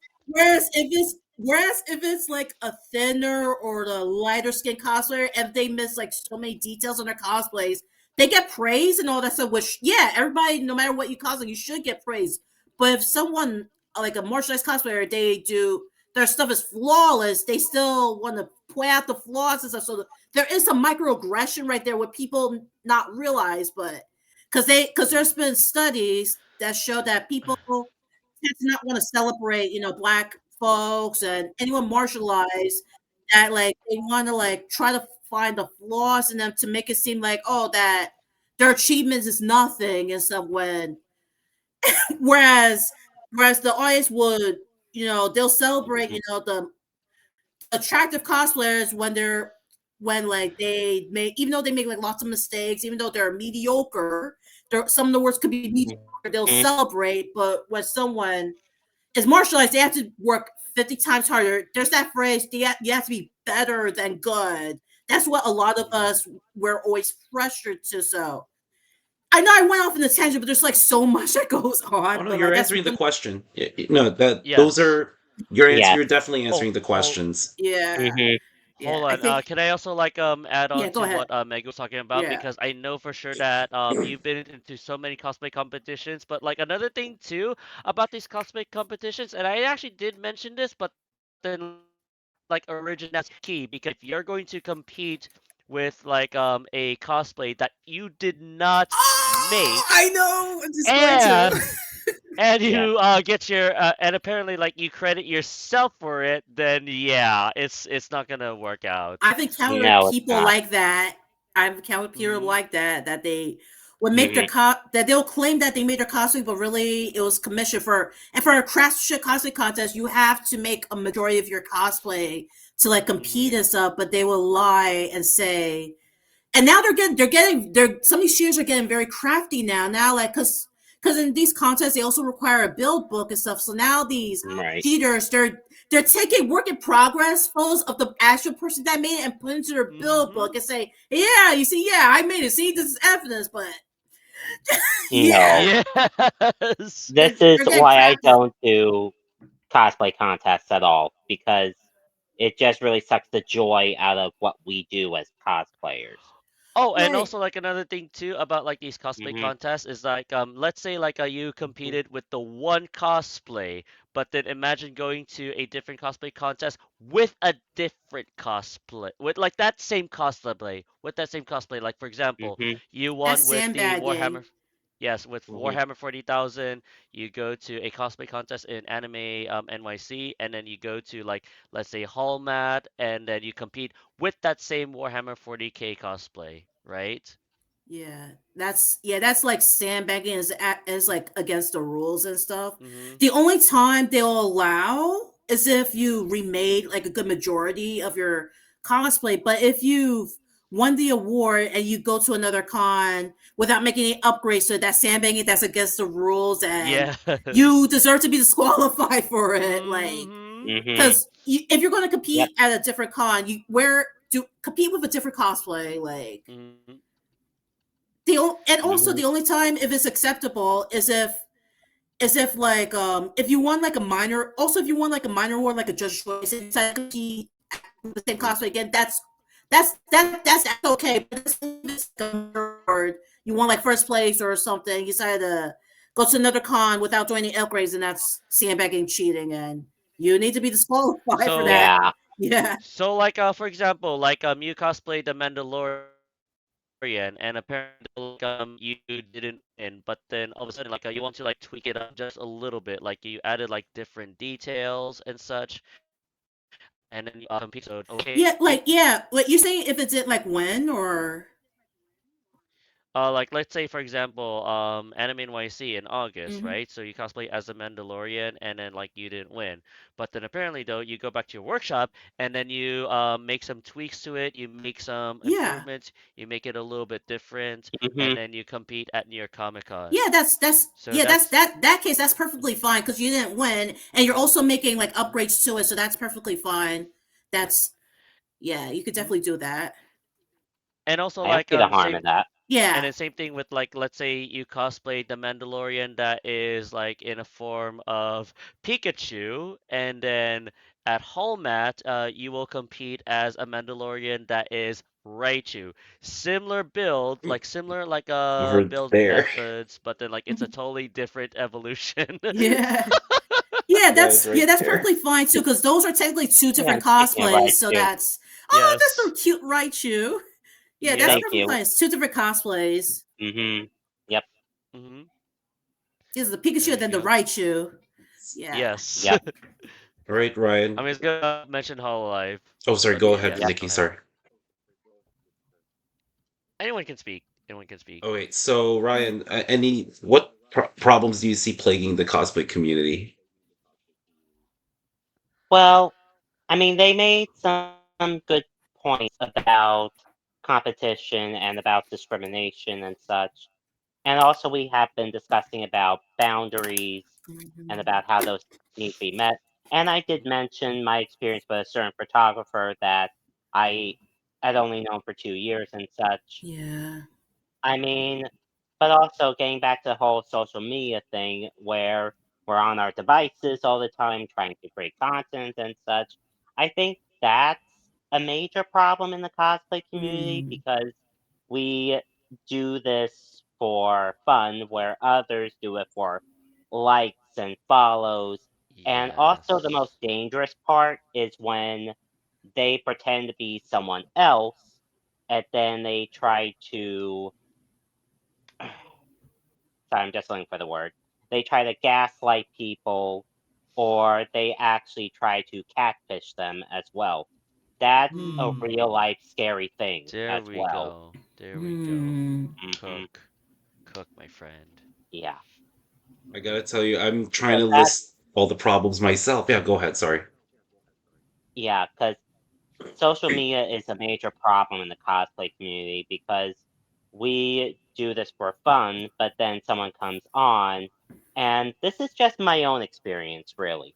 like a thinner or the lighter skin cosplayer, and they miss like so many details on their cosplays, they get praise and all that stuff. Which yeah, everybody, no matter what you cosplay, you should get praise. But if someone like a marginalized cosplayer, their stuff is flawless, they still want to point out the flaws and stuff. So there is some microaggression right there with people not realize, but because there's been studies that show that people tend to not want to celebrate, black folks and anyone marginalized, that like they want to like try to find the flaws in them to make it seem like, oh, that their achievements is nothing and stuff, when whereas the audience would, they'll celebrate, the attractive cosplayers when like they make, even though they make like lots of mistakes, even though they're mediocre, some of the words could be mediocre, they'll celebrate. But when someone is marginalized, they have to work 50 times harder. There's that phrase, you have to be better than good. That's what a lot of us, we're always pressured to. So I know I went off in a tangent, but there's like so much that goes on. Oh no, but you're like, answering the question. No, those are your answer. You're definitely answering the questions. Yeah. Yeah, Hold I on. think. Can I also add Yeah, on go to ahead. what Meg was talking about? Yeah. Because I know for sure that you've been into so many cosplay competitions. But like another thing too about these cosplay competitions, and I actually did mention this, but then originality is key, because if you're going to compete with a cosplay that you did not Oh, make, I know. I'm just going to. and and Yeah. you get your and apparently you credit yourself for it, then yeah, it's not gonna work out. I've encountered No, it's people not. like that. I've encountered people Hmm. like that that they would make their Hmm. that they'll claim that they made their costume, but really it was commissioned for. And for a craftsmanship cosplay contest, you have to make a majority of your cosplay to like compete Hmm. and stuff. But they will lie and say, and now they're some of these shooters are getting very crafty now like because in these contests they also require a build book and stuff, so now these Right. cheaters they're taking work in progress photos of the actual person that made it and put it into their build Hmm. book and say, yeah, you see, yeah, I made it, see, this is evidence. But yeah, No. Yes. This is they're getting why I crafty. don't do cosplay contests at all, because it just really sucks the joy out of what we do as cosplayers. Oh, and Right. also another thing too about these cosplay Hmm. contests is let's say you competed with the one cosplay, but then imagine going to a different cosplay contest with a different cosplay with that same cosplay. Like for example, Hmm. you That's won with the sandbagging. Warhammer. Yes, with Hmm. Warhammer 40,000, you go to a cosplay contest in Anime NYC, and then you go to let's say Hallmat, and then you compete with that same Warhammer 40K cosplay, right? That's like sandbagging is like against the rules and stuff. Mm-hmm. The only time they'll allow is if you remade like a good majority of your cosplay. But if you've won the award and you go to another con without making any upgrades, so that sandbagging, that's against the rules, and you Yes. deserve to be disqualified for it. Like, Mm-hmm. Hmm. because if you're going to Yep. compete at a different con, you where do compete with a different cosplay, like Mm-hmm. and also Hmm. the only time if it's acceptable is if like if you won like a minor, also if you won like a minor award, like a judge choice, and decide to compete with the same cosplay again, that's okay. But if it's like a award, you won like first place or something, you decided to go to another con without doing any upgrades, and that's sandbagging, cheating, and you need to be disqualified for So that. Yeah. Yeah. so for example, you cosplay the Mandalorian, and apparently you didn't win, but then all of a sudden you want to tweak it up just a little bit, like you added different details and such, and then you compete. So is that okay? Yeah, like you're saying if it's like when or Let's say for example, Anime NYC in August, mhm. right? So you cosplay as a Mandalorian, and then you didn't win, but then apparently though you go back to your workshop, and then you make some tweaks to it, you make some Yeah. improvements, you make it a little bit different, Hmm. and then you compete at New York Comic Con. Yeah, that's So yeah, that's that's that case that's perfectly fine because you didn't win and you're also making like upgrades to it, so that's perfectly fine. That's yeah, you could mhm. definitely do that. And also I don't see the harm same. in that. And Yeah. then same thing with let's say you cosplay the Mandalorian that is in a form of Pikachu, and then at Hallmat, you will compete as a Mandalorian that is Raichu. Similar build, similar Over build there. methods, but then it's a totally different evolution. Yeah. Yeah, Yeah, it's yeah, right that's there. perfectly fine too because those are technically two Yeah, different I'm speaking of cosplays, right so too. that's oh, that's Yes. so cute, Raichu. Yeah, that's Yep. Thank perfectly you. fine. It's two different cosplays. Hmm. Yep. Hmm. This is the There Pikachu you then the go. Raichu. Yeah. Yes. Yep. All right, I Ryan. mean, it's gonna mention Hololive, Oh, sorry. but Go Yeah. ahead, yes, Yep. go Nikki. ahead. Sorry. Anyone can speak. Anyone can speak. Oh, wait. So, Ryan, what problems do you see plaguing the cosplay community? Well, I mean, they made some good points about competition and about discrimination and such. And also, we have been discussing about boundaries and Mhm. about how those need to be met. And I did mention my experience with a certain photographer that I had only known for 2 years and such. Yeah. I mean, but also getting back to the whole social media thing where we're on our devices all the time trying to create content and such. I think that's a major problem in the cosplay community Mm. because we do this for fun, where others do it for likes and follows. And also, the Yes. most dangerous part is when they pretend to be someone else and then they try to. Sorry, I'm just looking for the word. They try to gaslight people, or they actually try to catfish them as well. That's a Mm. real life scary thing There as we well. go. There we go. Mm. Hmm. Cook. Cook, my friend. Yeah, I gotta tell you, I'm trying because to that list all the problems myself. Yeah, go ahead. Sorry. yeah, because social media is a major problem in the cosplay community because we do this for fun, but then someone comes on, and this is just my own experience, really.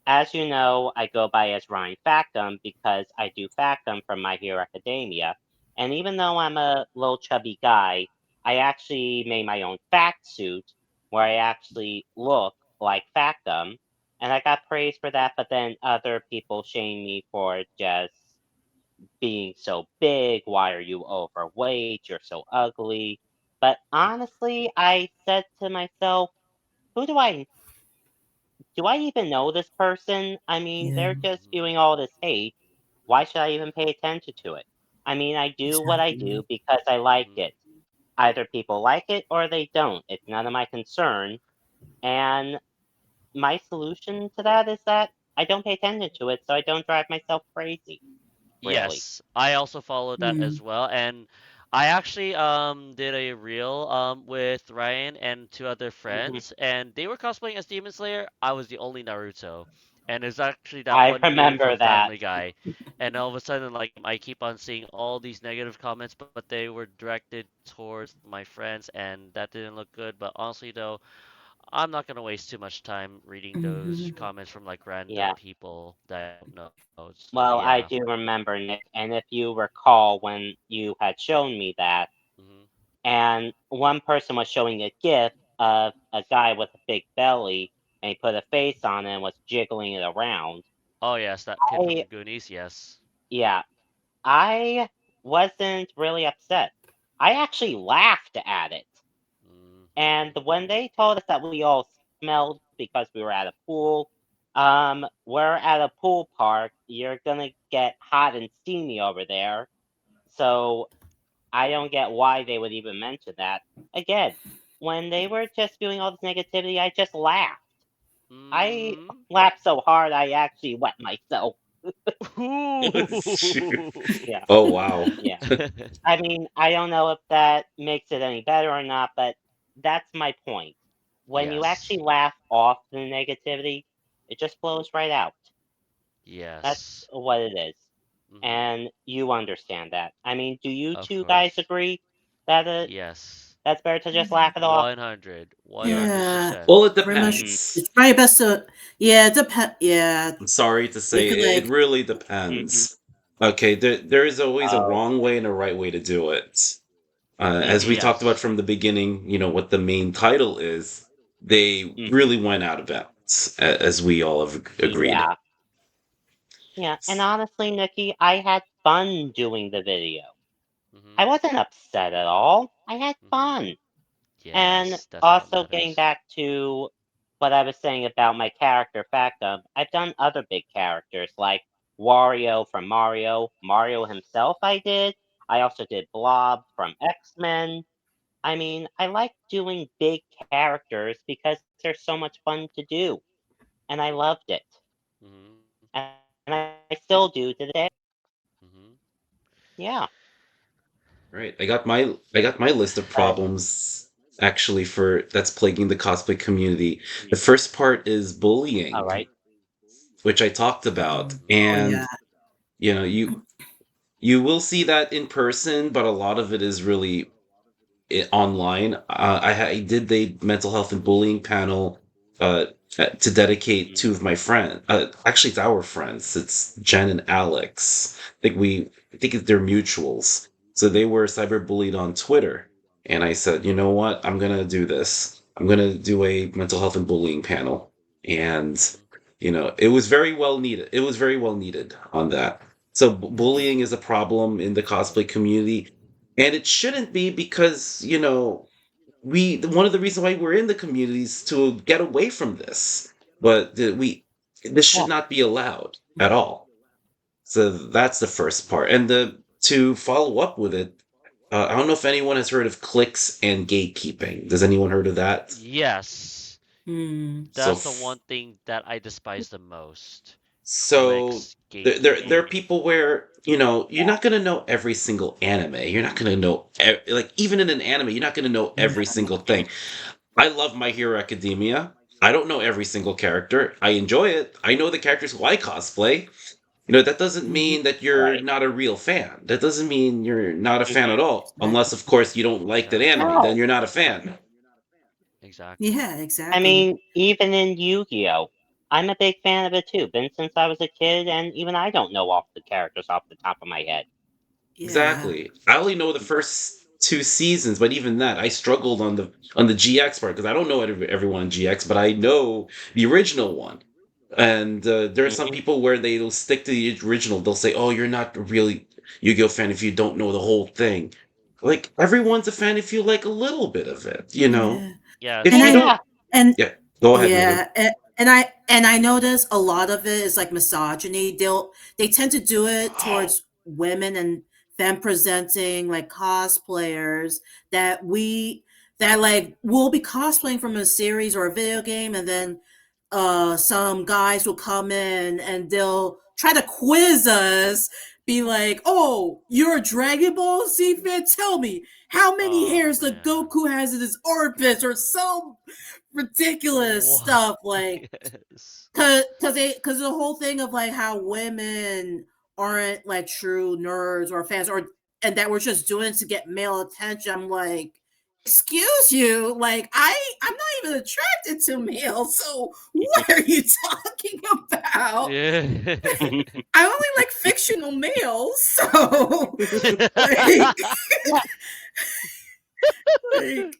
As you know, I go by as Ryan Factum because I do Factum from My Hero Academia. And even though I'm a little chubby guy, I actually made my own fact suit where I actually look like Factum. And I got praise for that, but then other people shame me for just being so big. Why are you overweight? You're so ugly. But honestly, I said to myself, who do I even know this person? I mean, Yeah, they're just spewing all this hate. Why should I even pay attention to it? I mean, I do what I exactly. do because I like Mm-hmm. it. Either people like it or they don't. It's none of my concern. And my solution to that is that I don't pay attention to it so I don't drive myself crazy, really. Yes, I also followed that Mm. as well, and I actually did a reel with Ryan and two other Hmm. friends, and they were cosplaying as Demon Slayer. I was the only Naruto, and it's actually that I one meme remember from that. Family Guy, and all of a sudden, like I keep on seeing all these negative comments, but they were directed towards my friends, and that didn't look good. But honestly, though, I'm not gonna waste too much time reading those Hmm. comments from like random Yeah. people that I don't know. So yeah. Well, I do remember, Nick. And if you recall when you had shown me that, Hmm. and one person was showing a GIF of a guy with a big belly, and he put a face on it and was jiggling it around. Oh yes, that kid from I, the Goonies. Yes. yeah, I wasn't really upset. I actually laughed at it. And Hmm. when they told us that we all smelled because we were at a pool, we're at a pool park. You're gonna get hot and steamy over there. So I don't get why they would even mention that. Again, when they were just spewing all this negativity, I just laughed. I Hmm. laughed so hard I actually wet myself. Yeah, Oh wow. yeah. I mean, I don't know if that makes it any better or not, but that's my point. When you actually Yes. laugh off the negativity, it just flows right out. That's Yes. what it is. Hmm. And you understand that. I mean, do you Of two guys course. agree that Yes. that's better to just laugh it off? 100. Yeah, 100%. Well, it pretty much. Mm-hmm. depends. It's probably best to. Yeah, it depend. Yeah, I'm sorry to you say, could it like. really Mm-hmm. depends. Okay, there is always a Oh. wrong way and a right way to do it. As we Mm-hmm. talked about Yes. from the beginning, what the main title is, they Mm-hmm. really went out of bounds, as we all have agreed. Yeah. Yeah. And honestly, Nikki, I had fun doing the video. I Hmm. wasn't upset at all. I had Hmm. fun. And Yes, that's what also getting matters. back to what I was saying about my character Factum, I've done other big characters like Wario from Mario, Mario himself I did. I also did Blob from X-Men. I mean, I like doing big characters because they're so much fun to do, and I loved it. Hmm. And I still do to this day. Hmm. Yeah. Right. I got my list of But problems actually for that's plaguing the cosplay community. The first part is all bullying, right. which I talked about. Oh Hmm. And yeah. you will see that in person, but a lot of it is really online. I did the mental health and bullying panel uh, to dedicate Mm-hmm. two of my friends. Actually, it's our friends. It's Jen and Alex. I think they're mutuals. So they were cyberbullied on Twitter, and I said, you know what? I'm gonna do this. I'm gonna do a mental health and bullying panel, and Hmm. it was very well needed. It was very well needed on that. So bullying is a problem in the cosplay community, and it shouldn't be because we one of the reasons why we're in the community is to get away from this, but this Yeah. should not be allowed at all. So that's the first part, and the to follow up with it. I don't know if anyone has heard of cliques and gatekeeping. Does anyone heard of that? Yes. Hmm. So That's the one thing that I despise the most. So Clicks, there are gatekeeping. people where you're not gonna know every single anime. You're not gonna know like even in an anime, you're not gonna know every single thing. I love My Hero Academia. I don't know every single character. I enjoy it. I know the characters who I cosplay. That doesn't Hmm. mean that you're Right. not a real fan. That doesn't mean you're not a fan at Mhm. all. Unless, of course, you don't like that Exactly. anime. Then No. you're not a fan. Exactly. Yeah, I exactly. mean, even in Yu-Gi-Oh, I'm a big fan of it too. Been since I was a kid, and even I don't know off the characters off the top of my head. Yeah. Exactly. I only know the first two seasons, but even that, I struggled on the GX part because I don't know everyone in GX, but I know the original one. And there are some Mhm. people where they'll stick to the original. They'll say, "Oh, you're not a really Yu-Gi-Oh fan if you don't know the whole thing." Like everyone's a fan if you like a little bit of it. Yeah. If And you Yes. I don't, Yeah. and yeah, go ahead, Megan. yeah, and I notice a lot of it is like misogyny. They tend to do it towards women and them presenting like cosplayers that we that like we'll be cosplaying from a series or a video game, and then some guys will come in and they'll try to quiz us, be like, "Oh, you're a Dragon Ball Z fan? Tell me, how many Oh hairs the man. Goku has in his armpits?" or some ridiculous What? stuff, like Yes. because the whole thing of like how women aren't like true nerds or fans, or and that we're just doing it to get male attention. I'm like, excuse you, like I'm not even attracted to males, so what are you talking about? Yeah. I only like fictional males, so like like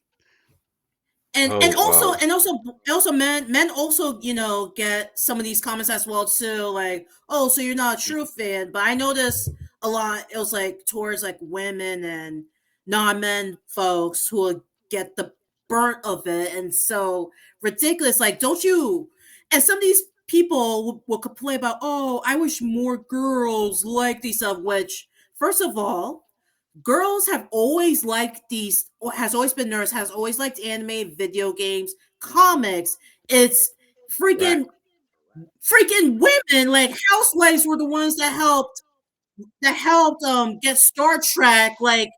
and Oh and also wow. and also also men also get some of these comments as well too, like, oh, so you're not a true fan. But I noticed a lot it was like towards like women and non-men folks who will get the burnt of it, and so ridiculous, like, don't you, and some of these people will complain about, oh, I wish more girls like these stuff, which first of all, girls have always liked these, has always been nerds, has always liked anime, video games, comics. It's Right. freaking women, like housewives were the ones that helped get Star Trek like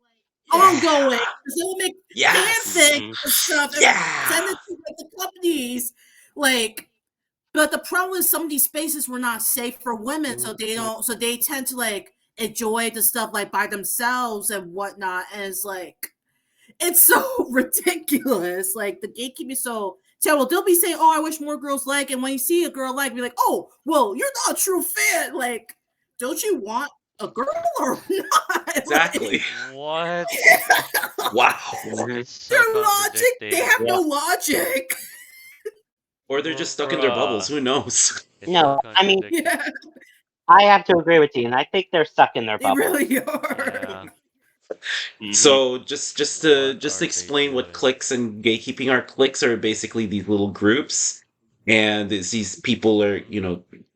Yeah. ongoing. So they'll make Yes. fanfic Mhm. and stuff and Yeah. send it to like the companies. Like, but the problem is some of these spaces were not safe for women, so they tend to like enjoy the stuff like by themselves and whatnot. And it's so ridiculous. Like the gatekeeping is so terrible. They'll be saying, "Oh, I wish more girls like," and when you see a girl like, be like, "Oh, well, you're not a true fan. Like, don't you want a girl or not?" Like, Exactly. What? Wow. Mhm. It's so their logic, they contradicting. have Yeah. no logic. Or they're just stuck in their bubbles. Bruh. Who knows? It's so No, I mean, contradicting. Yeah, I have to agree with you, and I think they're stuck in their they bubbles. really are. Yeah. Mhm. So What just to are they explain what doing? cliques and gatekeeping are. Cliques are basically these little groups, and it's these people are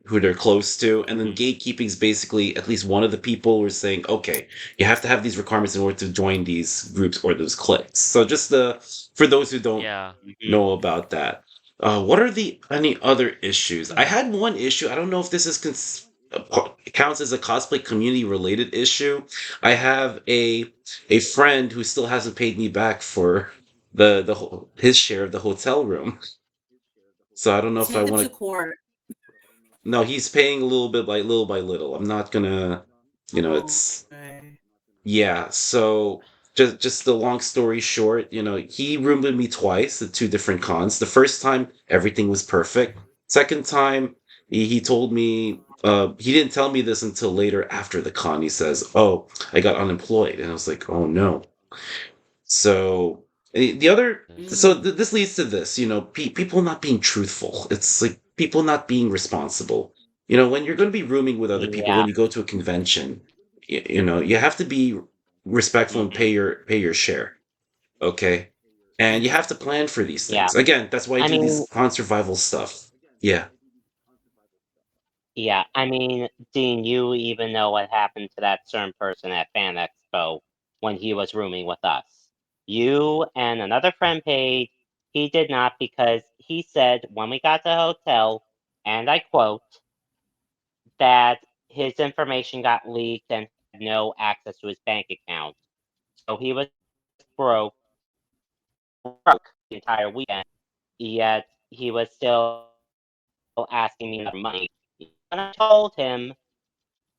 who they're close to, and then Mhm. gatekeeping is basically at least one of the people who are saying, okay, you have to have these requirements in order to join these groups or those cliques. So just for those who don't Yeah. Mhm. know about that, what are the any other issues? I had one issue. I don't know if this is counts as a cosplay community related issue. I have a friend who still hasn't paid me back for his share of the hotel room. So I don't know if I Take them want to to. court. No, he's paying a little bit by little by little. I'm not gonna, Oh, it's okay. yeah. So just the long story short, he roomed with me twice at two different cons. The first time everything was perfect. Second time he told me he didn't tell me this until later after the con. He says, "Oh, I got unemployed," and I was like, "Oh no." So the other, so Mm. this leads to this, people not being truthful. It's like people not being responsible. when you're going to be rooming with other people, Yeah. when you go to a convention, you have to be respectful and Hmm. pay your share. Okay. And you have to plan for these Yeah. things. Again, that's why I I do these mean, con survival stuff. Yeah. yeah. I mean, Dean, you even know what happened to that certain person at Fan Expo when he was rooming with us. You and another friend paid. He did not because he said when we got to the hotel, and I quote, that his information got leaked and had no access to his bank account. So he was broke, broke the entire weekend, yet he was still asking me for money. And I told him,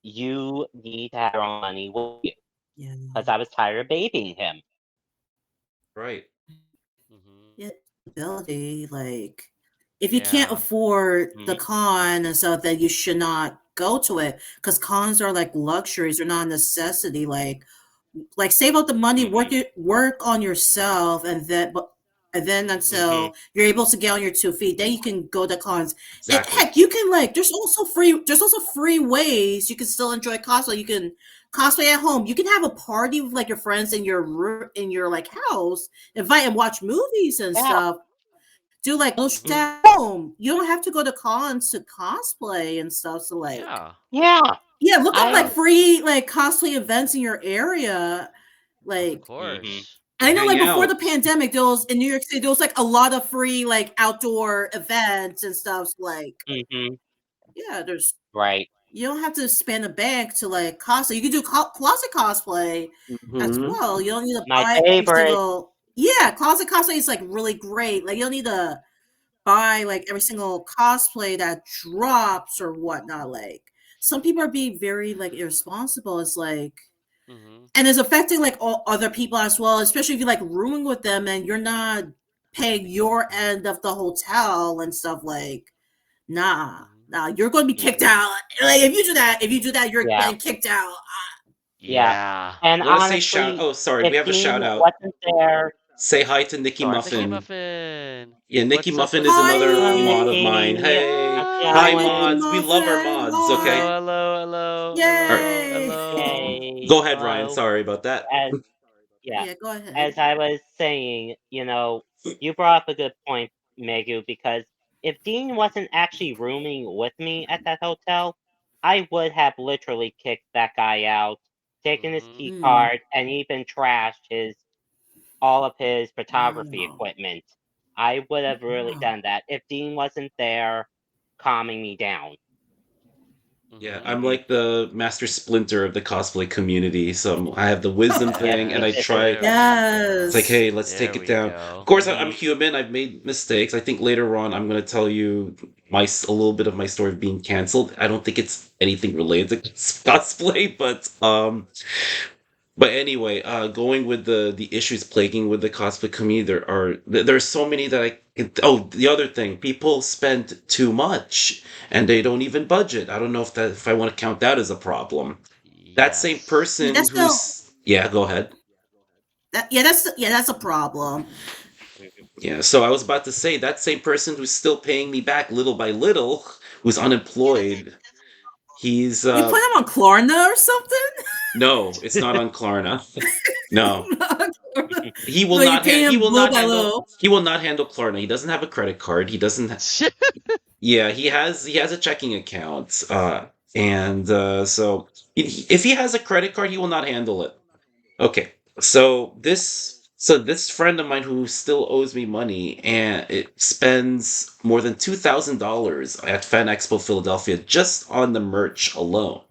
you need to have your own money with you Yeah. because I was tired of babying him. Right. Mhm. Yeah, ability, like if you can't Yeah. afford the Mhm. con and stuff, then you should not go to it because cons are like luxuries, they're not a necessity. Like save up the money, Mhm. work on yourself, and then Mhm. until you're able to get on your 2 feet, then you can go to cons. And Exactly. heck, you can like there's also free ways you can still enjoy cosplay. You can cosplay at home. You can have a party with like your friends in your like house, invite and watch movies and Yeah. stuff. Do like little shit Mhm. Mhm. at home. You don't have to go to cons to cosplay and stuff. So like Yeah. Yeah. yeah, look up like I. free like cosplay events in your area. Of Like Mhm. course. I know Hang like before the out. pandemic, there was in New York City, there was like a lot of free like outdoor events and stuff. So, like Mhm. yeah, there's Right. you don't have to spend a bank to like cosplay. You can do closet cosplay as Hmm. well. You don't need to My buy every favorite. single yeah, closet cosplay is like really great. Like you don't need to buy like every single cosplay that drops or whatnot. Like some people are being very like irresponsible. It's like Mhm. and it's affecting like all other people as well, especially if you like rooming with them and you're not paying your end of the hotel and stuff. Like nah, Mhm. nah, you're going to be kicked Mhm. out. Like if you do that, you're Yeah. getting kicked out. Yeah. Yeah. And Want to say shout? honestly, Oh, sorry. if We have a Dean shout out. wasn't there, Say hi to Nikki sorry. Nikki Go. Muffin. Muffin. Yeah, Nikki What's up Muffin with is Hi, another Hello, mod of mine. Nikki. Hey, How's it hi, hi Nikki going? mods. We love our Muffin. mods. Hi, Okay. Hello, hello, hello, hello, yay. hello. Go Yay. ahead, Ryan. Hello. Sorry about that. As yeah, Yeah, go ahead. as I was saying, you brought up a good point, Megu, because if Dean wasn't actually rooming with me at that hotel, I would have literally kicked that guy out, taken his Mhm. key Hmm. card, and even trashed all of his photography Wow. equipment. I would have really Wow. done that if Dean wasn't there calming me down. Yeah, Mhm. I'm Hmm. like the master splinter of the cosplay community. So I have the wisdom thing, and I try. There we It's like, go. Yes. hey, let's take There it we down. Of go. course, I'm Hmm. human. I've made mistakes. I think later on, I'm going to tell you a little bit of my story of being canceled. I don't think it's anything related to cosplay, but anyway, going with the issues plaguing with the cosplay community, there's so many that I can. Oh, the other thing, people spend too much and they don't even budget. I don't know if I want to count that as a problem. That same Yes. Yeah, person that's still who's yeah, go ahead. that's a problem. Yeah, so I was about to say that same person who's still paying me back little by little, who's Yeah, unemployed. He's you put him on Klarna or something? no, it's not on Klarna. No. He will No, you not pay he him will little not by handle little. Klarna. He doesn't have a credit card. He doesn't yeah, he has a checking account. And so if he has a credit card, he will not handle it. Okay. So this friend of mine who still owes me money and it spends more than $2,000 at Fan Expo Philadelphia just on the merch alone.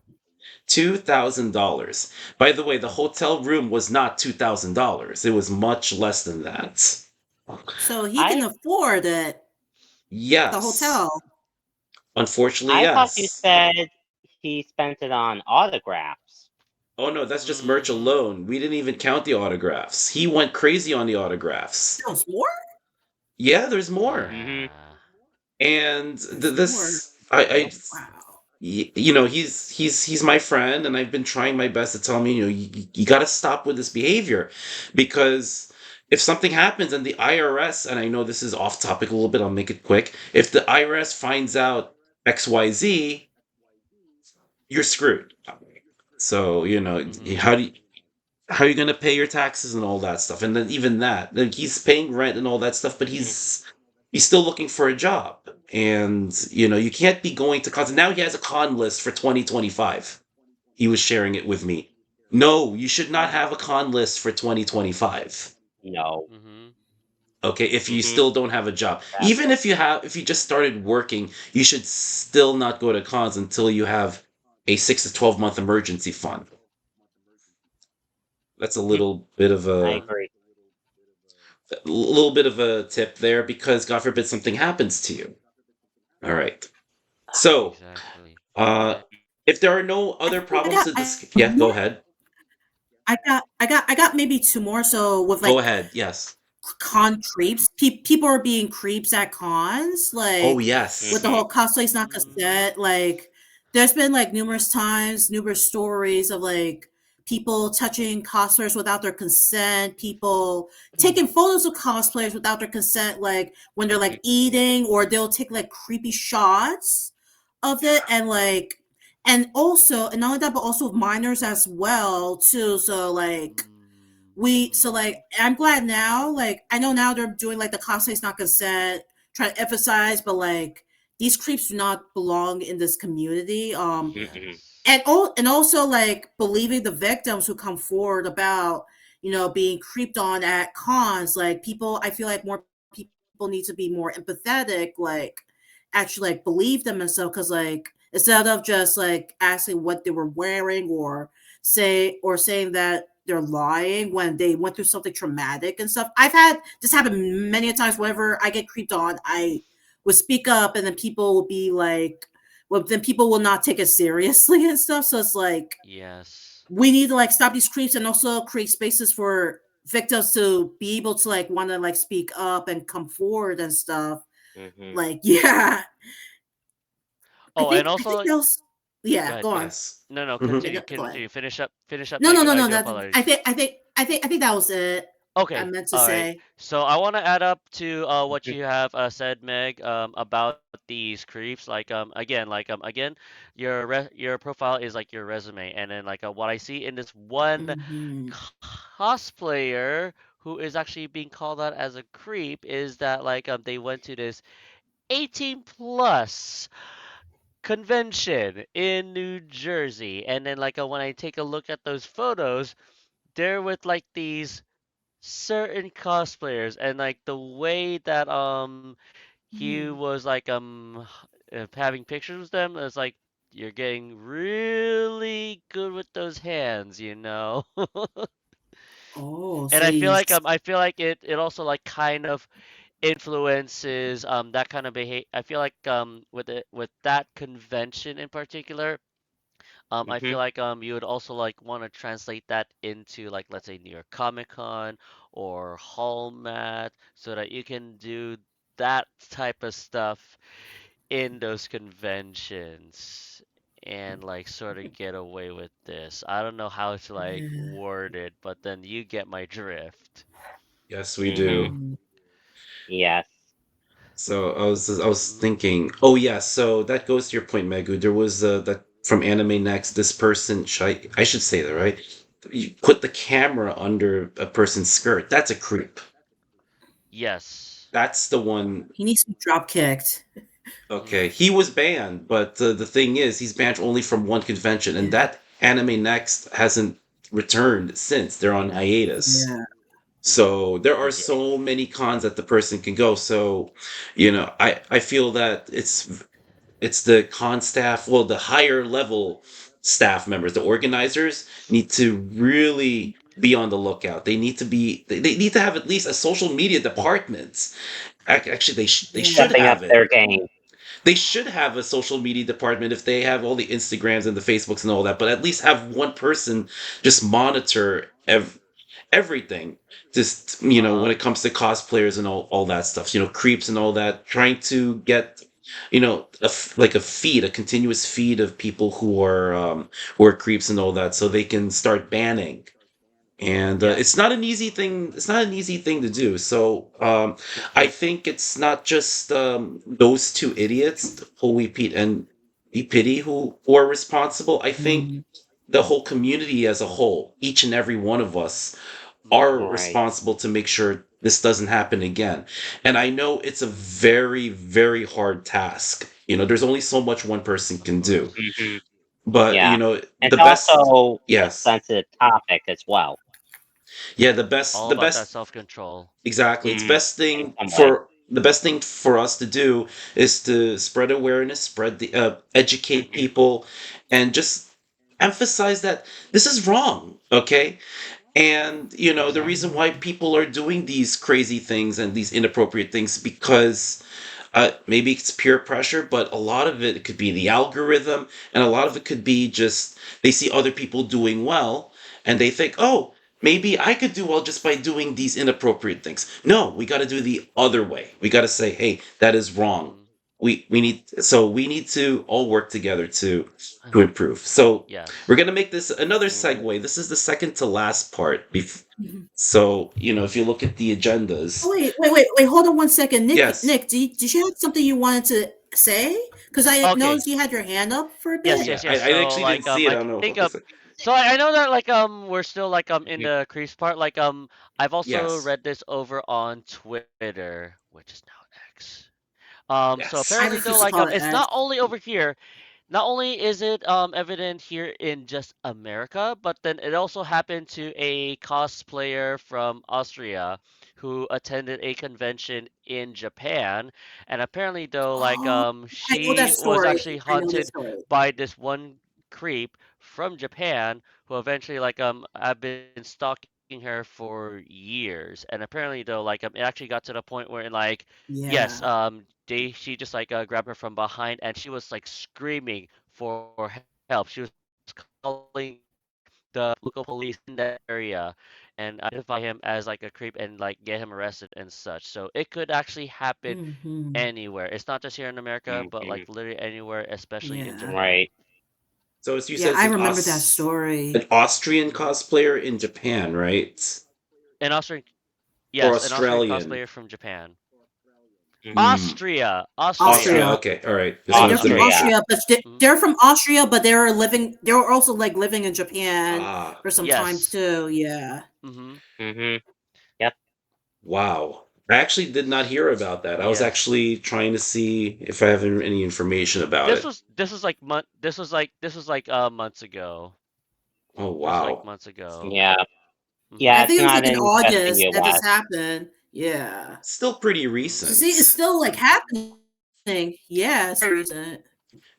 $2,000. By the way, the hotel room was not $2,000. It was much less than that. So he can I afford it, the Yes. hotel. Unfortunately, I thought you yes. said he spent it on autographs. Oh no, that's just merch Mhm. alone. We didn't even count the autographs. He went crazy on the autographs. There was more? Yeah, there's more. Hmm. Yeah. And There's more. this I Wow. he's my friend, and I've been trying my best to tell him, you got to stop with this behavior, because if something happens and the IRS, and I know this is off topic a little bit, I'll make it quick. If the IRS finds out XYZ, you're screwed. So Mhm. how are you going to pay your taxes and all that stuff? And then even that, like he's paying rent and all that stuff, but he's still looking for a job. And you can't be going to cons. Now he has a con list for 2025. He was sharing it with me. No, you should not have a con list for 2025. No. Mhm. Okay, if you Mhm. still don't have a job. Even Exactly. if you just started working, you should still not go to cons until you have a 6 to 12 month emergency fund. That's a Mhm. I agree. little bit of a tip there because God forbid something happens to you. All right. So, Exactly. uh if there are no I other think problems to I discuss, got yeah, more. go ahead. I got maybe two more. So with Go like ahead. Yes. con creeps, people are being creeps at cons, Oh, like with the yes. Mhm. whole cosplay's not Mhm. cassette. Like there's been like numerous times, numerous stories of like people touching cosplayers without their consent, people taking photos of cosplayers without their consent, like when they're Mhm. like eating, or they'll take like creepy shots of it, and like and not only that, but also minors as well too. So like Mhm. I'm glad now, like I know now they're doing like the cosplay's not consent, trying to emphasize, but like these creeps do not belong in this community. Mhm. Yes. And also like believing the victims who come forward about being creeped on at cons, like people, I feel like more people need to be more empathetic, like actually like believe them and stuff, because like instead of just like asking what they were wearing, or saying that they're lying when they went through something traumatic and stuff. I've had this happen many a times. Whenever I get creeped on, I would speak up, and then people will be like, well, then people will not take it seriously and stuff. So it's like Yes. we need to like stop these creeps, and also create spaces for victims to be able to like want to like speak up and come forward and stuff. Mhm. Like yeah, Oh, and I think also, those. go Yeah, ahead. go on. Yes. No, no, Hmm. Yeah, continue. go ahead. Continue. Finish up, No, no, Megan. no, I no. do That apologize. I think that was it. I Okay, meant to all right. say. So I want to add up to what Mhm. you have said, Meg, about these creeps. Like again, your profile is like your resume, and then like what I see in this one Hmm. cosplayer who is actually being called out as a creep is that like they went to this 18 plus convention in New Jersey, and then like when I take a look at those photos, they're with like these certain cosplayers, and like the way that he Hmm. was like having pictures with them, it's like you're getting really good with those hands, you know. Oh, And so he's. I feel like it also like kind of influences that kind of behavior. I feel like with that convention in particular, I Mhm. feel like you would also like want to translate that into like let's say New York Comic Con or Hallmat so that you can do that type of stuff in those conventions and like sort of get away with this. I don't know how to like Yeah. word it, but then you get my drift. Yes, we Mhm. do. Mm. Yes. So I was thinking, oh yeah, so that goes to your point, Megu. There was that from Anime Next. This person, I should say that right? You put the camera under a person's skirt. That's a creep. Yes. That's the one. He needs to be drop kicked. Okay, he was banned, but the thing is, he's banned only from one convention, and Yeah. that Anime Next hasn't returned since. They're on hiatus. Yeah. So there are Mhm. so many cons that the person can go. So, I feel that it's the con staff, well, the higher level staff members, the organizers need to really be on the lookout. They need to have at least a social media department. Actually, they Yeah. should Stepping up have it. their game. They should have a social media department if they have all the Instagrams and the Facebooks and all that, but at least have one person just monitor everything. Just when Uh-huh. it comes to cosplayers and all that stuff, creeps and all that, trying to get like a feed, a continuous feed of people who are creeps and all that, so they can start banning. And it's Yes. not an easy thing. It's not an easy thing to do. So I Mhm. think it's not just those two idiots, Holy Pete and DPiddy who are responsible. I think Mm. the whole community as a whole, each and every one of us, are Right. responsible to make sure this doesn't happen again. And I know it's a very, very hard task. There's only so much one person Of can do. course. Hmm. But, Yeah. the It's best, also a yes. sensitive topic as well. Yeah, the best, All the about that best, self-control. exactly. It's Hmm. best In thing some way. for the best thing for us to do is to spread awareness, educate Hmm. people, and just emphasize that this is wrong. Okay, and the reason Exactly. why people are doing these crazy things and these inappropriate things because maybe it's peer pressure, but a lot of it could be the algorithm, and a lot of it could be just they see other people doing well, and they think, oh, maybe I could do well just by doing these inappropriate things. No, we got to do the other way. We got to say, hey, that is wrong. Mm-hmm. We need to all work together to improve. So we're Yes. gonna make this another Hmm. segue. This is the second to last part. Mhm. So if you look at the Oh, agendas, wait. Hold on one second, Nick. yes, Nick, did you have something you wanted to say? Because I Okay. noticed you had your hand up for a Yes, bit. yeah, yes, I, yes. I So actually didn't like see it. I I don't know think what to say. so I know that like we're still like in the crease part. Like I've also Yes, read this over on Twitter, which is now X. So yes. I apparently though, refuse to like call it it's X. not only over here. Not only is it evident here in just America, but then it also happened to a cosplayer from Austria who attended a convention in Japan. And apparently though, like Oh, I know that she was story. actually I know that haunted story. by this one creep from Japan who eventually like have been stalking her for years. And apparently though, like it actually got to the point where like yes, Yeah. she just like grabbed her from behind and she was like screaming for help. She was calling the local police in that area and identify him as like a creep and like get him arrested and such. So it could actually happen Hmm. anywhere. It's not just here in America, but Hmm. like literally anywhere, especially in Yeah. Japan. Right. So as you Yeah, said, it's I remember that story. an Austrian cosplayer in Japan, right? An Austrian, Or yes, an Austrian Australian. cosplayer from Japan. Hmm. Hmm. Austria, Austria. Austria. Austria. Okay. All right. Like they're from Misunderstood. Austria. Austria, but Mhm. they're from Austria, but they were also like living in Japan Ah. for some time Yes. too. Yeah. Mhm. Hmm. Yep. Wow. I actually did not hear about that. I was Yes. actually trying to see if I have any information about it. This was like this was like months ago. Oh This was like wow. months ago. Yeah. Mhm. Yeah. I It's think it was not like in in just the August that this U.S. happened. Yeah. Still pretty Mhm. So see, it's recent. still like happening. Yeah, it's very recent.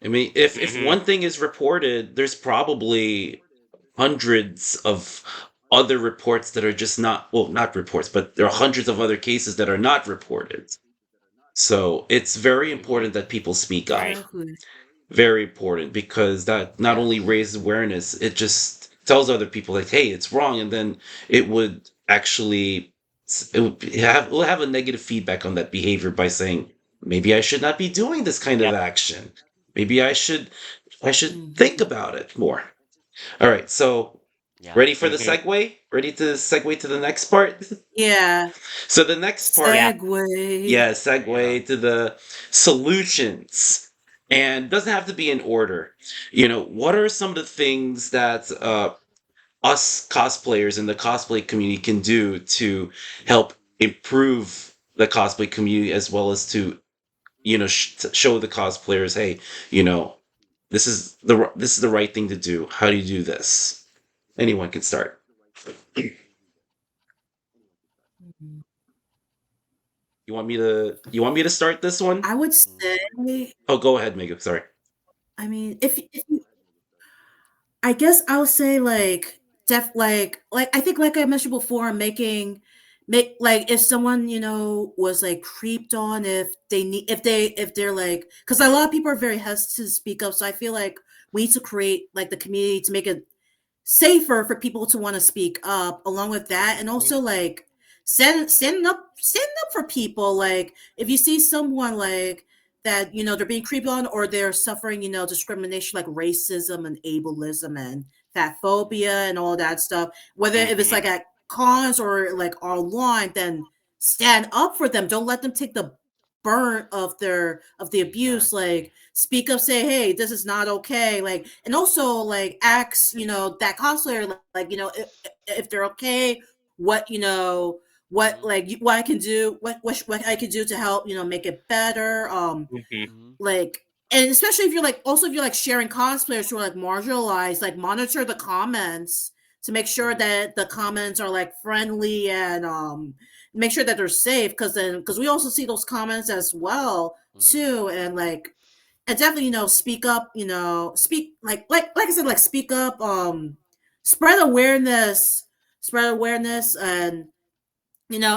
I mean, if Hmm. one thing is reported, there's probably hundreds of other reports that are just not, well, not reports, but there are hundreds of other cases that are not reported. So it's very Mhm. important that people speak up. Right. Exactly. Very important because that not only Yes. raises awareness, it just tells other people like, hey, it's wrong, and then it would actually it will have a negative feedback on that behavior by saying maybe I should not be doing this kind of Yep. action. Maybe I should think Hmm. about it more. All right, so Yeah. ready for the Hmm. segue? Ready to segue to the next part? Yeah. So the next part, Yeah. Segway. yeah, Yeah. segue to the solutions. And doesn't have to be in order. What are some of the things that us cosplayers in the cosplay community can do to help improve the cosplay community as well as to to show the cosplayers, hey, you know, this is the right thing to do. How do you do this? Anyone can start. Mhm. You want me to start this one? I would Mhm. say, Oh, go ahead, Megan. Sorry. I mean, if you, I guess I'll say like like I think like I mentioned before, make like if someone was like creeped on, if they need if they're like, because a lot of people are very hesitant to speak up, so I feel like we need to create like the community to make it safer for people to want to speak up, along with that, and Hmm. also like standing up for people, like if you see someone like that, they're being creeped on, or they're suffering discrimination, like racism and ableism and fat phobia and all that stuff, whether if it's Hmm. like at cons or like online, then stand up for them. Don't let them take the burnt of the abuse, like Exactly. speak up, say, hey, this is not okay, like, and also like ask, that cosplayer, like, if they're okay, what, what, Mhm. like, what I can do, what I can do to help, make it better. Mhm. Mhm. Like, and especially if you're like, also if you're like sharing cosplayers who are like marginalized, like monitor the comments to make sure Mhm. that the comments are like friendly, and make sure that they're safe, because we also see those comments as well Mhm. too. And like, and definitely, speak up, speak, like I said, like speak up, spread awareness, Mhm. and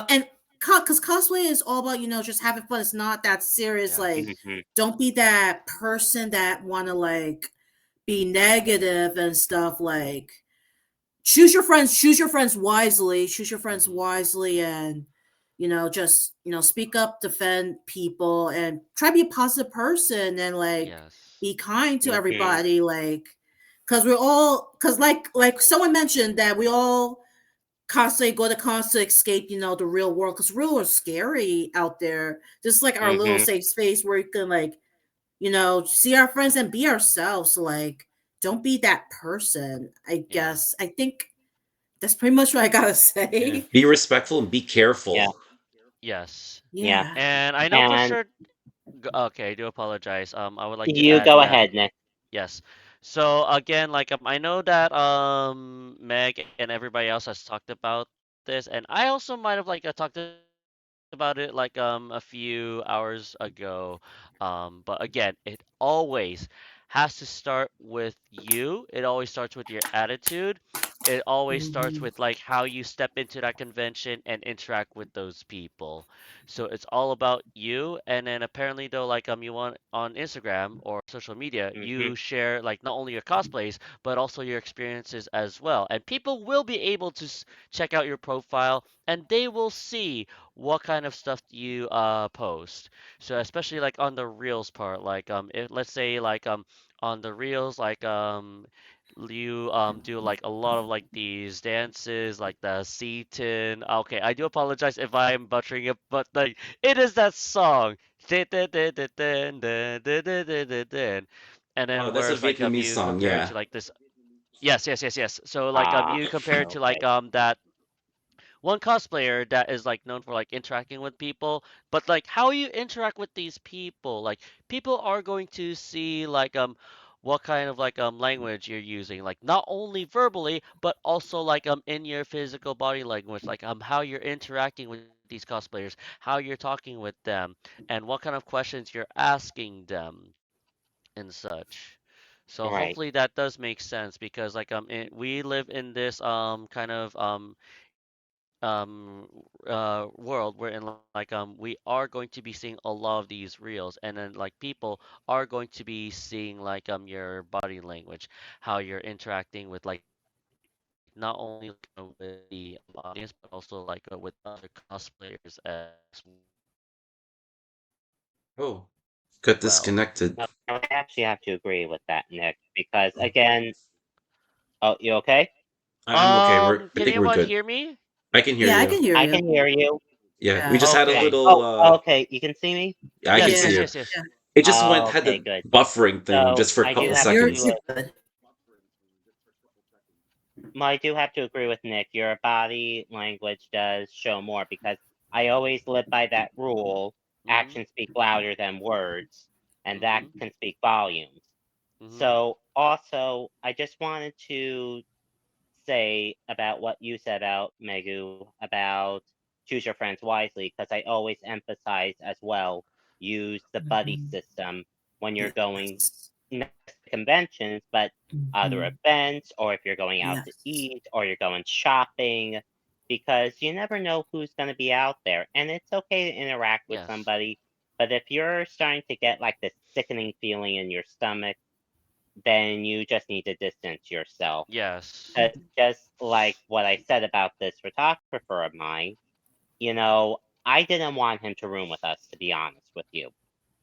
and because cosplay is all about, just having fun. It's not that serious. Like, Yes. Mhm. don't be that person that want to like be negative and stuff. Like, choose your friends wisely, Mhm. and just speak up, defend people, and try to be a positive person, and like Yes. be kind to Mhm. everybody, like, because like someone mentioned that we all constantly go to cons to escape, the real world, because real world is scary out there. Just like our little Mhm. safe space where we can like, see our friends and be ourselves. So, like, don't be that person. I Yeah. guess. I think that's pretty much what I gotta Yeah. say. Be respectful and be Yeah. careful. Yes. Yeah. Yeah. And I know for And sure. Okay, I do apologize. I would like to you add go that. ahead, Nick. Yes. So again, like I know that Meg and everybody else has talked about this, and I also might have like talked about it like a few hours ago. But again, it always has to start with you. It always starts with your attitude. It always starts with Mhm. like how you step into that convention and interact with those people. So it's all about you. And then apparently though, like you want on Instagram or social media, Mhm. you share like not only your cosplays but also your experiences as well. And people will be able to check out your profile and they will see what kind of stuff you post. So especially like on the reels part, like if let's say like on the reels like you do like a lot of like these dances like the Seaton. Okay, I do apologize if I'm butchering it, but like it is that song. And Oh, then that's a whereas like Vietnamese you song, compare it yeah. to like this. Yes, yes, yes, yes. So like Ah, you compare it to like okay. that one cosplayer that is like known for like interacting with people, but like how you interact with these people, like people are going to see like what kind of like language you're using, like not only verbally but also like in your physical body language, like how you're interacting with these cosplayers, how you're talking with them, and what kind of questions you're asking them and such. So Right. hopefully that does make sense because like we live in this kind of world wherein like we are going to be seeing a lot of these reels, and then like people are going to be seeing like your body language, how you're interacting with like not only like with the audience but also like with other cosplayers as well. Oh, got disconnected. No, I actually have to agree with that, Nick, because again, oh, you okay? I'm okay. I Can think we're anyone good. hear me? I can hear Yeah, I you. can hear I you. can hear you. Yeah, we Yeah. just had a Okay. little Oh, okay. You can see me? yeah, I can Yes, Yeah. see yes, you. yes, yes. Yeah. It just had Okay, the good. buffering thing So just for a I do couple have You're seconds. to good. I do have to agree with Nick. Your body language does show more because I always live by that rule. Mhm. Actions speak louder than words, and that Mhm. can speak volumes. Mhm. So, also, I just wanted to say about what you said about Megu about choose your friends wisely, because I always emphasize as well use the buddy Mhm. system when you're going Yes. not just to conventions, but other Mhm. events, or if you're going out to Yes. eat, or you're going shopping, because you never know who's going to be out there. And it's okay to interact with Yes. somebody, but if you're starting to get like this sickening feeling in your stomach, then you just need to distance yourself. Yes. 'Cause just like what I said about this photographer of mine, I didn't want him to room with us, to be honest with you.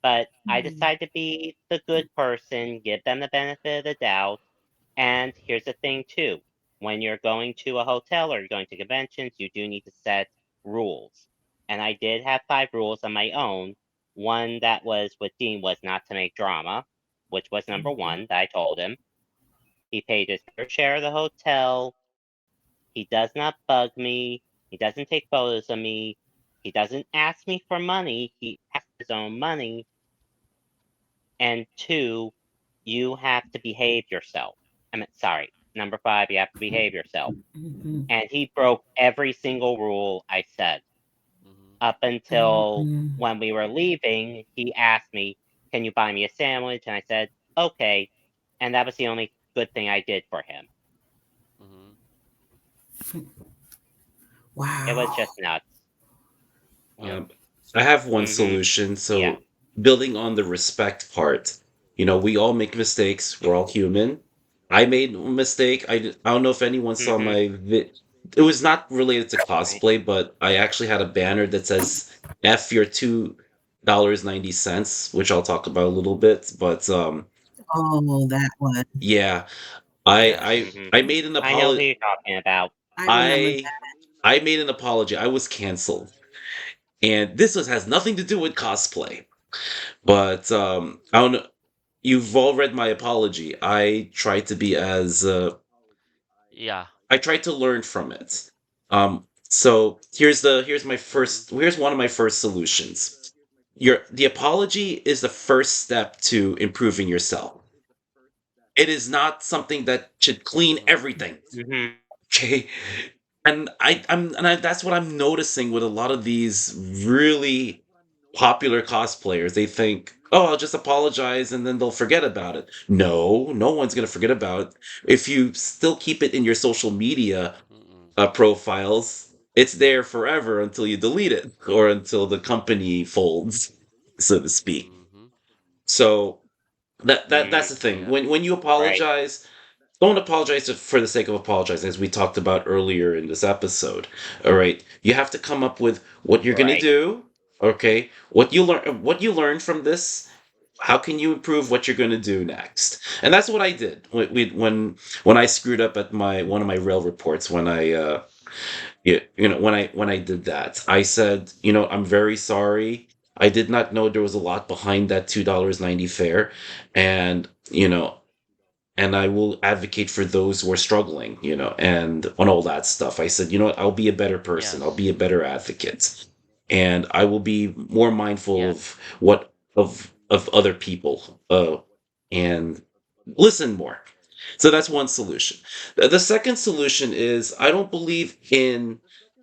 But I Mhm. decided to be the good person, give them the benefit of the doubt. And here's the thing, too. When you're going to a hotel or you're going to conventions, you do need to set rules. And I did have 5 rules on my own, One that was with Dean was not to make drama, which was number one that I told him. He paid his fair share of the hotel. He does not bug me. He doesn't take photos of me. He doesn't ask me for money. He asks his own money. And two, you have to behave yourself. Sorry, number five, you have to behave yourself. Mhm. And he broke every single rule I said. Mm-hmm. Up until Mhm. when we were leaving, he asked me, "Can you buy me a sandwich?" And I said, "Okay." And that was the only good thing I did for him. Mm-hmm. It was Wow. just nuts. Yep. I have one Mm-hmm. solution. Yeah. So, building on the respect part, we all make mistakes. We're all human. I made a mistake. I don't know if anyone saw Mm-hmm. my it was not related to Right. cosplay, but I actually had a banner that says F your $2.90, which I'll talk about a little bit. But Oh, that one. yeah, I Yes. I Mm-hmm. I made an I know who apology. you're talking about. I remember I that. I made an apology. I was canceled. And has nothing to do with cosplay. But I don't know. You've all read my apology. Yeah. I tried to learn from it. So here's one of my first solutions. The apology is the first step to improving yourself. It is not something that should clean Mm-hmm. everything. Mm-hmm. Okay, that's what I'm noticing with a lot of these really popular cosplayers. They think, oh, I'll just apologize and then they'll forget about it. No, no one's gonna forget about it. If you still keep it in your social media Mm-mm. profiles, it's there forever until you delete it or until the company folds, so to speak. Mm-hmm. So that's the thing. Yep. When you Right. apologize, don't apologize for the sake of apologizing, as we talked about earlier in this episode. All right, you have to come up with what you're gonna Right. do. Okay, what you learned from this. How can you improve what you're gonna do next? And that's what I did when I screwed up at my one of my rail reports when I when I did that. I said, I'm very sorry. I did not know there was a lot behind that $2.90 fare, and and I will advocate for those who are struggling, and on all that stuff. I said, I'll be a better person. I'll be Yes. a better advocate, and I will be more mindful Yes. of of other people, and listen more. So that's one solution. The second solution is I don't believe in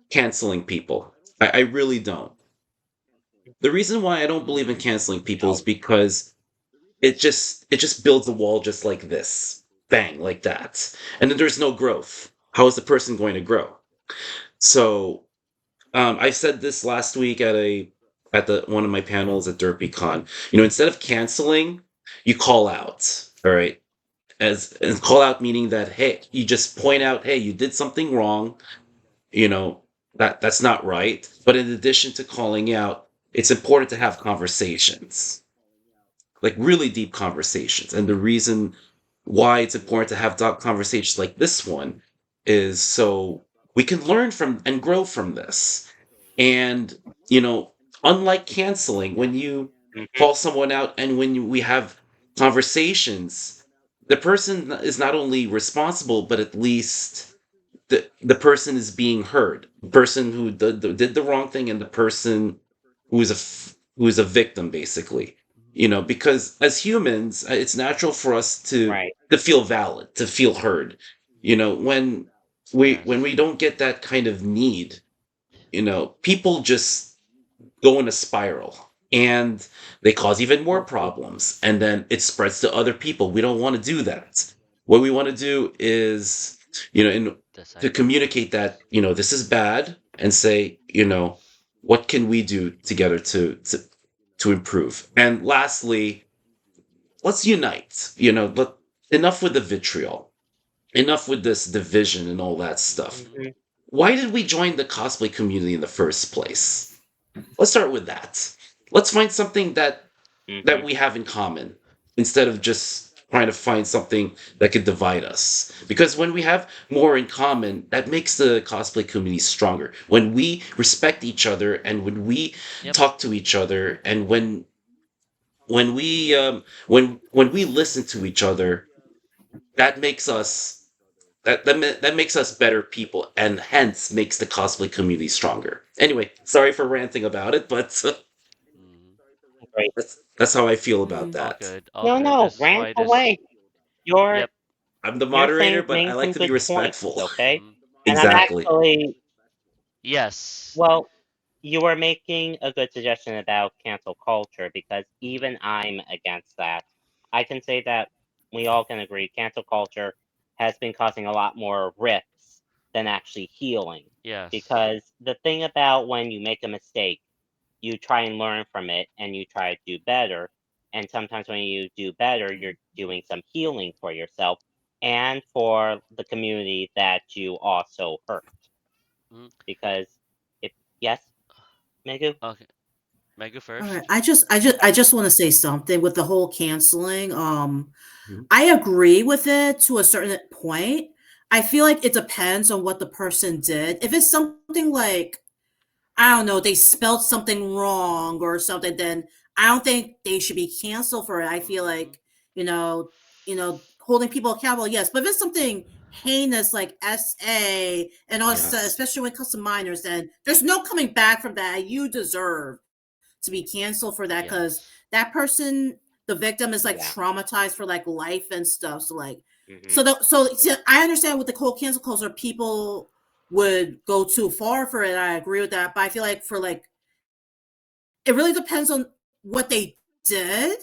canceling people. I really don't. The reason why I don't believe in Mm-hmm. canceling people is Oh. because it just builds a wall just like this, bang, like that, and then there's no growth. How is the person going to grow? So I said this last week at the one of my panels at DerpyCon. Instead of canceling, you call out. All right, as call out meaning that, hey, you just point out, hey, you did something wrong. You know that's not right. But in addition to calling out, it's important to have conversations, like really deep conversations. And the reason why it's important to have dark conversations like this one is so we can learn from and grow from this. And, you know, unlike canceling, when you Mm-hmm. call someone out and we have conversations, the person is not only responsible, but at least the person is being heard. The person who did the wrong thing and the person who is a victim, basically. Because as humans, it's natural for us Right. to feel valid, to feel heard. When we Yes. don't get that kind of need, people just go in a spiral and they cause even more problems, and then it spreads to other people. We don't want to do that. What we want to do is, The to cycle. communicate that, this is bad, and say, what can we do together to improve? And lastly, let's unite. But enough with the vitriol, enough with this division and all that stuff. Mm-hmm. Why did we join the cosplay community in the first place? Let's start with that. Let's find something that Mm-hmm. we have in common instead of just trying to find something that could divide us. Because when we have more in common, that makes the cosplay community stronger. When we respect each other and when we Yep. talk to each other and when we listen to each other, that makes us that makes us better people and hence makes the cosplay community stronger. Anyway, sorry for ranting about it, but Hmm. Great. that's how I feel about Mm. All that. good. All No, good. no, This is rant why this. away. You're Yep. I'm the you're moderator, saying but I making like some to be good points, respectful. okay? Hmm. And I'm Exactly. actually, Yes. well, you were making a good suggestion about cancel culture because Hmm. even I'm against that. I can say that we all can agree cancel culture has been causing a lot more rifts than actually healing. Yes. Because the thing about when you make a mistake, you try and learn from it and you try to do better. And sometimes when you do better, you're doing some healing for yourself and for the community that you also hurt. Hmm. Because if, yes, Megu? Okay. Mega All right. first. I just want to say something with the whole canceling. Mhm. I agree with it to a certain point. I feel like it depends on what the person did. If it's something like, I don't know, they spelled something wrong or something, then I don't think they should be canceled for it. I feel Hmm. like, holding people accountable, yes. But if it's something heinous like SA and all that stuff, Yes. especially when it comes to minors, then there's no coming back from that. You deserve to be canceled for that because Yes. that person, the victim, is like Yeah. traumatized for like life and stuff. So like, Hmm. so I understand with the whole cancel culture, people would go too far for it. I agree with that, but I feel like for like, it really depends on what they did.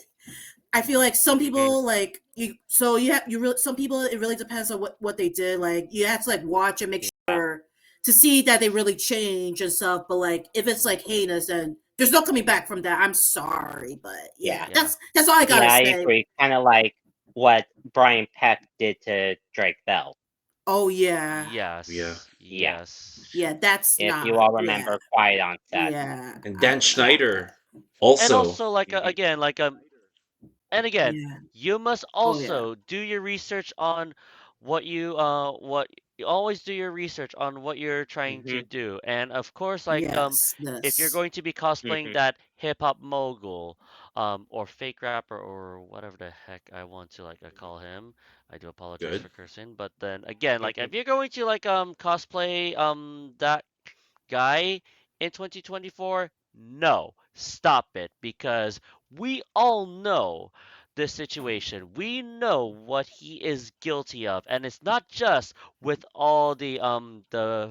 I feel like some Hmm. people like you. So you have you really some people. It really depends on what they did. Like you have to like watch and make Yeah. sure to see that they really change and stuff. But like if it's Hmm. like heinous, then there's no coming back from that. I'm sorry, but yeah, Yeah. Yeah. that's all I gotta Yeah, I say. agree. Kind of like what Brian Peck did to Drake Bell. Oh yeah, Yeah. Yes. Yeah. Yes. yeah. That's If you not. all Yeah, remember Quiet on Set. yeah. And I Dan don't like Yeah. Schneider that. And also. also, like Hmm. again, and again, Yeah. you must Oh yeah. also do your research on what you always do your research on what you're trying to Hmm. do. And of course, Yes. if you're Yes. going to be cosplaying Hmm. that hip hop mogul, or fake rapper or whatever the heck I want to call him, I do apologize Good. for cursing. But then again, like Hmm. if you're going to cosplay that guy in 2024, no, stop it, because we all know the situation. We know what he is guilty of, and it's not just with all the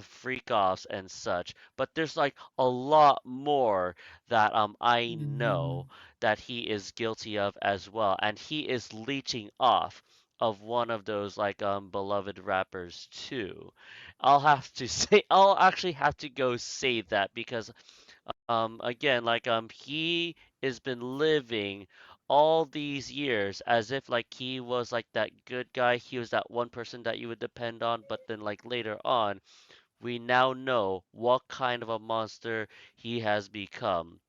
freak offs and such, but there's like a lot more that I know Hmm. that he is guilty of as well, and he is leeching off of one of those beloved rappers too. I'll have to say I'll actually have to go say that because again he has been living all these years as if like he was like that good guy, he was that one person that you would depend on, but then like later on we now know what kind of a monster he has become.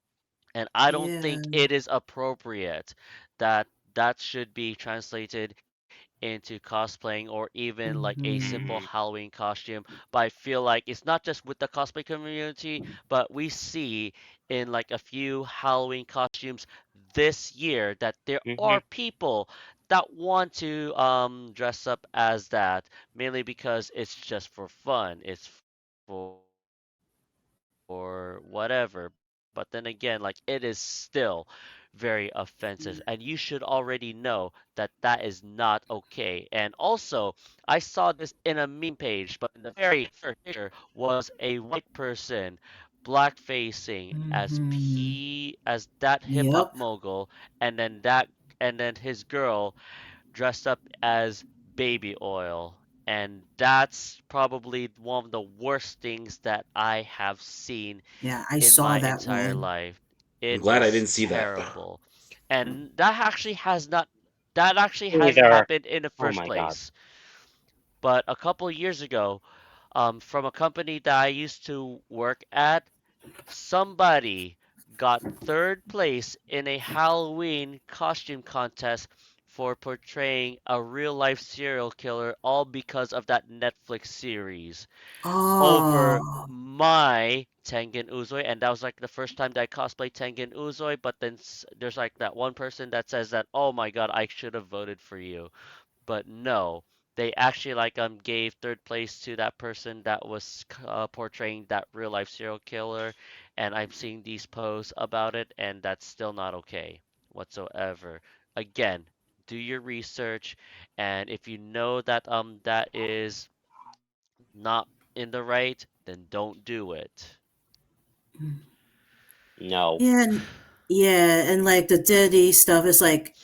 And I don't Yeah. think it is appropriate that that should be translated into cosplaying or even like a simple Hmm. Hmm. Halloween costume. But I feel like it's not just with the cosplay community, but we see in like a few Halloween costumes this year that there Hmm. are people that want to dress up as that mainly because it's just for fun. It's for whatever. But then again, like it is still very offensive, and you should already know that that is not okay. And also, I saw this in a meme page, but in the very first picture was a white person black facing as Hmm. as that hip hop Yep. mogul, and then his girl dressed up as baby oil. And that's probably one of the worst things that I have seen Yeah, I in saw my that entire one. life. I'm It glad I is didn't see that. terrible. And that actually hasn't Either. happened in the Oh first my God. place. But a couple years ago, from a company that I used to work at, somebody got third place in a Halloween costume contest for portraying a real life serial killer, all because of that Netflix series, over Oh. my Tengen Uzui, and that was like the first time that I cosplayed Tengen Uzui. But then there's like that one person that says that, oh my god, I should have voted for you. But no, they actually like gave third place to that person that was portraying that real life serial killer, and I'm seeing these posts about it, and that's still not okay whatsoever. Again, do your research, and if you know that that is not in the right, then don't do it. No. Yeah, and like the Diddy stuff is like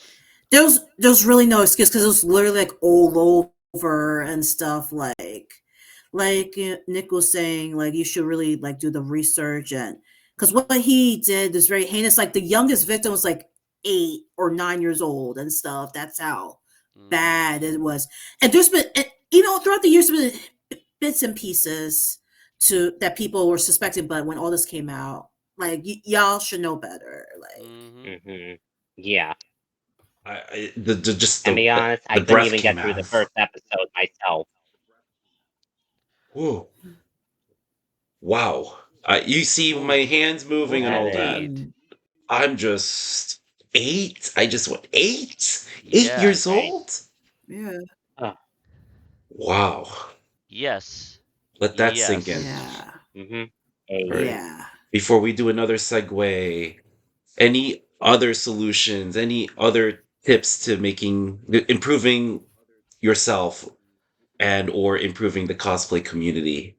there was really no excuse because it was literally like all over and stuff like Nick was saying, like you should really like do the research, and because what he did is very heinous. Like the youngest victim was like 8 or 9 years old and stuff. That's how Mm-hmm. bad it was. And there's been throughout the years there's been bits and pieces to that people were suspecting, but when all this came out, like y'all should know better. Like Mm-hmm. Hmm. Yeah. The just And be honest, I the couldn't breath even came get through the out. first episode myself. Whoa. Wow. You see Ooh, my hands moving and That all that. is. indeed. I'm just 8. I just went 8? 8 years Yes. Right. old? yeah, Oh. Wow. Yes. Let that sink in. Yes. yeah, Mm-hmm. All Hey. right. yeah. Before we do another segue, any other solutions, any other tips to improving yourself and or improving the cosplay community?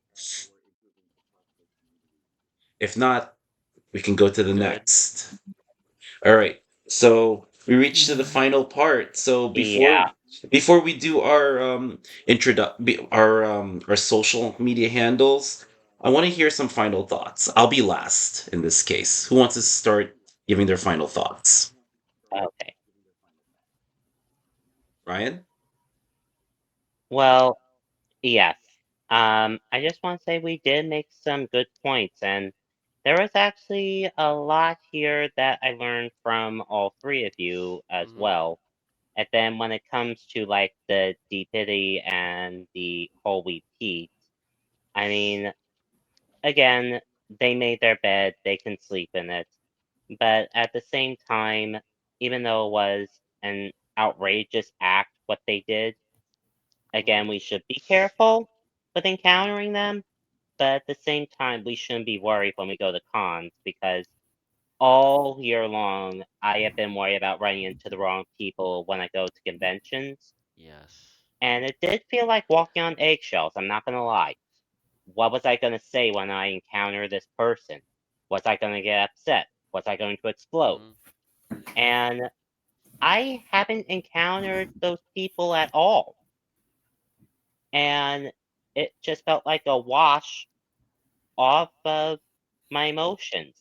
If not, we can go to the Good. next. All right. So we reached to the Yeah. final part. So Yeah. before we do our our social media handles, I want to hear some final thoughts. I'll be last in this case. Who wants to start giving their final thoughts? Okay. Ryan? Well, yes. I just want to say we did make some good points, and there was actually a lot here that I learned from all three of you as Mm-hmm. well. And then when it comes to like the DPiddy and the whole repeat, I mean, again, they made their bed, they can sleep in it. But at the same time, even though it was an outrageous act what they did, Mm-hmm. again, we should be careful with encountering them. But at the same time, we shouldn't be worried when we go to cons because all year long, I have been worried about running into the wrong people when I go to conventions. Yes. And it did feel like walking on eggshells, I'm not gonna lie. What was I gonna say when I encounter this person? Was I gonna get upset? Was I going to explode? Mm-hmm. And I haven't encountered those people at all. And it just felt like a wash off of my emotions.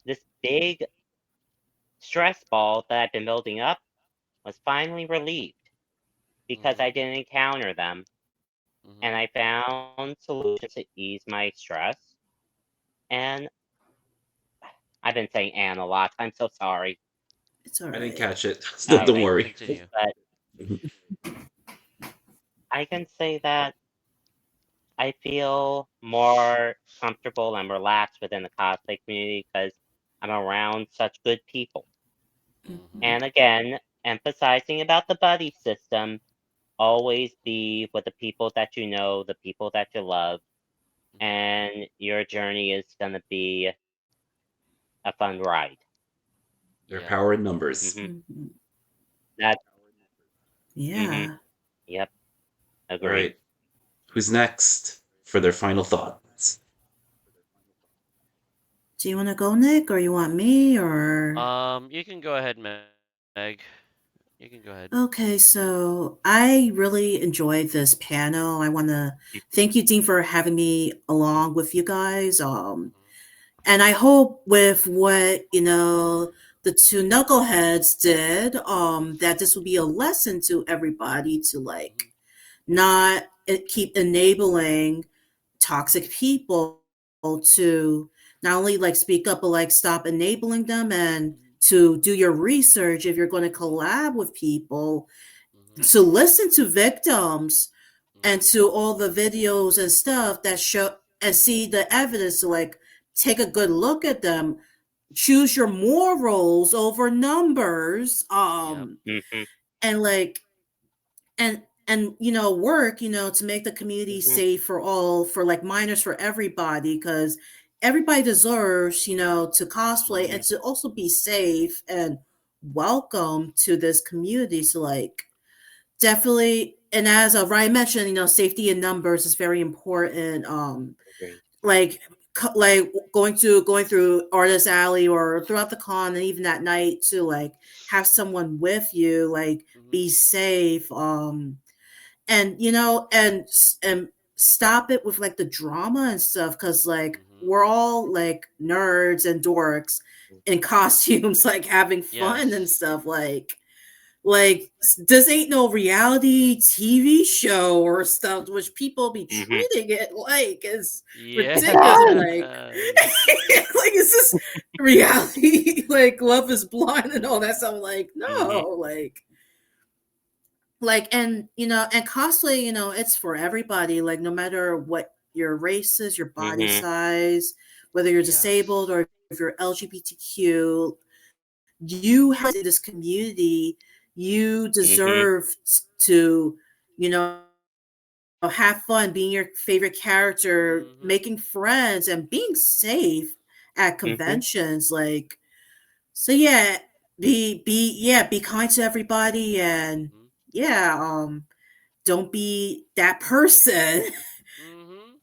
This big stress ball that I've been building up was finally relieved because Mm-hmm. I didn't encounter them, Mm-hmm. and I found solutions to ease my stress. And I've been saying "and" a lot. I'm so sorry. It's all I didn't right. catch it. All Don't right, worry. Continue. but I can say that I feel more comfortable and relaxed within the cosplay community because I'm around such good people. Mm-hmm. And again, emphasizing about the buddy system, always be with the people that you know, the people that you love, Mm-hmm. and your journey is going to be a fun ride. Their Yep. power in numbers. Hmm. Mhm. That, hmm, Yeah. yep, All agree. right. Who's next for their final thoughts? Do you want to go, Nick, or you want me, or? You can go ahead, Meg. You can go ahead. Okay, so I really enjoyed this panel. I want to thank you, Dean, for having me along with you guys. Mm-hmm. And I hope with what, the two knuckleheads did, that this will be a lesson to everybody to Mm-hmm. like not keep enabling toxic people to not only like speak up, but like stop enabling them and to do your research if you're going to collab with people, Mhm. to listen to victims and Mhm. to all the videos and stuff that show and see the evidence to like take a good look at them, choose your morals over numbers, Yep. Mhm. and like and work to make the community Mhm. safe for all, for like minors, for everybody, because everybody deserves to cosplay and Mhm. to also be safe and welcome to this community. So like definitely, and as Ryan mentioned, safety in numbers is very important. Agree. Like like going through artist alley or throughout the con, and even at night, to like have someone with you, like Mhm. be safe, and and stop it with like the drama and stuff, because like Mhm. we're all like nerds and dorks in costumes, like having fun and Yes. stuff, like this ain't no reality TV show or stuff, which people be Mhm. treating it like is ridiculous. Yes. Like, like is this reality? Like Love Is Blind and all that stuff. Like, Mhm. no, and and cosplay, it's for everybody. Like, no matter what your race is, your body Mhm. size, whether you're Yes. disabled or if you're LGBTQ, you have a place in this community. You Mhm. deserve to, have fun being your favorite character, making Mhm. friends, and being safe at Mhm. conventions. Like, so yeah, be kind to everybody, and Mhm. yeah, don't be that person. Mhm.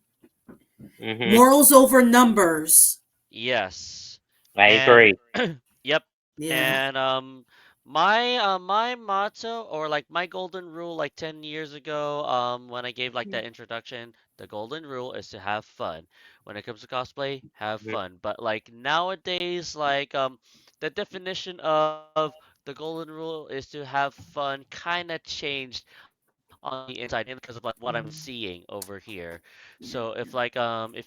Mhm. Morals over numbers. Yes. I And agree. yep. Yeah. And my motto, or like my golden rule, like 10 years ago, when I gave like that introduction, the golden rule is to have fun. When it comes to cosplay, have Mhm. fun. But like nowadays, like the definition of the golden rule is to have fun kind of changed on the inside, mainly because of like what I'm seeing over here. So if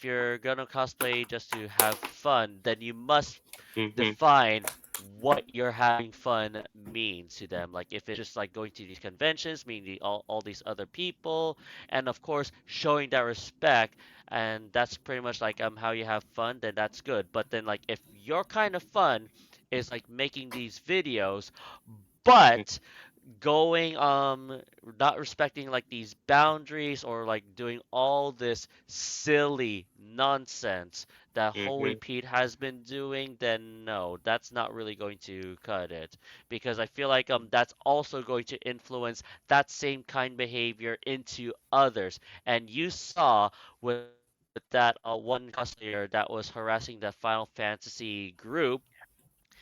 you're gonna cosplay just to have fun, then you must Mhm. define what you're having fun means to them. Like if it's just like going to these conventions, meeting all these other people, and of course showing that respect, and that's pretty much like how you have fun, then that's good. But then like if your kind of fun is like making these videos, Mhm. but going not respecting like these boundaries, or like doing all this silly nonsense that Holy Mhm. Pete has been doing, then no, that's not really going to cut it, because I feel like that's also going to influence that same kind behavior into others. And you saw with that one cosplayer that was harassing the Final Fantasy group,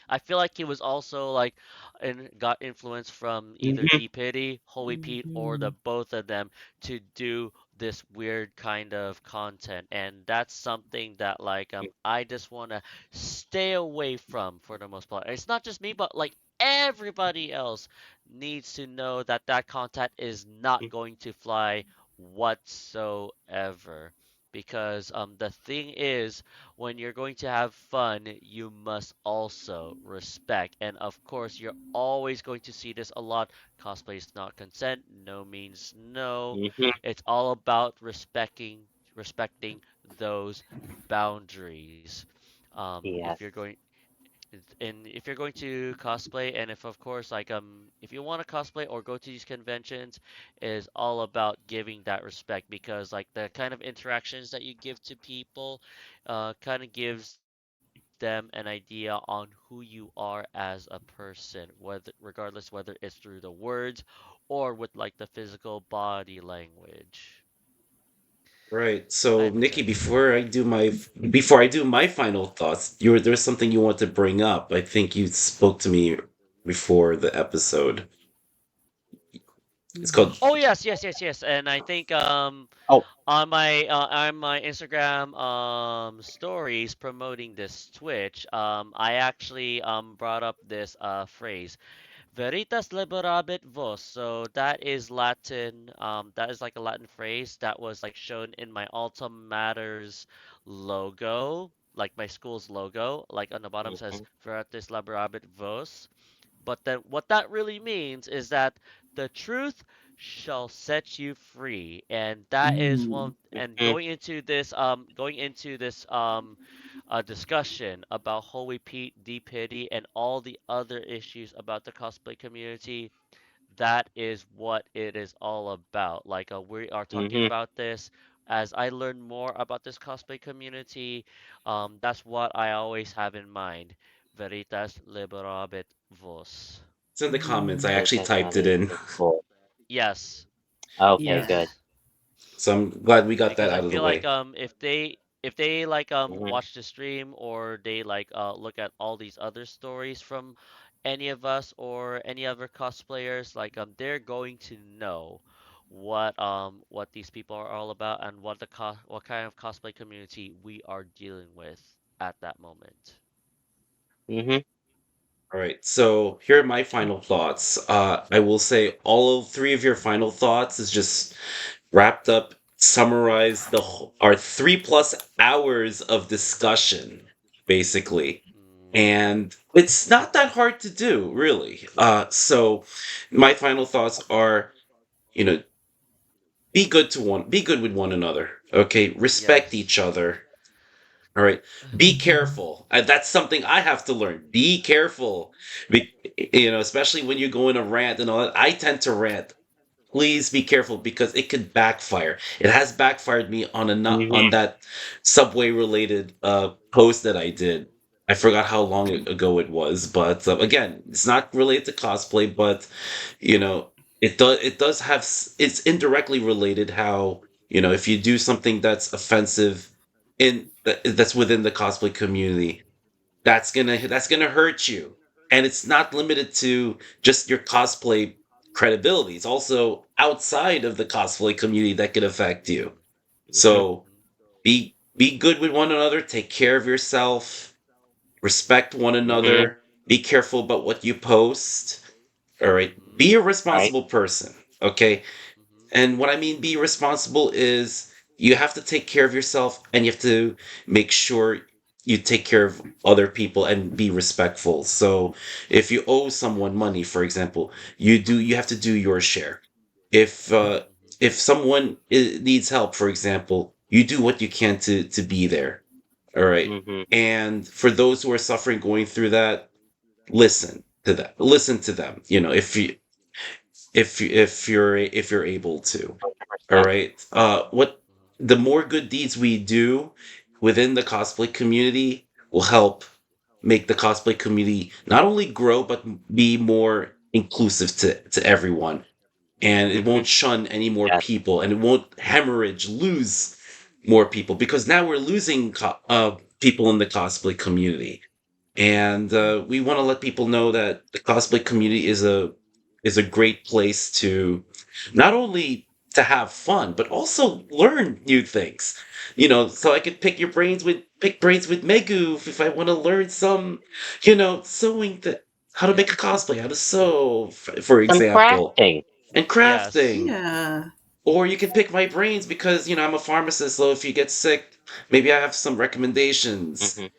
I feel like he was also like, and got influence from either Mhm. DPiddy, Holy Pete, or the Mhm. both of them to do this weird kind of content, and that's something that like I just want to stay away from for the most part. It's not just me, but like everybody else needs to know that that content is not going to fly whatsoever. Because the thing is, when you're going to have fun, you must also respect. And of course, you're always going to see this a lot. Cosplay is not consent. No means no. Mhm. It's all about respecting those boundaries. If you're Yes. going and if you're going to cosplay, and if of course like if you want to cosplay or go to these conventions, is all about giving that respect, because like the kind of interactions that you give to people kind of gives them an idea on who you are as a person, whether regardless whether it's through the words or with like the physical body language. Right. So, I Nikki, present. before I do my final thoughts, there's something you want to bring up. I think you spoke to me before the episode. It's called. Oh yes, yes, yes, yes. And I think Oh. on my Instagram stories promoting this Twitch, I actually brought up this phrase, Veritas liberabit vos. So that is Latin. That is like a Latin phrase that was like shown in my Alta Matters logo. like my school's logo, like on the bottom says Veritas Laborabit Vos. But then what that really means is that the truth shall set you free. And that is one, and Mhm. going into this discussion about Holy Pete, DPiddy, and all the other issues about the cosplay community, that is what it is all about. Like we are talking Mhm. about this as I learn more about this cosplay community. That's what I always have in mind. Veritas liberabit vos. It's in the comments. I That's actually typed it in. cool. Yes, Okay, Yeah. good. yes. So I'm glad we got that Because I out of the feel like way. if they like Mhm. watch the stream or they like look at all these other stories from any of us or any other cosplayers, like they're going to know what these people are all about and what kind of cosplay community we are dealing with at that moment. Mhm. All right, so here are my final thoughts. I will say all of three of your final thoughts is just wrapped up, summarized our 3+ hours of discussion, basically. Mm, And it's not that hard to do, really. So my final thoughts are, you know, be good with one another. Okay, respect yes. each other. All right. Be careful. That's something I have to learn. Be careful. Especially when you go in a rant and all that. I tend to rant. Please be careful because it could backfire. It has backfired me on on Mhm. that subway related post that I did. I forgot how long ago it was, but again, it's not related to cosplay, but you know, it does have it's indirectly related how, if you do something that's offensive that's within the cosplay community, that's gonna hurt you. And it's not limited to just your cosplay credibility. It's also outside of the cosplay community that could affect you. Mhm. So be good with one another, take care of yourself, respect one Mhm. another, be careful about what you post. All right. Be a Right. responsible person. Okay. And what I mean be responsible is you have to take care of yourself and you have to make sure you take care of other people and be respectful. So if you owe someone money, for example, you have to do your share. If if someone needs help, for example, you do what you can to be there. All right. Mhm. And for those who are suffering going through that, listen to that. Listen to them. If you're able to. All 100%. right. What the more good deeds we do within the cosplay community will help make the cosplay community not only grow but be more inclusive to everyone. And it Mhm. won't shun any more Yes. people, and it won't lose more people, because now we're losing people in the cosplay community. And we want to let people know that the cosplay community is a great place to not only to have fun but also learn new things. So I could pick brains with Megu if I want to learn some, sewing, how to make a cosplay, how to sew, for Some example, crafting. and Yes. crafting. Yeah. Or you can pick my brains because, I'm a pharmacist, so if you get sick, maybe I have some recommendations. Mhm.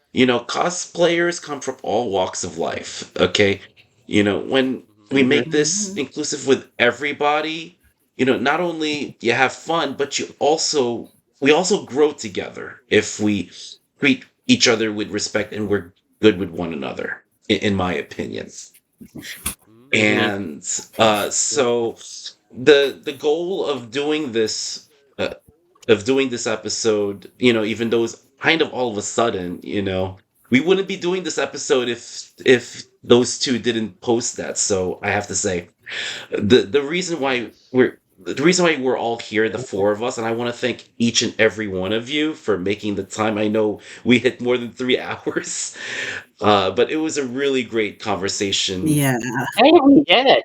Cosplayers come from all walks of life, okay? When we Mhm. Mhm. make this Mhm. inclusive with everybody, not only you have fun, but we also grow together if we treat each other with respect and we're good with one another, in my opinion. Mhm. And Yeah. so the goal uh, of doing this episode, even though it's kind of all of a sudden, we wouldn't be doing this episode if those two didn't post that. So I have to say, the reason why Yes. we're all here, the four of us, and I want to thank each and every one of you for making the time. I know we hit more than 3 hours, but it was a really great conversation. Yeah. Hey, we did it.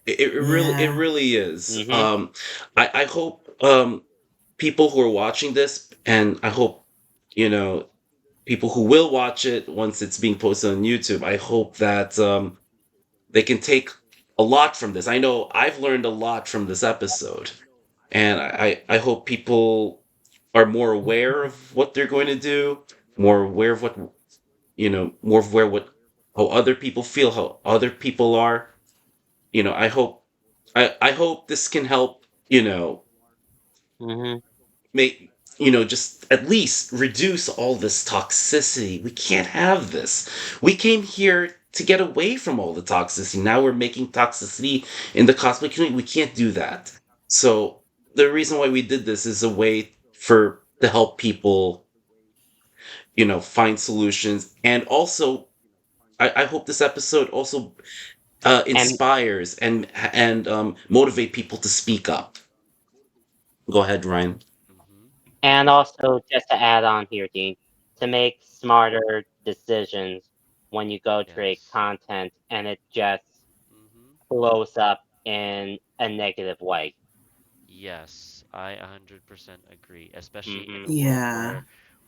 It Yeah. really is. Mhm. I hope people who are watching this, and I hope you know people who will watch it once it's being posted on YouTube. I hope that they can take a lot from this. I know I've learned a lot from this episode, and I hope people are more aware of what they're going to do, more aware of what more aware what how other people feel, how other people are. I hope I hope this can help. Hmm. Make just at least reduce all this toxicity. We can't have this. We came here to get away from all the toxicity. Now we're making toxicity in the cosplay community. We can't do that. So the reason why we did this is a way for to help people find solutions. And also I hope this episode also And inspires and motivate people to speak up. Go ahead, Ryan. Mm-hmm. and also just to add on here, Dean, to make smarter decisions when you go to create Yes. content and it just Mm-hmm. blows up in a negative way. Yes, I 100% agree, especially in Hmm. a world Yeah. where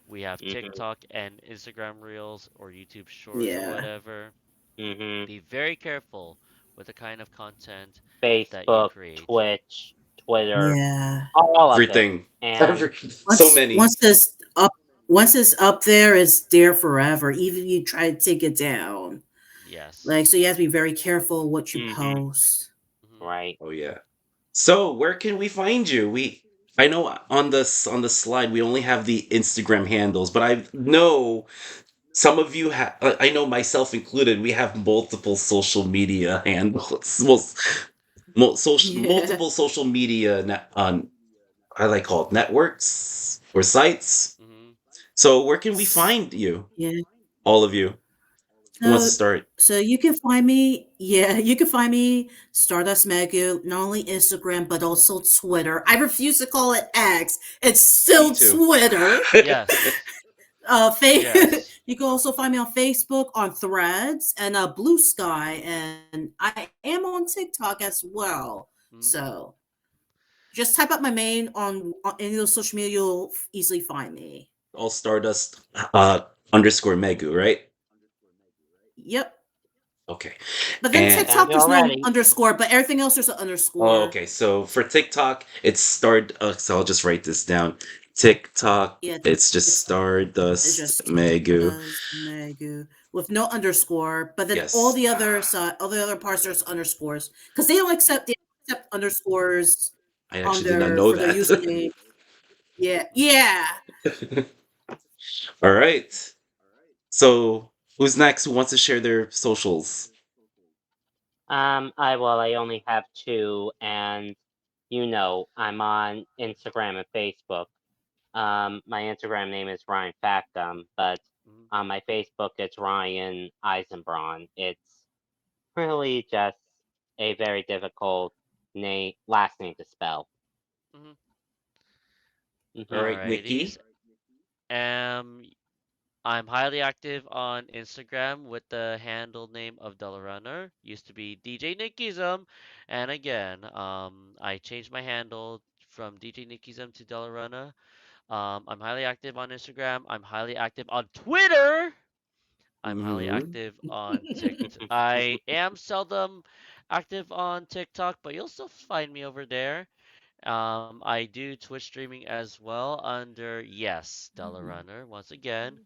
we have Hmm. TikTok and Instagram Reels or YouTube Shorts or Yeah. whatever. Hmm. Be very careful with the kind of content that you Facebook, create. Twitch, Twitter, Yeah. all of it. Everything. And So many. Once this up once it's up there, it's there forever. Even if you try to take it down. Yes. Like so you have to be very careful what you hmm post. Mm-hmm. right. Oh yeah. So where can we find you? I know on the slide we only have the Instagram handles, but I know some of you have. I know myself included. We have multiple social media handles. Yeah. Multiple social media on I like call it networks or sites. Mm-hmm. So where can we find you? Yeah. All of you. Who wants to So start? so you can find me, yeah, you can find me Stardust Megu, not only Instagram but also Twitter. I refuse to call it X. It's Me still too. Twitter. Yes. Yes. You can also find me on Facebook, on Threads, and Blue Sky, and I am on TikTok as well. Mm-hmm. So just type up my name on any of those social media, you'll easily find me. All Stardust underscore Megu, right? Yep. Okay. But then And Found TikTok, you there's no already. underscore, but everything else there's an oh, underscore. okay. So for TikTok, it's start. So I'll just write this down. TikTok, Yeah, it's just it's it's Stardust just Megu. Stardust Megu with no underscore. But then all Yes. the other all the other parts there's underscores because they don't accept underscores I on actually did not their know for their that. username. Yeah, yeah. All right. So who's next? Who wants to share their socials? I only have two, and I'm on Instagram and Facebook. My Instagram name is Ryan Factum, but Mm-hmm. on my Facebook it's Ryan Eisenbraun. It's really just a very difficult last name to spell. Mm-hmm. All Hmm. right, Alrighties. Nikki. Um, I'm highly active on Instagram with the handle name of Runner. Used to be DJ Nickism, and again, I changed my handle from DJ Nickism to Runner. I'm highly active on Instagram. I'm highly active on Twitter. I'm highly Mm-hmm. active on TikTok. I am seldom active on TikTok, but you'll still find me over there. I do Twitch streaming as well under Yes Runner once again.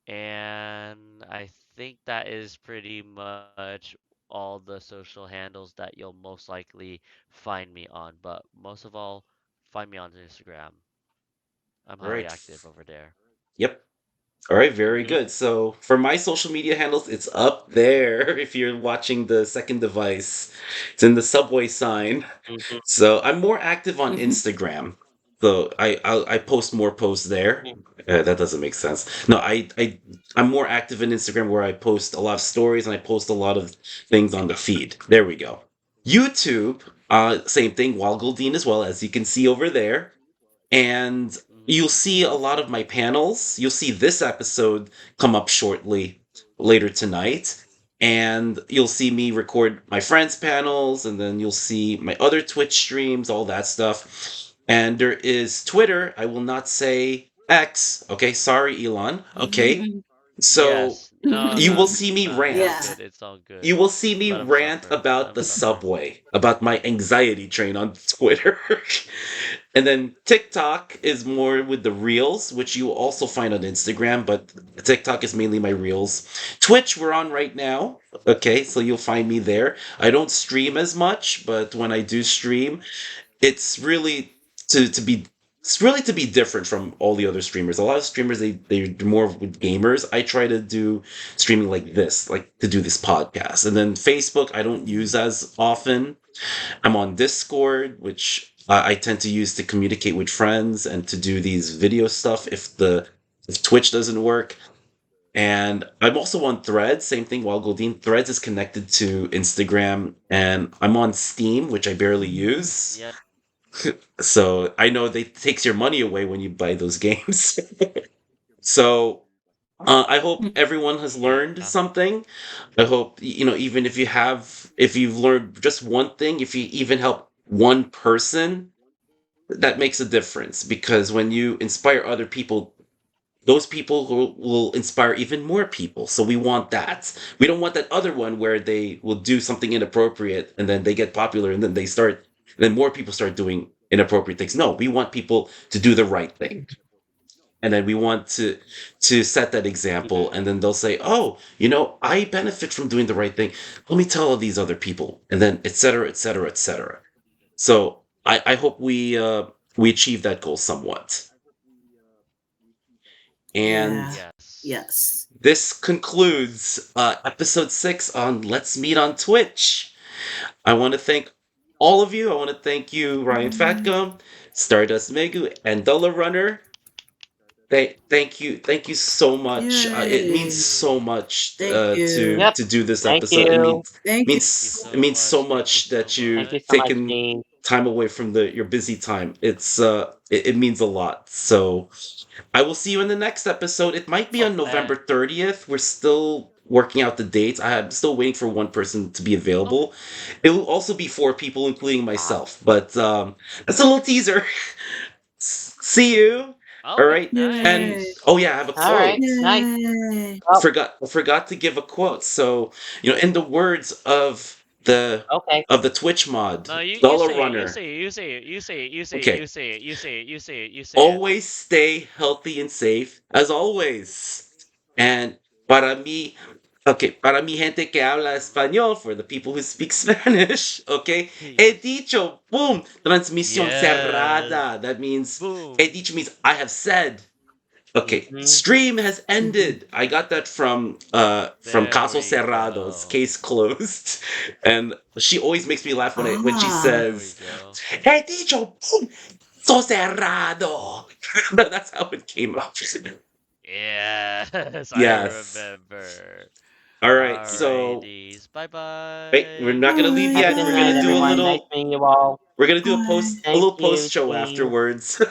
And I think that is pretty much all the social handles that you'll most likely find me on. But most of all, find me on Instagram. I'm All highly right. active over there. Yep. All right, very Hmm. good. So for my social media handles, it's up there if you're watching the second device. It's in the subway sign. Hmm. So I'm more active on Instagram. So I post more posts there. That doesn't make sense. No, I'm more active in Instagram where I post a lot of stories and I post a lot of things on the feed. There we go. YouTube, same thing. Wild Goldine as well, as you can see over there, and you'll Hmm. see a lot of my panels. You'll see this episode come up shortly later tonight, and you'll see me record my friends' panels, and then you'll see my other Twitch streams, all that stuff. And there is Twitter. I will not say X. Okay, sorry, Elon. Okay, so Yes. No, you will no. see me It's all Yeah. rant. good. It's all good. You will see me Let him rant suffer. Let about him the suffer. subway, about my anxiety train on Twitter. And then TikTok is more with the reels, which you also find on Instagram, but TikTok is mainly my reels. Twitch, we're on right now. Okay, so you'll find me there. I don't stream as much, but when I do stream, it's really to be it's really to be different from all the other streamers. A lot of streamers they're more with gamers. I try to do streaming like this, like to do this podcast. And then Facebook I don't use as often. I'm on Discord, which I tend to use to communicate with friends and to do these video stuff if Twitch doesn't work. And I'm also on Threads, same thing. While Goldine Threads is connected to Instagram, and I'm on Steam, which I barely use. Yeah. So I know they takes your money away when you buy those games. So I hope everyone has learned Yeah. something. I hope even if you've learned just one thing, if you even help one person, that makes a difference. Because when you inspire other people, those people will inspire even more people. So we want that. We don't want that other one where they will do something inappropriate and then they get popular and then more people start doing inappropriate things. No, we want people to do the right thing. And then we want to set that example, and then they'll say, "Oh, I benefit from doing the right thing. Let me tell all these other people," and then et cetera, et cetera, et cetera. So I hope we achieve that goal somewhat. And Yeah. Yes. Yes. this concludes episode 6 on Let's Meet on Twitch. I want to thank all of you. I want to thank you, Ryan Fatgum, Stardust Megu, and Dollar Runner. Thank you so much. It means Yay. so much Thank you. Yep. to do this Thank episode. It you. Thank you. means it means so much that Thank you've you so much, taken Dean. time away from your busy time. It means a lot. So I will see you in the next episode. It might be on November 30th. We're still working out the dates. I'm still waiting for one person to be available. It will also be 4 people, including myself. But that's a little teaser. See you. All Okay, right. And nice. oh yeah, I have a All right. quote. Nice. Yay. Oh, Forgot to give a quote. So, in the words okay. of the Twitch mod, No, you Dollar say it. You Runner. say it. You say it. You say it. You say it. Okay. You say it. You say it. You say it. You say it. Always stay healthy and safe as always. And para mi gente que habla español, for the people who speak Spanish, okay? He dicho, boom, transmisión Yes. cerrada. That means, Boom. he dicho means I have said. Okay, stream has ended. I got that from There Casos we Cerrados, go. case closed. And she always makes me laugh when she Ah. There we says, go. "Hey, dicho, boom, so cerrado." That's how it came up. Yes, Yes. I remember. All right, so Alrighties. Bye bye. wait, we're not gonna leave Bye. Have a yet. good We're night, gonna do a everyone. Nice little. meeting you all. We're gonna do Bye. a Thank little you, post show Dean. afterwards.